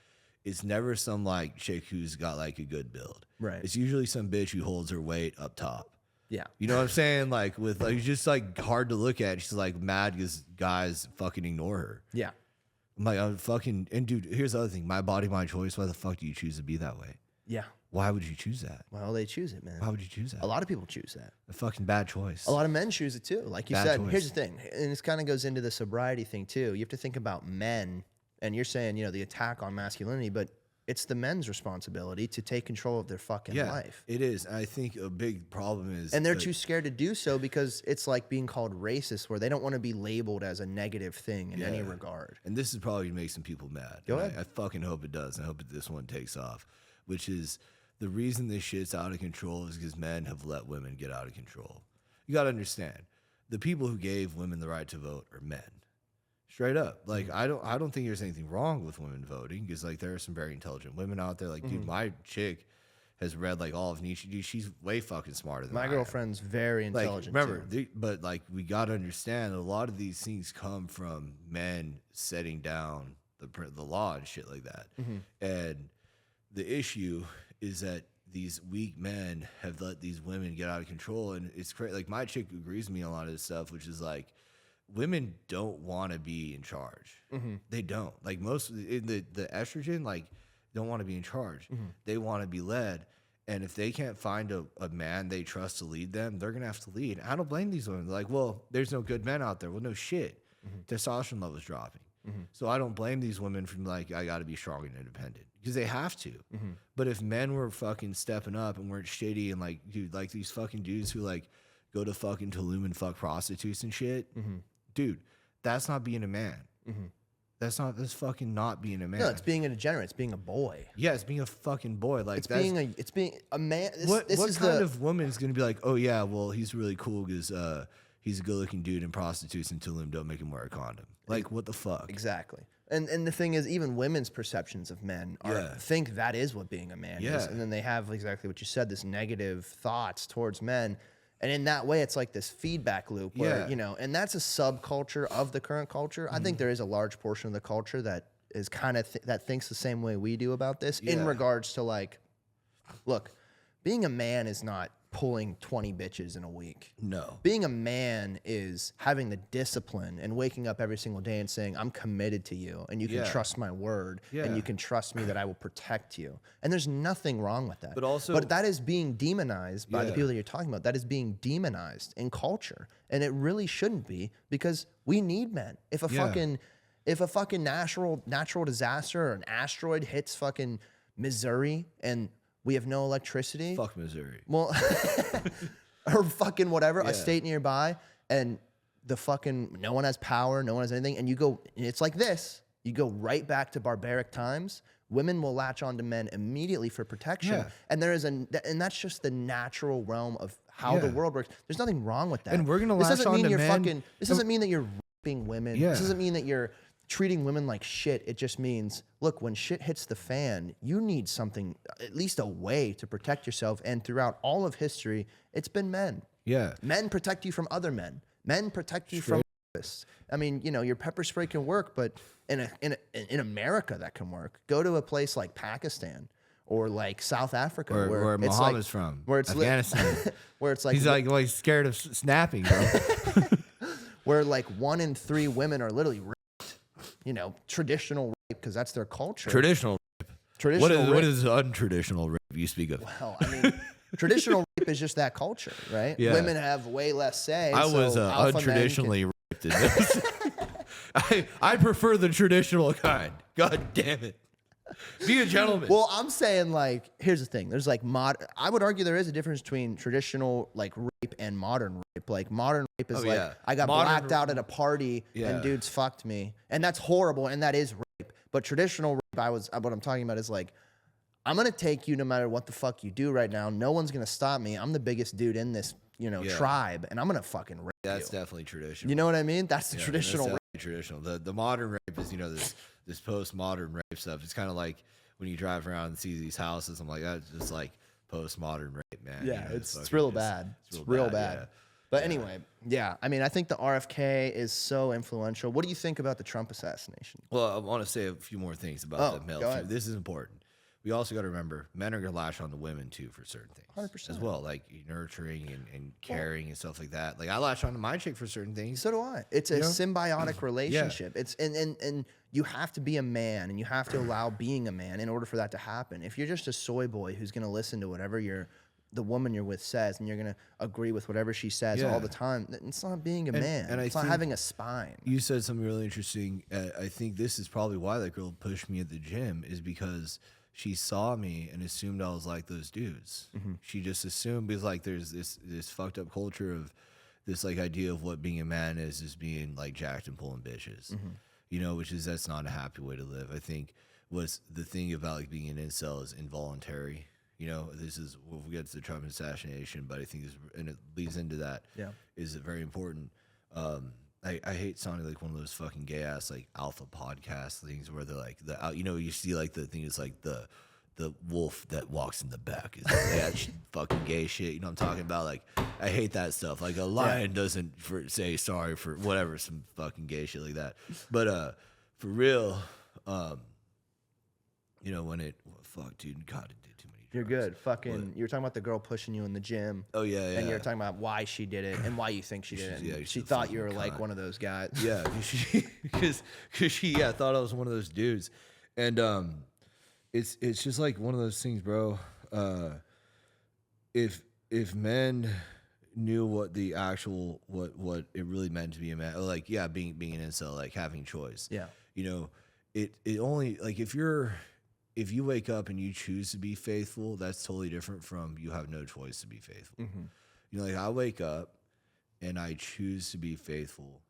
Speaker 2: It's never some like chick who's got like a good build.
Speaker 1: Right.
Speaker 2: It's usually some bitch who holds her weight up top.
Speaker 1: Yeah.
Speaker 2: You know what I'm saying? Like, with like, it's just like hard to look at. She's like mad because guys fucking ignore her.
Speaker 1: Yeah.
Speaker 2: I'm like, I'm fucking, and dude, here's the other thing. My body, my choice. Why the fuck do you choose to be that way?
Speaker 1: Yeah.
Speaker 2: Why would you choose that?
Speaker 1: Well, they choose it, man.
Speaker 2: Why would you choose that?
Speaker 1: A lot of people choose that.
Speaker 2: A fucking bad choice.
Speaker 1: A lot of men choose it too. Like you
Speaker 2: Bad
Speaker 1: said,
Speaker 2: choice.
Speaker 1: here's the thing, and this kind of goes into the sobriety thing too. You have to think about men, and you're saying, the attack on masculinity, but it's the men's responsibility to take control of their fucking life.
Speaker 2: It is. I think a big problem is,
Speaker 1: and they're too scared to do so because it's like being called racist, where they don't want to be labeled as a negative thing in any regard.
Speaker 2: And this is probably gonna make some people mad.
Speaker 1: Go ahead.
Speaker 2: I fucking hope it does. I hope that this one takes off. Which is the reason this shit's out of control is because men have let women get out of control. You gotta understand, the people who gave women the right to vote are men. Straight up. Like, I don't think there's anything wrong with women voting, because like there are some very intelligent women out there. Like, dude, my chick has read like all of Nietzsche. Dude, she's way fucking smarter than
Speaker 1: My
Speaker 2: I am.
Speaker 1: girlfriend's very intelligent.
Speaker 2: Remember,
Speaker 1: too.
Speaker 2: but like we gotta understand, a lot of these things come from men setting down the law and shit like that. And the issue is that these weak men have let these women get out of control. And it's crazy. Like, my chick agrees with me on a lot of this stuff, which is like, women don't want to be in charge. They don't. Like, most in the estrogen, like, don't want to be in charge. They want to be led. And if they can't find a man they trust to lead them, they're going to have to lead. I don't blame these women. They're like, well, there's no good men out there. Well, no shit. Testosterone levels dropping. So I don't blame these women from like, I got to be strong and independent, because they have to. But if men were fucking stepping up and weren't shitty and like, dude, like these fucking dudes who like go to fucking Tulum and fuck prostitutes and shit, dude, that's not being a man. That's fucking not being a man.
Speaker 1: No, it's being a degenerate. It's being a boy.
Speaker 2: Yeah, it's being a fucking boy. Like,
Speaker 1: it's being a man.
Speaker 2: What kind of woman is going to be like, oh yeah, well, he's really cool because he's a good looking dude, and prostitutes in Tulum don't make him wear a condom. Like, what the fuck?
Speaker 1: Exactly. And the thing is, even women's perceptions of men think that is what being a man is. And then they have exactly what you said, this negative thoughts towards men. And in that way, it's like this feedback loop where, you know, and that's a subculture of the current culture. I think there is a large portion of the culture that is kind of, that thinks the same way we do about this in regards to like, look, being a man is not pulling 20 bitches in a week.
Speaker 2: No.
Speaker 1: Being a man is having the discipline and waking up every single day and saying, I'm committed to you and you can trust my word and you can trust me that I will protect you. And there's nothing wrong with that. But that is being demonized by the people that you're talking about. That is being demonized in culture. And it really shouldn't be, because we need men. If a fucking natural disaster or an asteroid hits fucking Missouri and we have no electricity.
Speaker 2: Fuck Missouri.
Speaker 1: Well, or fucking whatever, a state nearby, and the fucking, no one has power, no one has anything, and you go, and it's like this, you go right back to barbaric times. Women will latch on to men immediately for protection. And that's just the natural realm of how the world works. There's nothing wrong with that.
Speaker 2: And we're going to latch on to men.
Speaker 1: This doesn't mean that you're raping women. This doesn't mean that you're treating women like shit. It just means, look, when shit hits the fan, you need something, at least a way to protect yourself. And throughout all of history, it's been men.
Speaker 2: Yeah.
Speaker 1: Men protect you from other men. Men protect you from rapists. I mean, you know, your pepper spray can work, but in America that can work. Go to a place like Pakistan or like South Africa,
Speaker 2: where Muhammad's from,
Speaker 1: where it's
Speaker 2: Afghanistan,
Speaker 1: where it's like
Speaker 2: he's like scared of snapping, bro.
Speaker 1: Where like 1 in 3 women are literally raped. You know, traditional rape, because that's their culture.
Speaker 2: Traditional rape. What is untraditional rape you speak of?
Speaker 1: Well, I mean, traditional rape is just that culture, right?
Speaker 2: Yeah.
Speaker 1: Women have way less say.
Speaker 2: I was untraditionally raped in this. I prefer the traditional kind. God damn it. Be a gentleman.
Speaker 1: Well, I'm saying, like, here's the thing. There's like I would argue there is a difference between traditional like rape and modern rape. Like modern rape is I got blacked out at a party and dudes fucked me, and that's horrible, and that is rape. But traditional rape, what I'm talking about is like, I'm gonna take you no matter what the fuck you do right now. No one's gonna stop me. I'm the biggest dude in this, you know, tribe, and I'm gonna fucking rape you.
Speaker 2: That's definitely traditional.
Speaker 1: You know what I mean? That's the traditional rape.
Speaker 2: Traditional. The modern rape is, you know, this postmodern rape stuff. It's kind of like when you drive around and see these houses. I'm like, that's just like postmodern rape, man.
Speaker 1: Yeah,
Speaker 2: you know,
Speaker 1: it's real bad. It's real bad. Yeah. But anyway, I mean, I think the RFK is so influential. What do you think about the Trump assassination?
Speaker 2: Well, I want to say a few more things about the male. This is important. We also got to remember, men are going to latch on to women too for certain things.
Speaker 1: 100%.
Speaker 2: As well, like nurturing and caring and stuff like that. Like, I latch on to my chick for certain things.
Speaker 1: So do I. It's a symbiotic relationship. It's and you have to be a man, and you have to allow being a man in order for that to happen. If you're just a soy boy who's going to listen to whatever the woman you're with says, and you're going to agree with whatever she says all the time, it's not being a man. And it's not having a spine.
Speaker 2: You said something really interesting. I think this is probably why that girl pushed me at the gym, is because she saw me and assumed I was like those dudes. She just assumed, because like there's this fucked up culture of this like idea of what being a man is being like jacked and pulling bitches, you know, that's not a happy way to live. I think what's the thing about like being an incel is involuntary. You know, we'll get to the Trump assassination, but I think and it leads into that. Is very important. I hate sounding like one of those fucking gay ass like alpha podcast things where they're like you know, you see like the thing is like the wolf that walks in the back is like that fucking gay shit. You know what I'm talking about? Like, I hate that stuff. Like, a lion doesn't say sorry for whatever, some fucking gay shit like that. But for real, you know, when fuck, dude, God, it did too many
Speaker 1: You're good. Fucking, you were talking about the girl pushing you in the gym.
Speaker 2: Oh yeah, yeah.
Speaker 1: And you're talking about why she did it and why you think she did it.
Speaker 2: Yeah,
Speaker 1: She thought you were like one of those guys.
Speaker 2: Yeah, because she thought I was one of those dudes, and it's just like one of those things, bro. If men knew what the actual what it really meant to be a man, like being an incel, like having choice.
Speaker 1: Yeah.
Speaker 2: You know, it only like if you wake up and you choose to be faithful, that's totally different from you have no choice to be faithful.
Speaker 1: Mm-hmm.
Speaker 2: You know, like I wake up and I choose to be faithful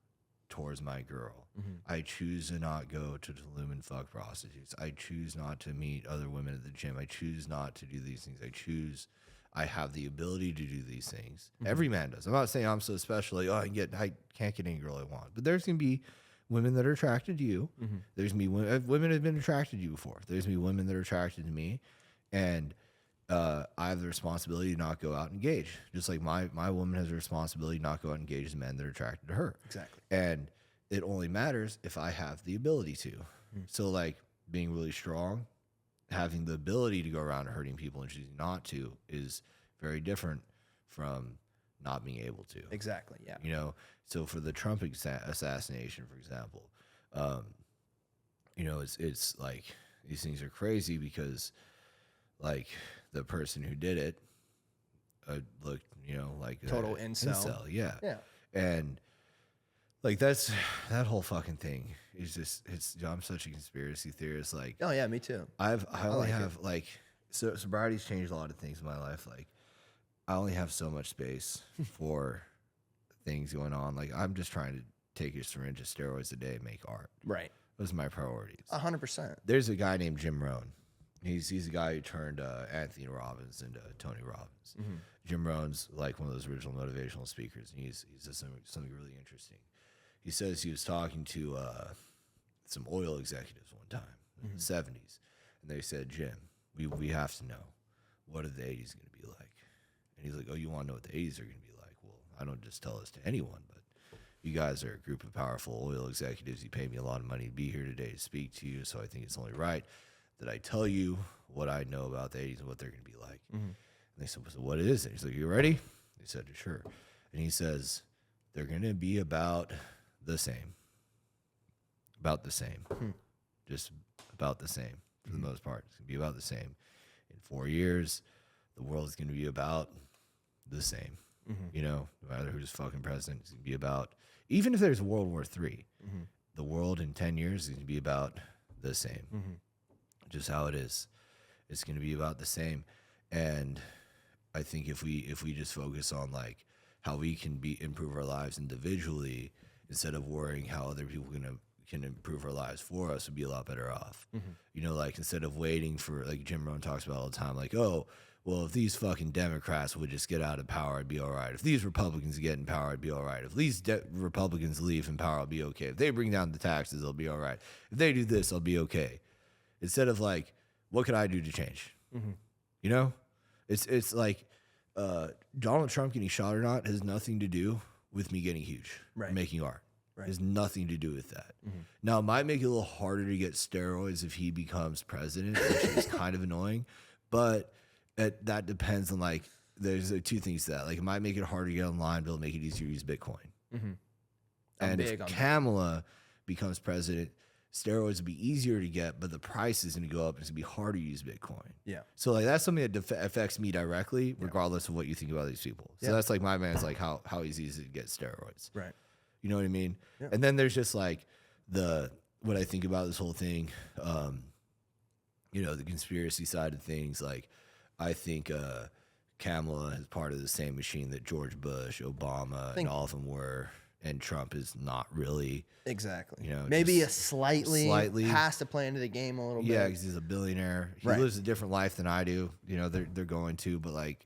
Speaker 2: towards my girl.
Speaker 1: Mm-hmm.
Speaker 2: I choose to not go to Tulum and fuck prostitutes. I choose not to meet other women at the gym. I choose not to do these things. I have the ability to do these things. Mm-hmm. Every man does. I'm not saying I'm so special, like, I can't get any girl I want. But there's going to be women that are attracted to you. Mm-hmm. There's going to be women have been attracted to you before. There's going to be women that are attracted to me. And I have the responsibility to not go out and engage. Just like my woman has a responsibility to not go out and engage men that are attracted to her.
Speaker 1: Exactly.
Speaker 2: And it only matters if I have the ability to. Mm-hmm. So like being really strong, having the ability to go around and hurting people and choosing not to is very different from not being able to.
Speaker 1: Exactly, yeah.
Speaker 2: You know, so for the Trump assassination, for example, you know, it's like these things are crazy because like the person who did it looked, you know, like
Speaker 1: total incel.
Speaker 2: Yeah.
Speaker 1: Yeah.
Speaker 2: And like that whole fucking thing is just I'm such a conspiracy theorist. Like,
Speaker 1: oh yeah, me too.
Speaker 2: I only have like sobriety's changed a lot of things in my life. Like I only have so much space for things going on. Like I'm just trying to take a syringe of steroids a day and make art.
Speaker 1: Right.
Speaker 2: Those are my priorities.
Speaker 1: 100%.
Speaker 2: There's a guy named Jim Rohn. He's a guy who turned Anthony Robbins into Tony Robbins. Mm-hmm. Jim Rohn's like one of those original motivational speakers, and he's just something really interesting. He says he was talking to some oil executives one time in the 70s, and they said, Jim, we have to know, what are the 80s going to be like? And he's like, oh, you want to know what the 80s are going to be like? Well, I don't just tell this to anyone, but you guys are a group of powerful oil executives. You paid me a lot of money to be here today to speak to you, so I think it's only right that I tell you what I know about the 80s and what they're going to be like. Mm-hmm. And they said, so what is it? He's like, you ready? They said, sure. And he says, they're going to be about the same. About the same. Just about the same for the most part. It's going to be about the same. In 4 years, the world is going to be about the same. You know, no matter who's fucking president, it's going to be about, even if there's World War III, the world in 10 years is going to be about the same. Just how it is. It's going to be about the same. And I think if we just focus on like how we can improve our lives individually instead of worrying how other people can improve our lives for us, would be a lot better off. You know, like instead of waiting for, like Jim Rohn talks about all the time, like, oh, well, if these fucking Democrats would just get out of power, I'd be all right. If these Republicans get in power, I'd be all right. If these Republicans leave in power, I'll be okay. If they bring down the taxes, I'll be all right. If they do this, I'll be okay. Instead of like, what could I do to change? You know, it's like Donald Trump getting shot or not has nothing to do with me getting huge,
Speaker 1: right,
Speaker 2: making art.
Speaker 1: Right.
Speaker 2: It has nothing to do with that. Now, it might make it a little harder to get steroids if he becomes president, which is kind of annoying, but that depends on like, there's two things to that. Like, it might make it harder to get online, but it'll make it easier to use Bitcoin. And if Kamala becomes president, steroids would be easier to get, but the price is going to go up and it's going to be harder to use Bitcoin. Yeah. So like that's something that affects me directly, regardless of what you think about these people. So that's like my man's like how easy is it to get steroids? Right. You know what I mean? Yeah. And then there's just like what I think about this whole thing, you know, the conspiracy side of things. Like I think Kamala is part of the same machine that George Bush, Obama, and all of them were. And Trump is not really. Exactly. You know,
Speaker 1: maybe a slightly has to play into the game a little bit.
Speaker 2: Yeah, because he's a billionaire. He lives a different life than I do. You know, they're going to, but like.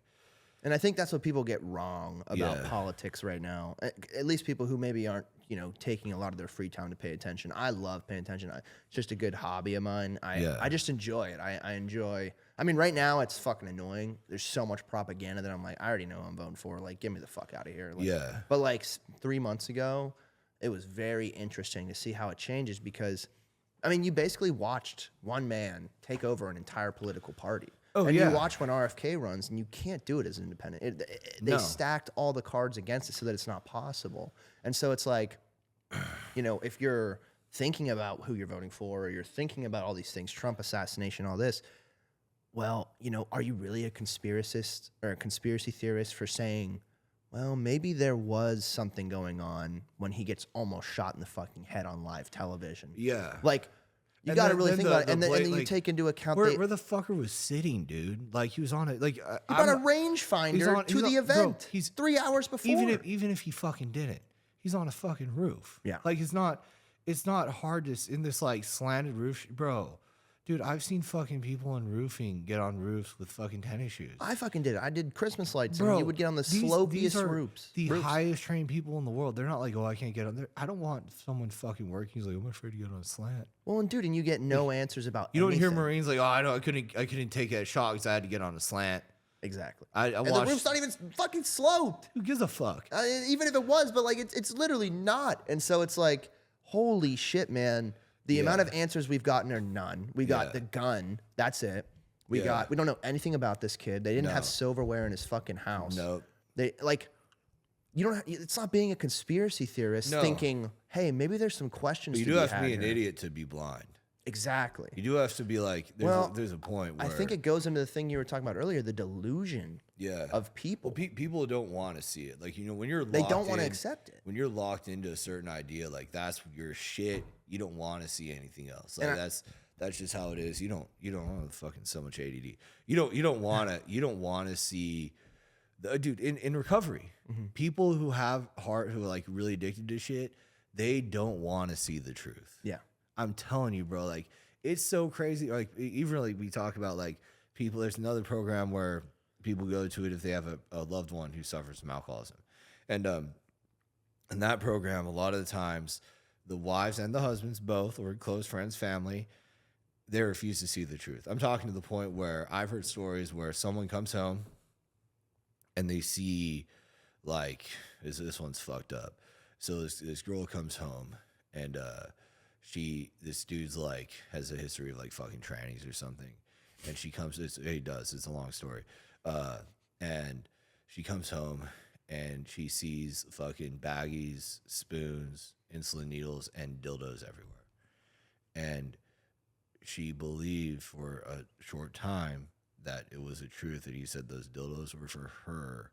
Speaker 1: And I think that's what people get wrong about politics right now. At least people who maybe aren't, you know, taking a lot of their free time to pay attention. I love paying attention. It's just a good hobby of mine. I just enjoy it. I enjoy. I mean, right now it's fucking annoying. There's so much propaganda that I'm like, I already know who I'm voting for. Like, get me the fuck out of here. Like, But like 3 months ago, it was very interesting to see how it changes because, I mean, you basically watched one man take over an entire political party.
Speaker 2: Oh,
Speaker 1: and
Speaker 2: yeah.
Speaker 1: you watch when RFK runs, and you can't do it as an independent. They stacked all the cards against it so that it's not possible. And so it's like, if you're thinking about who you're voting for, or you're thinking about all these things, Trump assassination, all this, well, are you really a conspiracist or a conspiracy theorist for saying, well, maybe there was something going on when he gets almost shot in the fucking head on live television?
Speaker 2: Yeah.
Speaker 1: Like, you got to really think about it. And then you take into account
Speaker 2: where the fucker was sitting, dude. Like, he was on it. Like,
Speaker 1: he brought a rangefinder to the event. Bro, he's 3 hours before.
Speaker 2: Even if he fucking didn't, he's on a fucking roof.
Speaker 1: Yeah.
Speaker 2: Like, it's not hard to, in this like slanted roof, bro. Dude, I've seen fucking people on roofing get on roofs with fucking tennis shoes.
Speaker 1: I fucking did it. I did Christmas lights,
Speaker 2: bro,
Speaker 1: and you would get on the slopiest roofs.
Speaker 2: The highest trained people in the world. They're not like, oh, I can't get on there. I don't want someone fucking working. He's like, I'm afraid to get on a slant.
Speaker 1: Well, and dude, and you get no answers about
Speaker 2: You
Speaker 1: anything.
Speaker 2: don't hear Marines like, oh, I couldn't take that shot because I had to get on a slant.
Speaker 1: Exactly.
Speaker 2: And
Speaker 1: the roof's not even fucking sloped.
Speaker 2: Who gives a fuck?
Speaker 1: Even if it was, but like it's literally not. And so it's like, holy shit, man. The amount of answers we've gotten are none. We got the gun. That's it. We don't know anything about this kid. They didn't have silverware in his fucking house.
Speaker 2: No.
Speaker 1: It's not being a conspiracy theorist thinking, hey, maybe there's some questions.
Speaker 2: You do have to be an idiot to be blind.
Speaker 1: Exactly.
Speaker 2: You do have to be like, there's a point where
Speaker 1: I think it goes into the thing you were talking about earlier, the delusion of people.
Speaker 2: Well, people don't want to see it. Like, when you're locked
Speaker 1: they don't want to accept it.
Speaker 2: When you're locked into a certain idea, like that's your shit. You don't want to see anything else. Like that's just how it is. You don't fucking so much ADD. You don't want to see dude in recovery. Mm-hmm. People who have who are like really addicted to shit, they don't want to see the truth.
Speaker 1: Yeah.
Speaker 2: I'm telling you, bro, like it's so crazy. Like even like we talk about like people, there's another program where people go to it if they have a loved one who suffers from alcoholism. And in that program, a lot of the times the wives and the husbands both, or close friends, family, they refuse to see the truth. I'm talking to the point where I've heard stories where someone comes home and they see like this one's fucked up. So this girl comes home and this dude's like has a history of like fucking trannies or something, and she comes. It's a long story, and she comes home and she sees fucking baggies, spoons, insulin needles, and dildos everywhere, and she believed for a short time that it was a truth that he said those dildos were for her,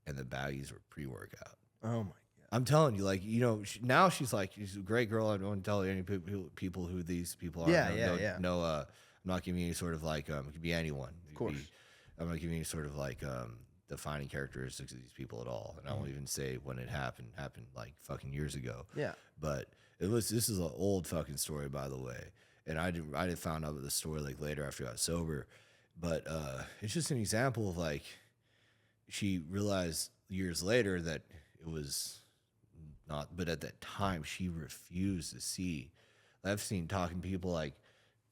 Speaker 2: and the baggies were pre-workout.
Speaker 1: Oh my.
Speaker 2: I'm telling you, like, now she's like, she's a great girl. I don't want to tell any people who these people are.
Speaker 1: Yeah.
Speaker 2: No, I'm not giving you any sort of like, it could be anyone.
Speaker 1: Of course.
Speaker 2: I'm not giving you any sort of like defining characteristics of these people at all. And I won't even say when it happened like fucking years ago. Yeah. But this is an old fucking story, by the way. And I did found out about the story like later after I got sober. But it's just an example of like, she realized years later that it was not, but at that time she refused to see. I've seen talking people like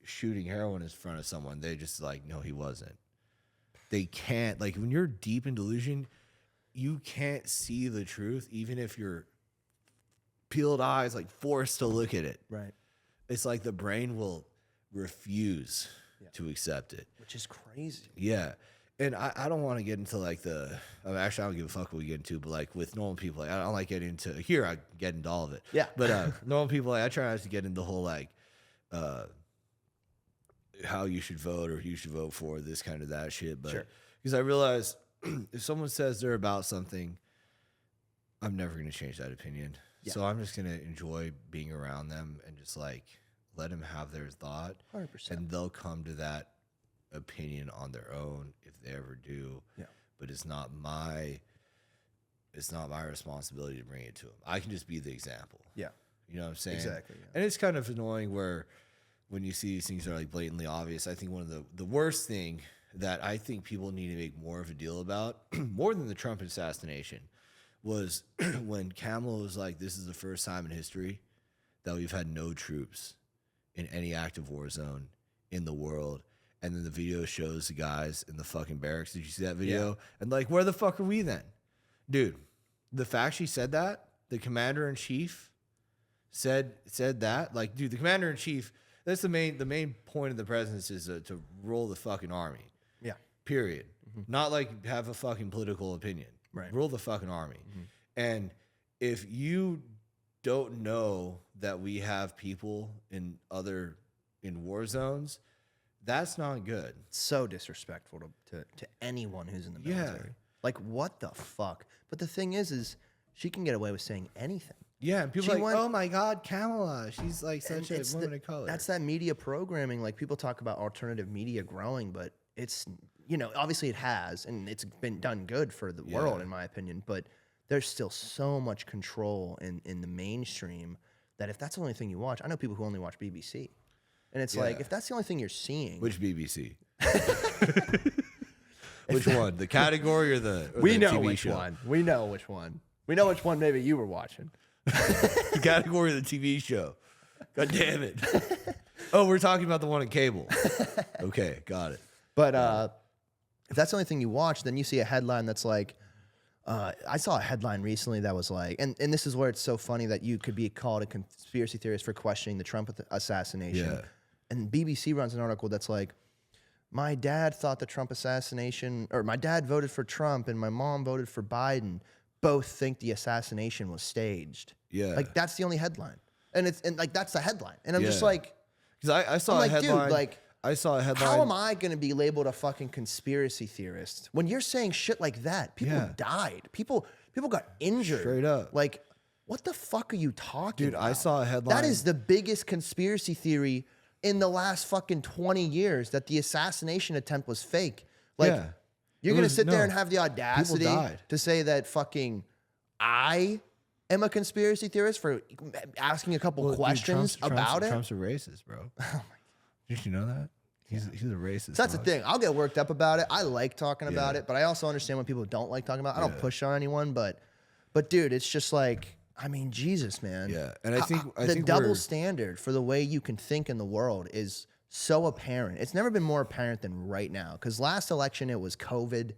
Speaker 2: shooting heroin in front of someone. They just like, no, he wasn't. They can't, like when you're deep in delusion, you can't see the truth, even if you're peeled eyes, like forced to look at it. Right. It's like the brain will refuse to accept it.
Speaker 1: Which is crazy.
Speaker 2: Yeah. And I don't want to get into like actually I don't give a fuck what we get into, but like with normal people, like I don't like getting into here. I get into all of it. Yeah. But normal people, like I try not to get into the whole like how you should vote or who you should vote for, this kind of that shit. But because I realize if someone says they're about something, I'm never going to change that opinion. Yeah. So I'm just going to enjoy being around them and just like let them have their thought. 100%. And they'll come to that opinion on their own if they ever do. Yeah. But it's not my responsibility to bring it to them. I can just be the example. Yeah. You know what I'm saying? Exactly. Yeah. And it's kind of annoying where when you see these things that are like blatantly obvious, I think one of the worst thing that I think people need to make more of a deal about, more than the Trump assassination, was when Kamala was like, this is the first time in history that we've had no troops in any active war zone in the world. And then the video shows the guys in the fucking barracks. Did you see that video? Yeah. And like, where the fuck are we then? Dude, the fact she said that, the commander-in-chief said that, like, dude, the commander-in-chief, that's the main point of the president is to roll the fucking army. Yeah. period. Not like have a fucking political opinion.
Speaker 1: Right.
Speaker 2: Rule the fucking army. And if you don't know that we have people in war zones, that's not good.
Speaker 1: So disrespectful to anyone who's in the military. Like, what the fuck? But the thing is she can get away with saying anything.
Speaker 2: Yeah, and people are like, oh my God, Kamala, she's like such a woman of color.
Speaker 1: That's that media programming. Like, people talk about alternative media growing, but it's, obviously it has, and it's been done good for the world, in my opinion, but there's still so much control in the mainstream that if that's the only thing you watch, I know people who only watch BBC. And it's like, if that's the only thing you're seeing.
Speaker 2: Which BBC? Which one? The category or the
Speaker 1: we know
Speaker 2: TV
Speaker 1: which
Speaker 2: show?
Speaker 1: one. We know which one. We know which one maybe you were watching.
Speaker 2: The category of the TV show. God damn it. Oh, we're talking about the one on cable. Okay, got it.
Speaker 1: But if that's the only thing you watch, then you see a headline that's like, I saw a headline recently that was like, and this is where it's so funny that you could be called a conspiracy theorist for questioning the Trump assassination.
Speaker 2: Yeah.
Speaker 1: And BBC runs an article that's like, my dad thought the Trump assassination, or my dad voted for Trump and my mom voted for Biden. Both think the assassination was staged.
Speaker 2: Yeah.
Speaker 1: Like, that's the only headline. And that's the headline. And I'm just like,
Speaker 2: because I saw a headline.
Speaker 1: Dude, like,
Speaker 2: I saw a headline.
Speaker 1: how am I going to be labeled a fucking conspiracy theorist when you're saying shit like that? People died. People got injured.
Speaker 2: Straight up.
Speaker 1: Like, what the fuck are you talking about?
Speaker 2: Dude, I saw a headline.
Speaker 1: That is the biggest conspiracy theory in the last fucking 20 years, that the assassination attempt was fake. Like, you're going to sit there and have the audacity to say that fucking I am a conspiracy theorist for asking a couple questions about it?
Speaker 2: Trump's a racist, bro. Oh my God. Did you know that? He's a racist.
Speaker 1: So that's the thing. I'll get worked up about it. I like talking about it, but I also understand when people don't like talking about it. I don't push on anyone, but dude, it's just like, I mean, Jesus, man.
Speaker 2: Yeah, and I think
Speaker 1: the double standard for the way you can think in the world is so apparent. It's never been more apparent than right now. Because last election, it was COVID.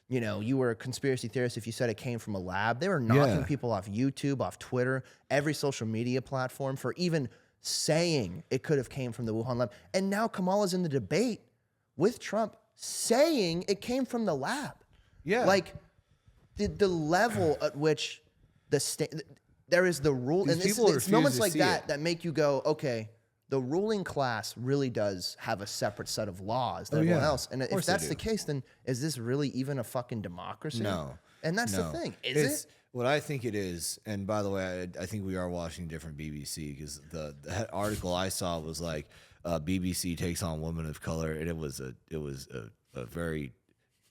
Speaker 1: You were a conspiracy theorist if you said it came from a lab. They were knocking people off YouTube, off Twitter, every social media platform for even saying it could have came from the Wuhan lab. And now Kamala's in the debate with Trump saying it came from the lab.
Speaker 2: Yeah.
Speaker 1: Like, the level at which there is the rule.
Speaker 2: These
Speaker 1: and
Speaker 2: people
Speaker 1: it's moments like
Speaker 2: that
Speaker 1: that make you go, okay, the ruling class really does have a separate set of laws than everyone else. And if that's the case, then is this really even a fucking democracy?
Speaker 2: No.
Speaker 1: And that's the thing. Is it?
Speaker 2: What I think it is, and by the way, I think we are watching different BBC, because the article I saw was like, BBC takes on women of color, and it was a very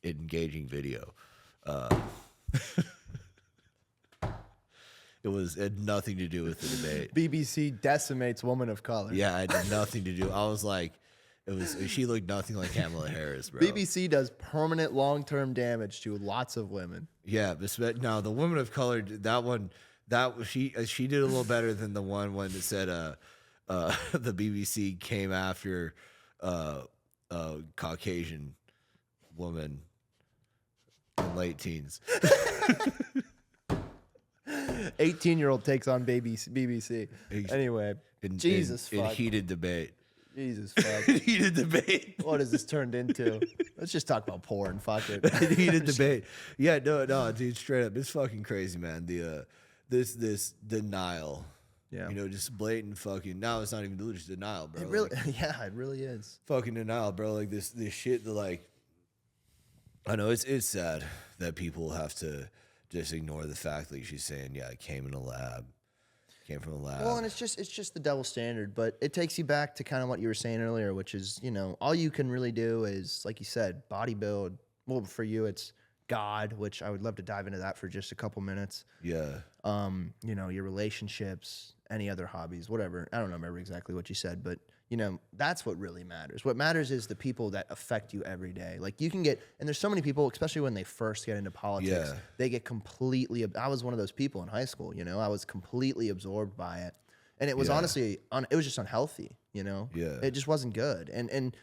Speaker 2: engaging video. It had nothing to do with the debate.
Speaker 1: BBC decimates woman of color.
Speaker 2: Yeah, it had nothing to do. I was like, she looked nothing like Kamala Harris, bro.
Speaker 1: BBC does permanent long-term damage to lots of women.
Speaker 2: Yeah, but no, the woman of color, she did a little better than the one when it said the BBC came after a Caucasian woman in late teens.
Speaker 1: 18-year-old takes on BBC. Anyway, Jesus fuck.
Speaker 2: In heated debate.
Speaker 1: Jesus fuck.
Speaker 2: Heated debate.
Speaker 1: What has this turned into? Let's just talk about porn. Fuck it.
Speaker 2: Heated debate. Yeah, no, dude, straight up, it's fucking crazy, man. The this denial.
Speaker 1: Yeah.
Speaker 2: Just blatant fucking. Now it's not even just denial, bro.
Speaker 1: It really, it really is.
Speaker 2: Fucking denial, bro. Like this shit that, like, I know it's sad that people have to just ignore the fact that she's saying, yeah, it came in a lab. Came from a lab.
Speaker 1: Well, and it's just the double standard, but it takes you back to kind of what you were saying earlier, which is, all you can really do is, like you said, bodybuild. Well, for you, it's God, which I would love to dive into that for just a couple minutes.
Speaker 2: Yeah.
Speaker 1: Your relationships, any other hobbies, whatever. I don't remember exactly what you said, but that's what really matters. What matters is the people that affect you every day. Like, you can get, and there's so many people, especially when they first get into politics, they get completely, I was one of those people in high school, I was completely absorbed by it. And it was honestly, it was just unhealthy, Yeah. It just wasn't good. And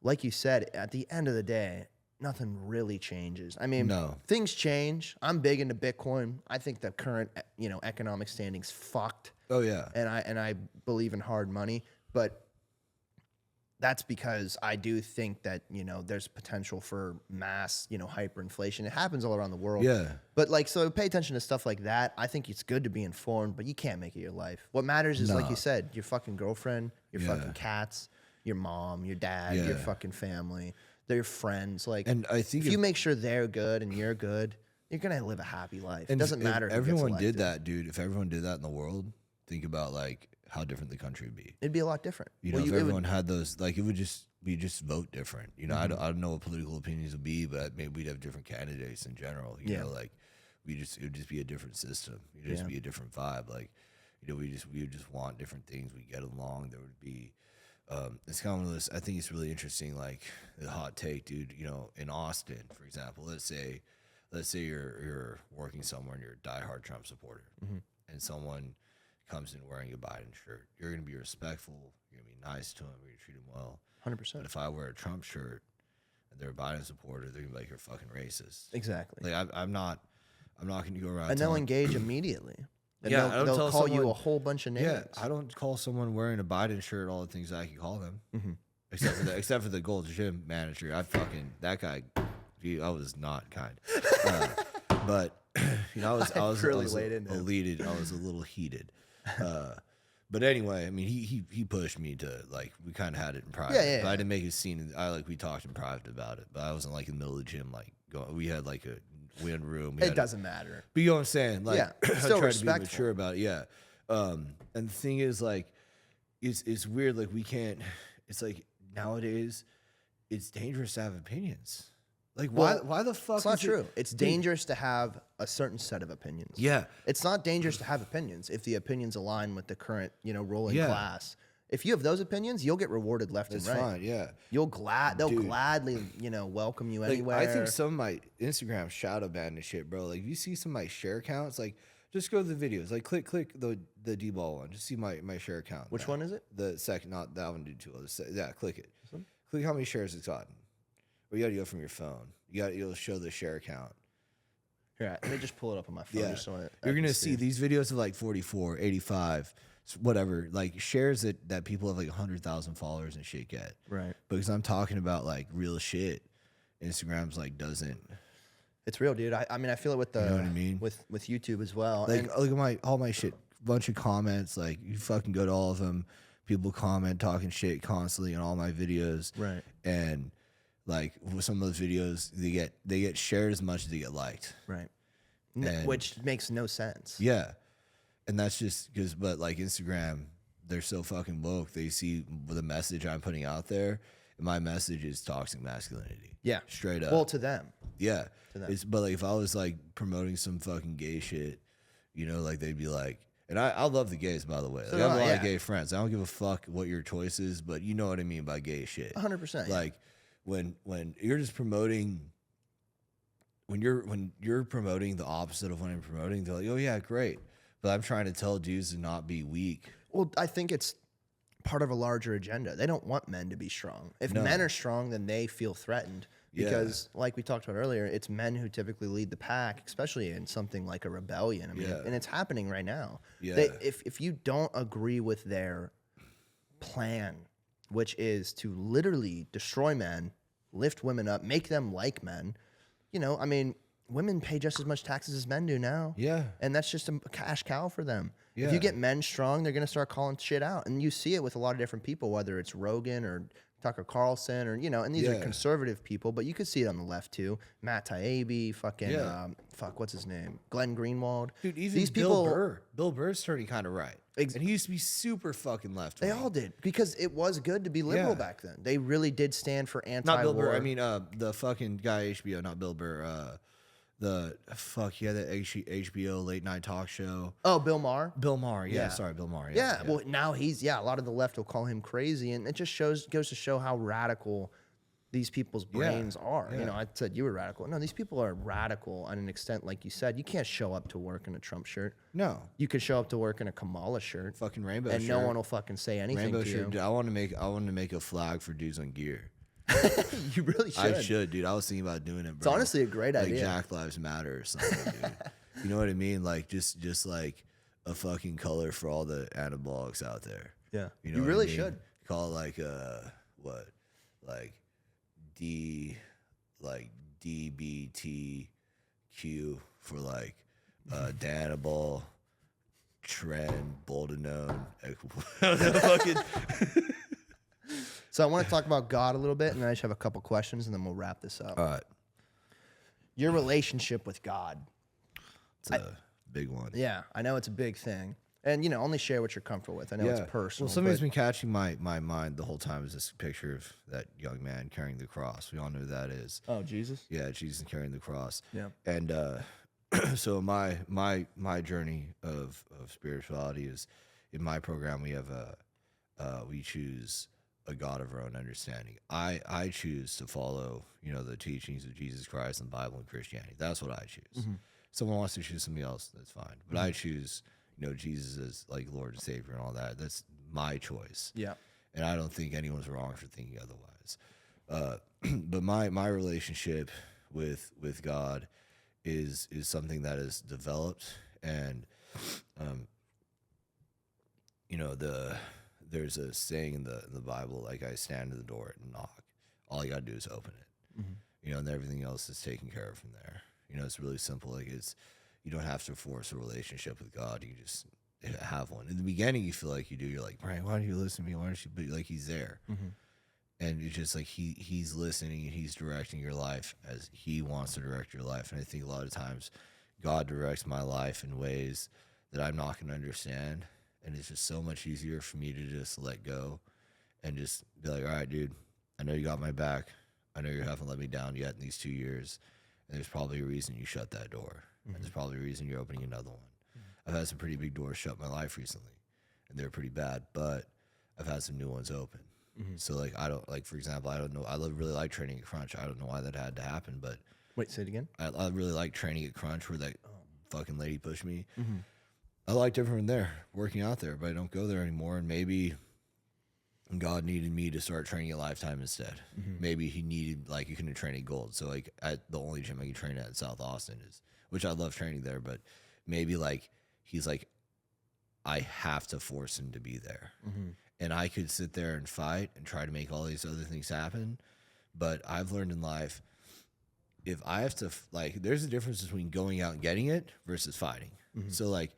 Speaker 1: like you said, at the end of the day, nothing really changes. I mean, things change. I'm big into Bitcoin. I think the current, economic standing's fucked.
Speaker 2: Oh yeah.
Speaker 1: And I believe in hard money, but that's because I do think that, you know, there's potential for mass, you know, hyperinflation. It happens all around the world.
Speaker 2: Yeah.
Speaker 1: But like, so pay attention to stuff like that. I think it's good to be informed, but you can't make it your life. What matters is, like you said, your fucking girlfriend, your fucking cats, your mom, your dad, your fucking family, their friends. Like,
Speaker 2: and I think
Speaker 1: if you make sure they're good and you're good, you're going to live a happy life. It doesn't matter
Speaker 2: if
Speaker 1: who gets
Speaker 2: everyone did
Speaker 1: elected.
Speaker 2: that, dude. If everyone did that in the world, think about like how different the country would be.
Speaker 1: It'd be a lot different.
Speaker 2: You know, if everyone had those, like, it would just we just vote different. You know, I don't know what political opinions would be, but maybe we'd have different candidates in general. You know, like it would just be a different system. It'd just be a different vibe. Like, you know, we would just want different things. We get along. There would be. It's kind of one of those. I think it's really interesting. Like the hot take, dude. You know, in Austin, for example, let's say you're working somewhere and you're a diehard Trump supporter, and someone comes in wearing a Biden shirt. You're gonna be respectful. You're gonna be nice to him. You're gonna treat him well.
Speaker 1: 100%.
Speaker 2: But if I wear a Trump shirt and they're a Biden supporter, they're gonna be like, you're fucking racist.
Speaker 1: Exactly.
Speaker 2: Like I'm not gonna go around.
Speaker 1: And they'll engage immediately. And
Speaker 2: Yeah,
Speaker 1: they'll call you a whole bunch of names.
Speaker 2: Yeah, I don't call someone wearing a Biden shirt all the things I can call them, except for the Gold Gym manager. That guy. I was not kind, but you know, I was
Speaker 1: really
Speaker 2: I was
Speaker 1: laid into him.
Speaker 2: I was a little heated. But anyway, I mean, he pushed me to, like, we kind of had it in private.
Speaker 1: Yeah.
Speaker 2: But I didn't make a scene. We talked in private about it. But I wasn't like in the middle of the gym, like we had like a wind room.
Speaker 1: It doesn't matter.
Speaker 2: But you know what I'm saying? Like, I
Speaker 1: still
Speaker 2: try
Speaker 1: respectful.
Speaker 2: to be mature about it. Yeah. And the thing is, like, it's weird. Like, we can't. It's like nowadays, it's dangerous to have opinions. Like, why the fuck?
Speaker 1: It's not true. It's dangerous to have a certain set of opinions.
Speaker 2: Yeah.
Speaker 1: It's not dangerous to have opinions if the opinions align with the current, you know, ruling class. If you have those opinions, you'll get rewarded left and right.
Speaker 2: That's fine. Yeah.
Speaker 1: They'll gladly, you know, welcome you anywhere.
Speaker 2: I think some of my Instagram shadow banned and shit, bro. Like, if you see some of my share counts, like, just go to the videos. Like, click the D-ball one. Just see my share count.
Speaker 1: Which one is it?
Speaker 2: The second, not that one. Do two others. Yeah, click it. Click how many shares it's gotten. Or you got to go from your phone. You'll show the share count.
Speaker 1: Here, let me just pull it up on my phone.
Speaker 2: Yeah.
Speaker 1: Just so
Speaker 2: You're going to see these videos of like 44, 85, whatever, like shares that people have like 100,000 followers and shit get.
Speaker 1: Right.
Speaker 2: Because I'm talking about like real shit. Instagram's like doesn't.
Speaker 1: It's real, dude. I mean, I feel it with the,
Speaker 2: You know what I mean?
Speaker 1: with YouTube as well.
Speaker 2: Like,
Speaker 1: And
Speaker 2: look at all my shit. Bunch of comments. Like, you fucking go to all of them. People comment, talking shit constantly on all my videos.
Speaker 1: Right.
Speaker 2: And like with some of those videos, they get shared as much as they get liked.
Speaker 1: Right.
Speaker 2: And
Speaker 1: Which makes no sense.
Speaker 2: yeah. And that's just because, but like Instagram, they're so fucking woke. They see the message I'm putting out there, and my message is toxic masculinity.
Speaker 1: Yeah.
Speaker 2: Straight up.
Speaker 1: Well, to them.
Speaker 2: Yeah.
Speaker 1: To them.
Speaker 2: But like if I was like promoting some fucking gay shit, you know, like they'd be like, and I love the gays, by the way. Like, I have a lot of gay friends. I don't give a fuck what your choice is, but you know what I mean by gay shit.
Speaker 1: 100%.
Speaker 2: Like when you're just promoting, when you're promoting the opposite of what I'm promoting, they're like, oh yeah, great. But I'm trying to tell dudes to not be weak.
Speaker 1: Well, I think it's part of a larger agenda. They don't want men to be strong. If men are strong, then they feel threatened. Because, like we talked about earlier, it's men who typically lead the pack, especially in something like a rebellion. I mean, and it's happening right now.
Speaker 2: Yeah.
Speaker 1: If you don't agree with their plan, which is to literally destroy men, lift women up, make them like men, you know, I mean, women pay just as much taxes as men do now.
Speaker 2: Yeah.
Speaker 1: And that's just a cash cow for them.
Speaker 2: Yeah.
Speaker 1: If you get men strong, they're going to start calling shit out. And you see it with a lot of different people, whether it's Rogan or Tucker Carlson or, you know, and these are conservative people, but you could see it on the left too. Matt Taibbi, fucking, what's his name? Glenn Greenwald.
Speaker 2: Dude, even
Speaker 1: these
Speaker 2: Bill
Speaker 1: people,
Speaker 2: Burr. Bill Burr's turning kind of right. And he used to be super fucking left.
Speaker 1: They all did because it was good to be liberal back then. They really did stand for anti-war.
Speaker 2: Not Bill Burr. I mean, the fucking guy HBO, not Bill Burr. The HBO late night talk show.
Speaker 1: Oh, Bill Maher.
Speaker 2: Bill Maher. Yeah, sorry, Bill Maher.
Speaker 1: Yeah. Well, now he's a lot of the left will call him crazy, and it just goes to show how radical these people's brains are. You know, I said you were radical. No, these people are radical on an extent, like you said. You can't show up to work in a Trump shirt.
Speaker 2: No.
Speaker 1: You could show up to work in a Kamala shirt.
Speaker 2: Fucking rainbow
Speaker 1: and
Speaker 2: shirt.
Speaker 1: no one will fucking say anything
Speaker 2: Rainbow
Speaker 1: to
Speaker 2: shirt.
Speaker 1: you.
Speaker 2: Dude, I want to make a flag for dudes on gear.
Speaker 1: You really should.
Speaker 2: I should, dude. I was thinking about doing it, bro.
Speaker 1: It's honestly a great idea.
Speaker 2: Like Jack Lives Matter or something, dude. You know what I mean? Like just like a fucking color for all the anabolics out there.
Speaker 1: Yeah.
Speaker 2: You know
Speaker 1: You
Speaker 2: what
Speaker 1: really
Speaker 2: I mean?
Speaker 1: should.
Speaker 2: Call it like what, like DBTQ for like Danable, Trend, Boldenone. Fucking.
Speaker 1: So I want to talk about God a little bit, and I just have a couple questions, and then we'll wrap this up.
Speaker 2: All right.
Speaker 1: Your relationship with God.
Speaker 2: It's a big one.
Speaker 1: Yeah, I know it's a big thing. And, only share what you're comfortable with. I know it's personal.
Speaker 2: Well, something's been catching my mind the whole time is this picture of that young man carrying the cross. We all know who that is.
Speaker 1: Oh, Jesus?
Speaker 2: Yeah, Jesus carrying the cross.
Speaker 1: Yeah.
Speaker 2: And so my journey of spirituality is, in my program, we have we choose a God of our own understanding. I choose to follow, the teachings of Jesus Christ and the Bible and Christianity. That's what I choose. Mm-hmm. Someone wants to choose something else, that's fine. But I choose, Jesus as like Lord and Savior and all that. That's my choice.
Speaker 1: Yeah.
Speaker 2: And I don't think anyone's wrong for thinking otherwise. But my relationship with God is something that is developed, and there's a saying in the Bible, like, I stand at the door and knock. All you gotta do is open it. Mm-hmm. And everything else is taken care of from there. It's really simple. Like, you don't have to force a relationship with God. You just have one. In the beginning, you feel like you do. You're like, Brian, why don't you listen to me? Why don't you? But like, he's there. Mm-hmm. And it's just like he's listening and he's directing your life as he wants to direct your life. And I think a lot of times God directs my life in ways that I'm not going to understand. And it's just so much easier for me to just let go and just be like, all right, dude, I know you got my back. I know you haven't let me down yet in these 2 years. And there's probably a reason you shut that door. Mm-hmm. And there's probably a reason you're opening another one. Mm-hmm. I've had some pretty big doors shut in my life recently, and they're pretty bad, but I've had some new ones open. Mm-hmm. So, like, I don't, like, for example, I don't know. I really like training at Crunch. I don't know why that had to happen, but.
Speaker 1: Wait, say it again?
Speaker 2: I really like training at Crunch where that fucking lady pushed me. Mm-hmm. I liked everyone there, working out there, but I don't go there anymore. And maybe God needed me to start training at Lifetime instead. Mm-hmm. Maybe he needed, like, you couldn't train at Gold. So, like, the only gym I can train at in South Austin is, which I love training there, but maybe, like, he's like, I have to force him to be there. Mm-hmm. And I could sit there and fight and try to make all these other things happen. But I've learned in life, if I have to, like, there's a difference between going out and getting it versus fighting. Mm-hmm. So, like,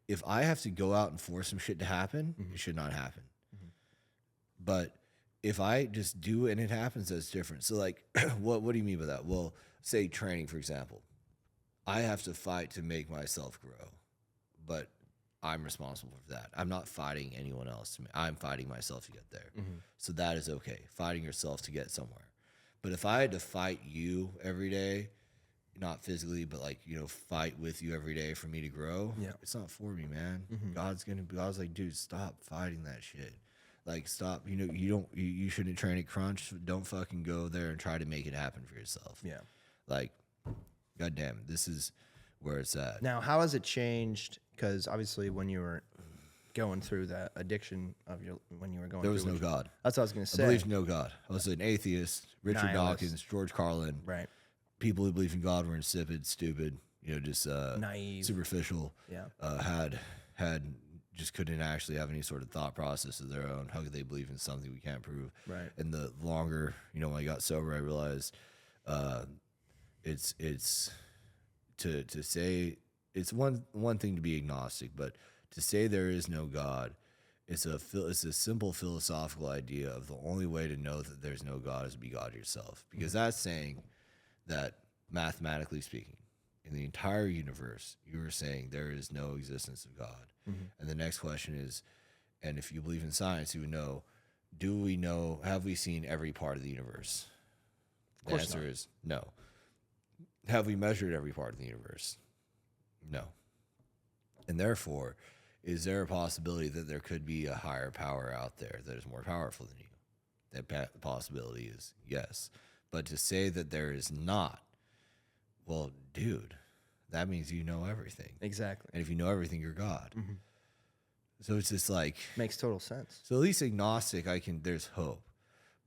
Speaker 2: if I have to go out and force some shit to happen, mm-hmm. it should not happen. Mm-hmm. But if I just do it and it happens, that's different. So, like, what do you mean by that? Well, say training, for example. I have to fight to make myself grow, but I'm responsible for that. I'm not fighting anyone else. I'm fighting myself to get there. Mm-hmm. So that is okay, fighting yourself to get somewhere. But if I had to fight you every day, not physically, but like, fight with you every day for me to grow, it's not for me, man. Mm-hmm. God's like, dude, stop fighting that shit. Like, stop. You shouldn't train at Crunch. Don't fucking go there and try to make it happen for yourself. Yeah. Like, goddamn, this is where it's at.
Speaker 1: Now, how has it changed? Because obviously, when you were going through that addiction when you were going,
Speaker 2: there was no God.
Speaker 1: That's what I was going to say.
Speaker 2: I believed no God. I was an atheist. Richard Dawkins, George Carlin.
Speaker 1: Right.
Speaker 2: People who believed in God were insipid, stupid. Just
Speaker 1: naive,
Speaker 2: superficial.
Speaker 1: Yeah.
Speaker 2: Had just couldn't actually have any sort of thought process of their own. How could they believe in something we can't prove?
Speaker 1: Right.
Speaker 2: And the longer, when I got sober, I realized it's to say it's one thing to be agnostic, but to say there is no God, it's a simple philosophical idea of the only way to know that there's no God is to be God yourself, because that's saying that mathematically speaking, in the entire universe, you are saying there is no existence of God. Mm-hmm. And the next question is, and if you believe in science, you would know, have we seen every part of the universe? The answer is no. Have we measured every part of the universe? No. And therefore, is there a possibility that there could be a higher power out there that is more powerful than you? That possibility is yes. But to say that there is not, well, dude, that means you know everything.
Speaker 1: Exactly.
Speaker 2: And if you know everything, you're God. Mm-hmm. So it's just like...
Speaker 1: Makes total sense.
Speaker 2: So at least agnostic, there's hope.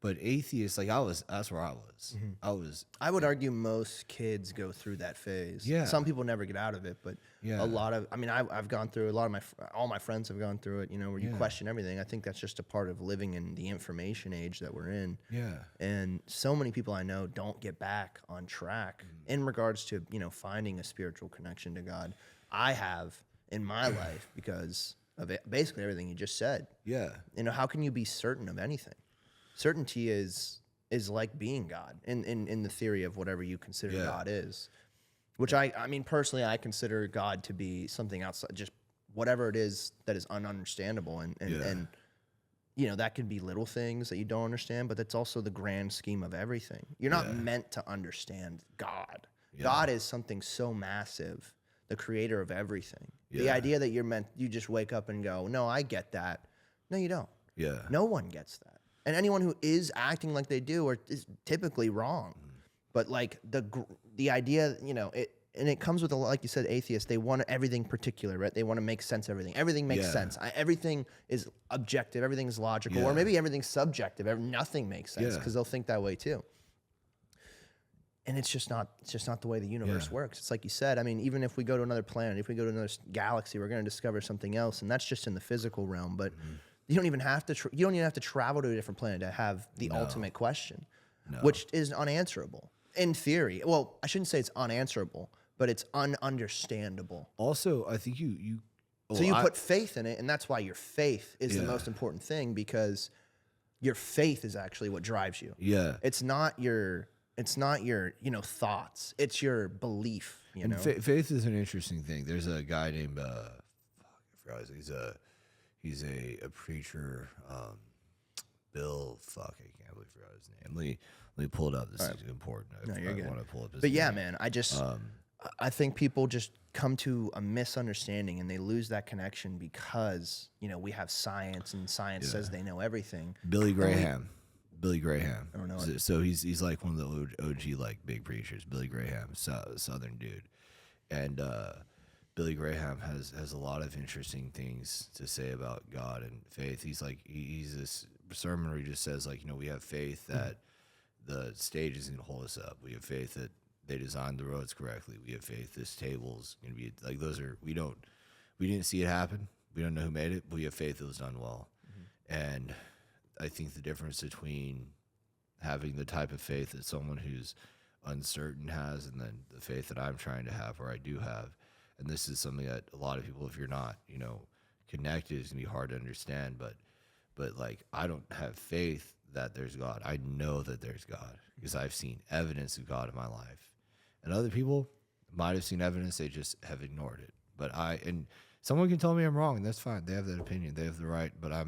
Speaker 2: But atheists, like that's where I was.
Speaker 1: I would argue most kids go through that phase.
Speaker 2: Yeah.
Speaker 1: Some people never get out of it, but
Speaker 2: Yeah.
Speaker 1: a lot of, I mean, I've gone through, a lot of all my friends have gone through it, you know, where you question everything. I think that's just a part of living in the information age that we're in.
Speaker 2: Yeah.
Speaker 1: And so many people I know don't get back on track in regards to, you know, finding a spiritual connection to God. I have in my life because of basically everything you just said.
Speaker 2: Yeah.
Speaker 1: You know, how can you be certain of anything? Certainty is like being God in the theory of whatever you consider God is, which I mean, personally, I consider God to be something outside, just whatever it is that is ununderstandable. And you know, that could be little things that you don't understand, but that's also the grand scheme of everything. You're not meant to understand God.
Speaker 2: Yeah.
Speaker 1: God is something so massive, the creator of everything. The idea that you just wake up and go, no, I get that. No, you don't.
Speaker 2: Yeah.
Speaker 1: No one gets that. And anyone who is acting like they do is typically wrong. But like the idea, you know, it comes with like you said, atheists. They want everything particular, right? They want to make sense of everything. Everything makes sense. Everything is objective. Everything is logical, or maybe everything's subjective. Nothing makes sense because they'll think that way too. And it's just not the way the universe works. It's like you said. I mean, even if we go to another planet, if we go to another galaxy, we're going to discover something else, and that's just in the physical realm. But you don't even have to. You don't even have to travel to a different planet to have the ultimate question, which is unanswerable in theory. Well, I shouldn't say it's unanswerable, but it's ununderstandable.
Speaker 2: Also, I think you.
Speaker 1: So you put faith in it, and that's why your faith is the most important thing, because your faith is actually what drives you.
Speaker 2: Yeah.
Speaker 1: It's not your you know, thoughts. It's your belief. You know,
Speaker 2: faith is an interesting thing. There's a guy named I forgot he's a preacher. Bill, I can't believe I forgot his name. Let me pull it up. This is important.
Speaker 1: you're good.
Speaker 2: I want to pull up his
Speaker 1: but
Speaker 2: name.
Speaker 1: yeah, man, I think people just come to a misunderstanding and they lose that connection because, you know, we have science and science says they know everything.
Speaker 2: Billy Graham. Billy Graham.
Speaker 1: I don't know.
Speaker 2: So he's like one of the OG like big preachers. Billy Graham, Southern dude, and Billy Graham has a lot of interesting things to say about God and faith. He's this sermon where he just says, like, you know, we have faith that the stage is going to hold us up. We have faith that they designed the roads correctly. We have faith this table's going to be like, we didn't see it happen. We don't know who made it, but we have faith it was done well. And I think the difference between having the type of faith that someone who's uncertain has and then the faith that I'm trying to have, or I do have, and this is something that a lot of people, if you're not, you know, connected, is going to be hard to understand, but like, I don't have faith that there's God. I know that there's God because I've seen evidence of God in my life. And other people might have seen evidence, they just have ignored it. But and someone can tell me I'm wrong, and that's fine. They have that opinion. They have the right, but I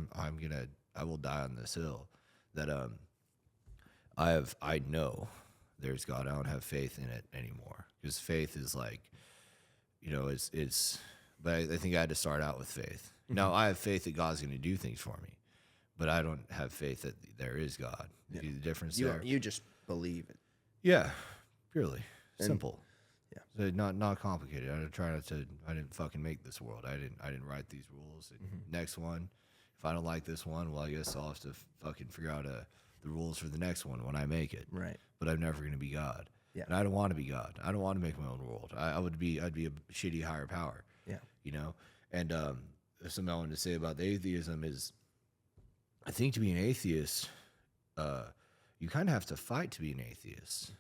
Speaker 2: will die on this hill that I know there's God. I don't have faith in it anymore because faith is like, you know, it's but I think I had to start out with faith. Now I have faith that God's going to do things for me, but I don't have faith that there is God. You see the difference there?
Speaker 1: You just believe it.
Speaker 2: Yeah, purely simple.
Speaker 1: Yeah,
Speaker 2: So not complicated. I didn't fucking make this world. I didn't write these rules. Next one, if I don't like this one, well, I guess I'll have to fucking figure out the rules for the next one when I make it.
Speaker 1: Right.
Speaker 2: But I'm never going to be God.
Speaker 1: Yeah.
Speaker 2: And I don't want to be God. I don't want to make my own world. I'd be a shitty higher power.
Speaker 1: Yeah.
Speaker 2: You know? And something I wanted to say about atheism is, I think to be an atheist, you kind of have to fight to be an atheist.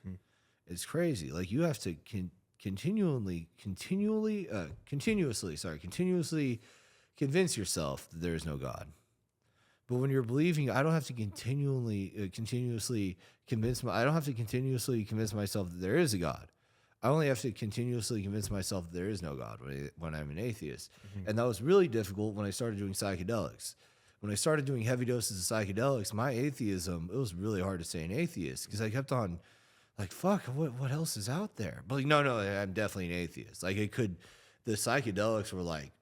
Speaker 2: It's crazy. Like, you have to continuously convince yourself that there is no God. But when you're believing, I don't have to continuously convince myself that there is a God. I only have to continuously convince myself that there is no God when I'm an atheist. And that was really difficult when I started doing psychedelics. When I started doing heavy doses of psychedelics, my atheism, it was really hard to stay an atheist because I kept on like, fuck, what else is out there? But like, no, I'm definitely an atheist. Like, the psychedelics were like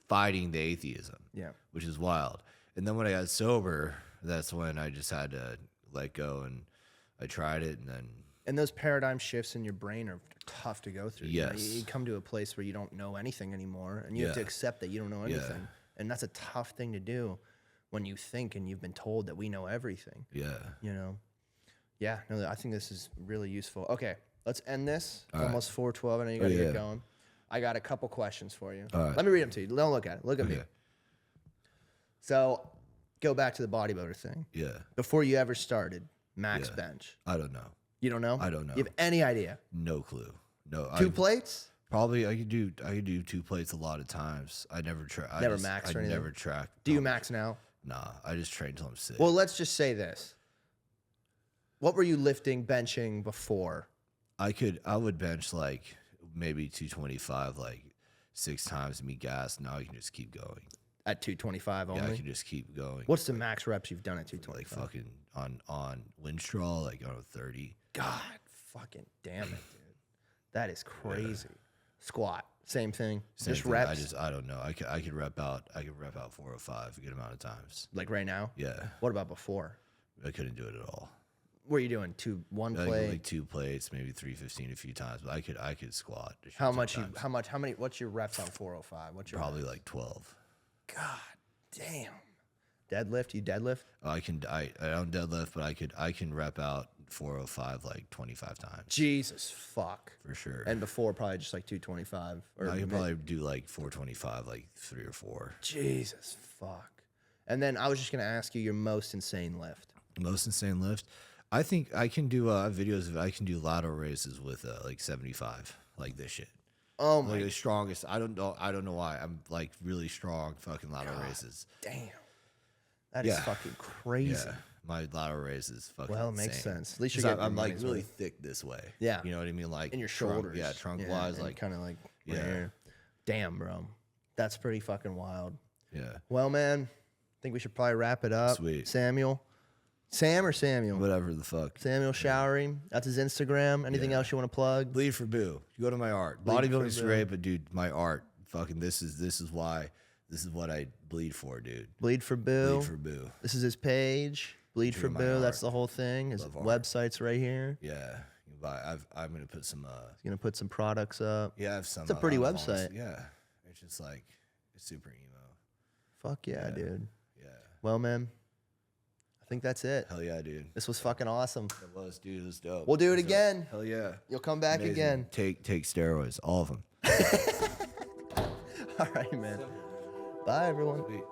Speaker 2: fighting the atheism, which is wild. And then when I got sober, that's when I just had to let go, and I tried it, and then...
Speaker 1: And those paradigm shifts in your brain are tough to go through.
Speaker 2: Yes.
Speaker 1: You come to a place where you don't know anything anymore, and you have to accept that you don't know anything. And that's a tough thing to do when you think and you've been told that we know everything.
Speaker 2: Yeah.
Speaker 1: You know? Yeah, no, I think this is really useful. Okay, let's end this. It's
Speaker 2: All right.
Speaker 1: almost 4:12. I know you got to
Speaker 2: yeah.
Speaker 1: get going. I got a couple questions for you.
Speaker 2: All right.
Speaker 1: Let me read them to you. Don't look at it. Look at me.
Speaker 2: Okay.
Speaker 1: So, go back to the bodybuilder thing.
Speaker 2: Yeah.
Speaker 1: Before you ever started, max
Speaker 2: Yeah.
Speaker 1: bench.
Speaker 2: I don't know.
Speaker 1: You don't know?
Speaker 2: I don't know.
Speaker 1: You have any idea?
Speaker 2: No clue. No.
Speaker 1: Two plates?
Speaker 2: Probably I could do 2 plates a lot of times. I never try.
Speaker 1: Never max or anything?
Speaker 2: never track.
Speaker 1: Do you max now?
Speaker 2: Nah, I just train till I'm sick.
Speaker 1: Well, let's just say this. What were you lifting, benching before?
Speaker 2: I would bench like maybe 225 like 6 times and be gassed. Now I can just keep going.
Speaker 1: At 225 only?
Speaker 2: Yeah, I can just keep going.
Speaker 1: What's the max reps you've done at
Speaker 2: like
Speaker 1: 225?
Speaker 2: fucking on Winstraw, like on a 30.
Speaker 1: God fucking damn it, dude. That is crazy. Squat, same thing.
Speaker 2: Same
Speaker 1: Just
Speaker 2: thing.
Speaker 1: reps.
Speaker 2: I don't know. I could rep out 405 a good amount of times.
Speaker 1: Like right now?
Speaker 2: Yeah.
Speaker 1: What about before?
Speaker 2: I couldn't do it at all.
Speaker 1: What are you doing? One
Speaker 2: I could
Speaker 1: plate?
Speaker 2: do like 2 plates, maybe 315 a few times, but I could squat.
Speaker 1: How many what's your reps on 405? What's your
Speaker 2: Probably like 12.
Speaker 1: God damn. Deadlift? You deadlift?
Speaker 2: I don't deadlift, but I can rep out 405 like 25 times
Speaker 1: Jesus fuck.
Speaker 2: for sure.
Speaker 1: And before probably just like 225 or
Speaker 2: I can probably do like 425 like 3 or 4.
Speaker 1: Jesus fuck. And then I was just gonna ask you your most insane lift.
Speaker 2: Most insane lift. I think I can do videos of I can do lateral raises with like 75, like this shit.
Speaker 1: Oh my
Speaker 2: Like the strongest. I don't know why. I'm like really strong fucking lateral raises.
Speaker 1: damn. That is
Speaker 2: Yeah.
Speaker 1: fucking crazy.
Speaker 2: Yeah. My lateral raise is fucking
Speaker 1: Well, it makes
Speaker 2: insane.
Speaker 1: sense. At least
Speaker 2: 'Cause
Speaker 1: you're getting
Speaker 2: I'm
Speaker 1: your
Speaker 2: like
Speaker 1: money's
Speaker 2: really
Speaker 1: worth.
Speaker 2: thick this way.
Speaker 1: Yeah.
Speaker 2: You know what I mean? Like
Speaker 1: In your
Speaker 2: trunk-
Speaker 1: shoulders.
Speaker 2: Yeah, trunk wise, like
Speaker 1: kind of like
Speaker 2: Yeah.
Speaker 1: right here. Damn, bro. That's pretty fucking wild.
Speaker 2: yeah.
Speaker 1: Well, man, I think we should probably wrap it up.
Speaker 2: Sweet.
Speaker 1: Samuel. Sam or Samuel?
Speaker 2: Whatever the fuck.
Speaker 1: Samuel Showery. That's his Instagram. Anything else you want to plug?
Speaker 2: Bleed for Boo. You go to my art.
Speaker 1: Bleed for
Speaker 2: Bodybuilding's
Speaker 1: Boo.
Speaker 2: great, but dude, my art, fucking this is what I bleed for, dude.
Speaker 1: Bleed for Boo.
Speaker 2: Bleed for Boo.
Speaker 1: This is his page. Bleed for
Speaker 2: my
Speaker 1: Boo. That's
Speaker 2: art.
Speaker 1: the whole thing. His
Speaker 2: Love art.
Speaker 1: website's right here.
Speaker 2: Yeah. You can buy. I'm gonna put some.
Speaker 1: He's gonna put some products up.
Speaker 2: Yeah, I have some.
Speaker 1: It's a pretty
Speaker 2: I have all
Speaker 1: website.
Speaker 2: this- Yeah. It's just like it's super emo.
Speaker 1: Fuck yeah, dude.
Speaker 2: Yeah.
Speaker 1: Well, man, I think that's it.
Speaker 2: Hell yeah, dude.
Speaker 1: This was fucking awesome.
Speaker 2: It was, dude. It was dope.
Speaker 1: We'll do it
Speaker 2: It was dope.
Speaker 1: again.
Speaker 2: Hell yeah.
Speaker 1: You'll come back
Speaker 2: Amazing.
Speaker 1: again.
Speaker 2: Take steroids, all of them.
Speaker 1: All right, man. Bye, everyone.
Speaker 2: Sweet.